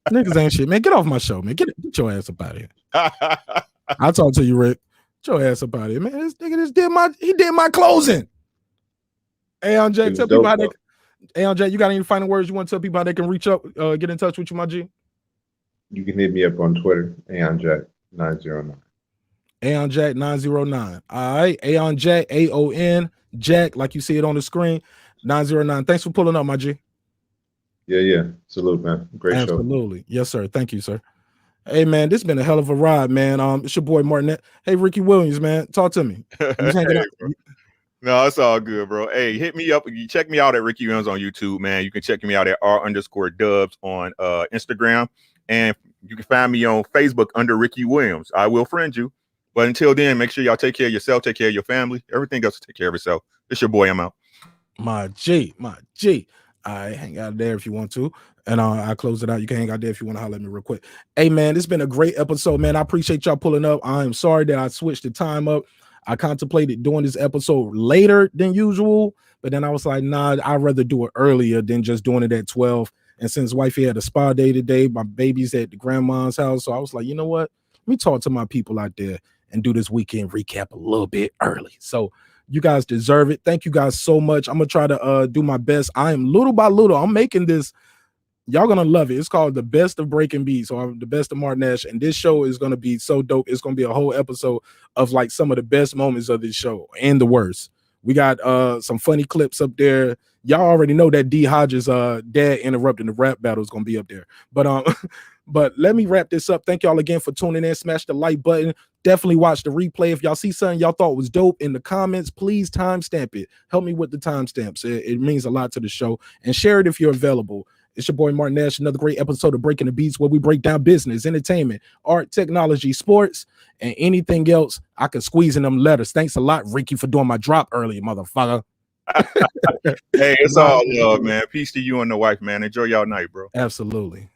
Niggas ain't shit, man. Get off my show, man. Get your ass up out of here. I'll talk to you, Rick. Get your ass up out of here, man. This nigga just did my closing. Hey, Jay, tell people how they. Hey, Jay, you got any final words you want to tell people how they can reach up, get in touch with you, my G? You can hit me up on Twitter, AonJack909. AonJack909. All right, AonJack, AON Jack, like you see it on the screen, 909. Thanks for pulling up, my G. Yeah. Salute, man. Great show. Absolutely. Yes, sir. Thank you, sir. Hey, man, this has been a hell of a ride, man. It's your boy Martin. Hey, Ricky Williams, man. Talk to me. No, it's all good, bro. Hey, hit me up. You check me out at Ricky Williams on YouTube, man. You can check me out at R_Dubs on Instagram. And you can find me on Facebook under Ricky Williams. I will friend you. But until then, make sure y'all take care of yourself, take care of your family. Everything else, take care of yourself. It's your boy. I'm out. My G. All right, hang out there if you want to. And I'll close it out. You can hang out there if you want to holler at me real quick. Hey, man, it's been a great episode, man. I appreciate y'all pulling up. I am sorry that I switched the time up. I contemplated doing this episode later than usual, but then I was like, nah, I'd rather do it earlier than just doing it at 12. And since wifey had a spa day today, my baby's at the grandma's house. So I was like, you know what? Let me talk to my people out there and do this weekend recap a little bit early. So you guys deserve it. Thank you guys so much. I'm going to try to do my best. I am little by little. I'm making this. Y'all going to love it. It's called The Best of Breaking Beats, or The Best of Martin Nash. And this show is going to be so dope. It's going to be a whole episode of like some of the best moments of this show and the worst. We got some funny clips up there. Y'all already know that D Hodges dad interrupting the rap battle is going to be up there. But let me wrap this up. Thank y'all again for tuning in. Smash the like button. Definitely watch the replay. If y'all see something y'all thought was dope in the comments, please timestamp it. Help me with the timestamps. It means a lot to the show. And share it if you're available. It's your boy Martin Nash. Another great episode of Breaking the Beats, where we break down business, entertainment, art, technology, sports, and anything else I can squeeze in them letters. Thanks a lot, Ricky, for doing my drop earlier, motherfucker. Hey, it's all love, man. Peace to you and the wife, man. Enjoy y'all night, bro. Absolutely.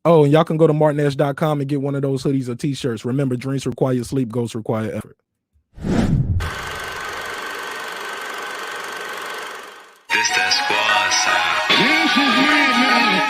Oh, and y'all can go to marqnash.com and get one of those hoodies or t-shirts. Remember, dreams require sleep, goals require effort. This that squad sound. This is madness.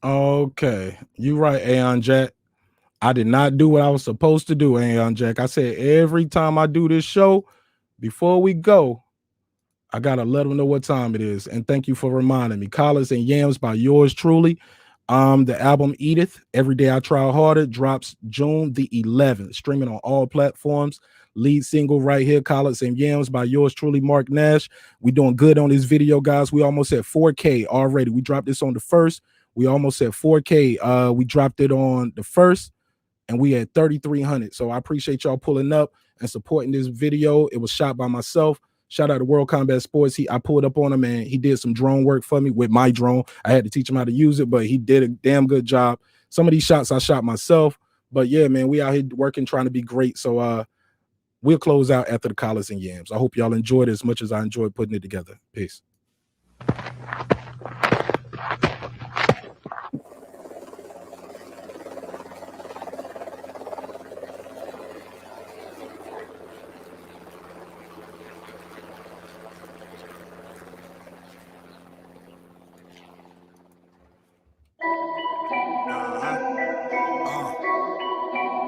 Okay, you right, Aeon Jack. I did not do what I was supposed to do, Aeon Jack. I said every time I do this show, before we go, I gotta let them know what time it is. And thank you for reminding me. Collards and Yams by yours truly. The album Edith, Every Day I Try Harder, drops June the 11th, streaming on all platforms. Lead single right here, Collards and Yams by yours truly, Mark Nash. We doing good on this video, guys. We almost at 4K already. We dropped this on the 1st. We almost at 4K. We dropped it on the 1st, and we had 3,300. So I appreciate y'all pulling up and supporting this video. It was shot by myself. Shout out to World Combat Sports. I pulled up on him, and he did some drone work for me with my drone. I had to teach him how to use it, but he did a damn good job. Some of these shots I shot myself, but yeah, man, we out here working, trying to be great. So we'll close out after the Collards and Yams. I hope y'all enjoyed it as much as I enjoyed putting it together. Peace.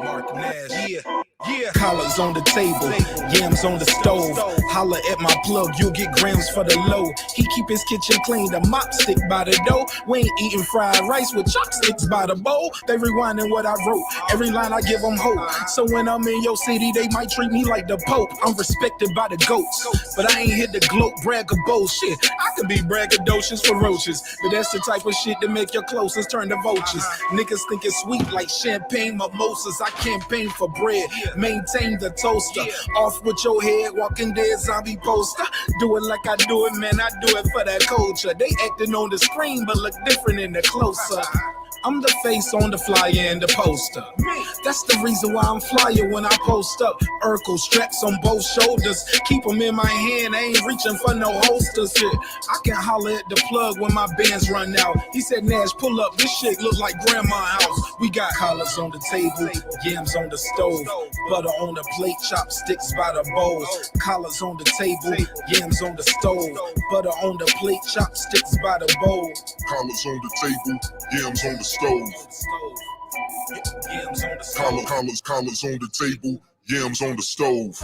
Mark Nash, yeah. Collars on the table, yams on the stove. Holla at my plug, you'll get grams for the low. He keep his kitchen clean, the mop stick by the dough. We ain't eating fried rice with chopsticks by the bowl. They rewinding what I wrote, every line I give them hope. So when I'm in your city, they might treat me like the Pope. I'm respected by the goats, but I ain't here to gloat, brag or bullshit. I could be braggadocious for roaches, but that's the type of shit that make your closest turn to vultures. Niggas think it's sweet like champagne mimosas. I campaign for bread, maintain the toaster. Off with your head, Walking Dead zombie poster. Do it like I do it, man, I do it for that culture. They acting on the screen, but look different in the closer. I'm the face on the flyer and the poster. That's the reason why I'm flyer when I post up. Urkel straps on both shoulders. Keep them in my hand, I ain't reaching for no holsters. Shit. I can holler at the plug when my bands run out. He said, Nash, pull up, this shit look like grandma's house. We got collars on the table, yams on the stove, butter on the plate, chopsticks by the bowl. Collars on the table, yams on the stove, butter on the plate, chopsticks by the bowl. Collars on the table, yams on the stove. Collars on the table, yams on the stove.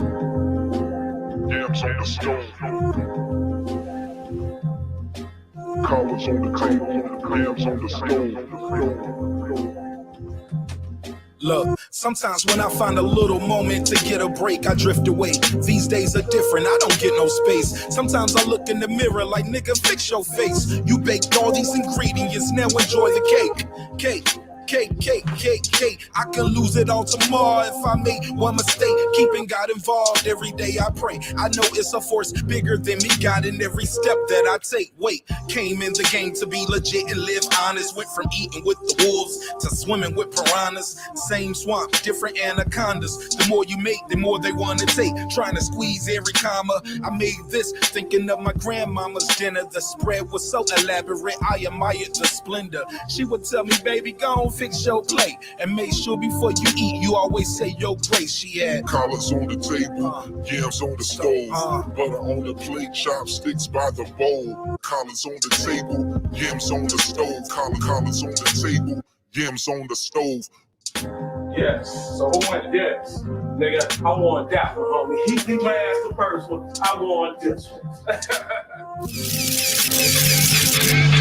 Yams on the stove. Collars on the table, yams on the stove. Look, sometimes when I find a little moment to get a break, I drift away. These days are different, I don't get no space. Sometimes I look in the mirror like, nigga, fix your face. You baked all these ingredients, now enjoy the cake. Cake. I can lose it all tomorrow if I make one mistake. Keeping God involved every day I pray. I know it's a force bigger than me, God, in every step that I take. Wait, came in the game to be legit and live honest. Went from eating with the wolves to swimming with piranhas. Same swamp, different anacondas. The more you make, the more they want to take. Trying to squeeze every comma. I made this thinking of my grandmama's dinner. The spread was so elaborate, I admired the splendor. She would tell me, baby, go on, fix your plate and make sure before you eat, you always say your grace. She had collars on the table, yams on the stove, butter on the plate, chopsticks by the bowl. Collars on the table, yams on the stove. Collars on the table, yams on the stove. Yes, so who went this? Nigga, I want that one, homie. He beat my ass the first one. I want this one.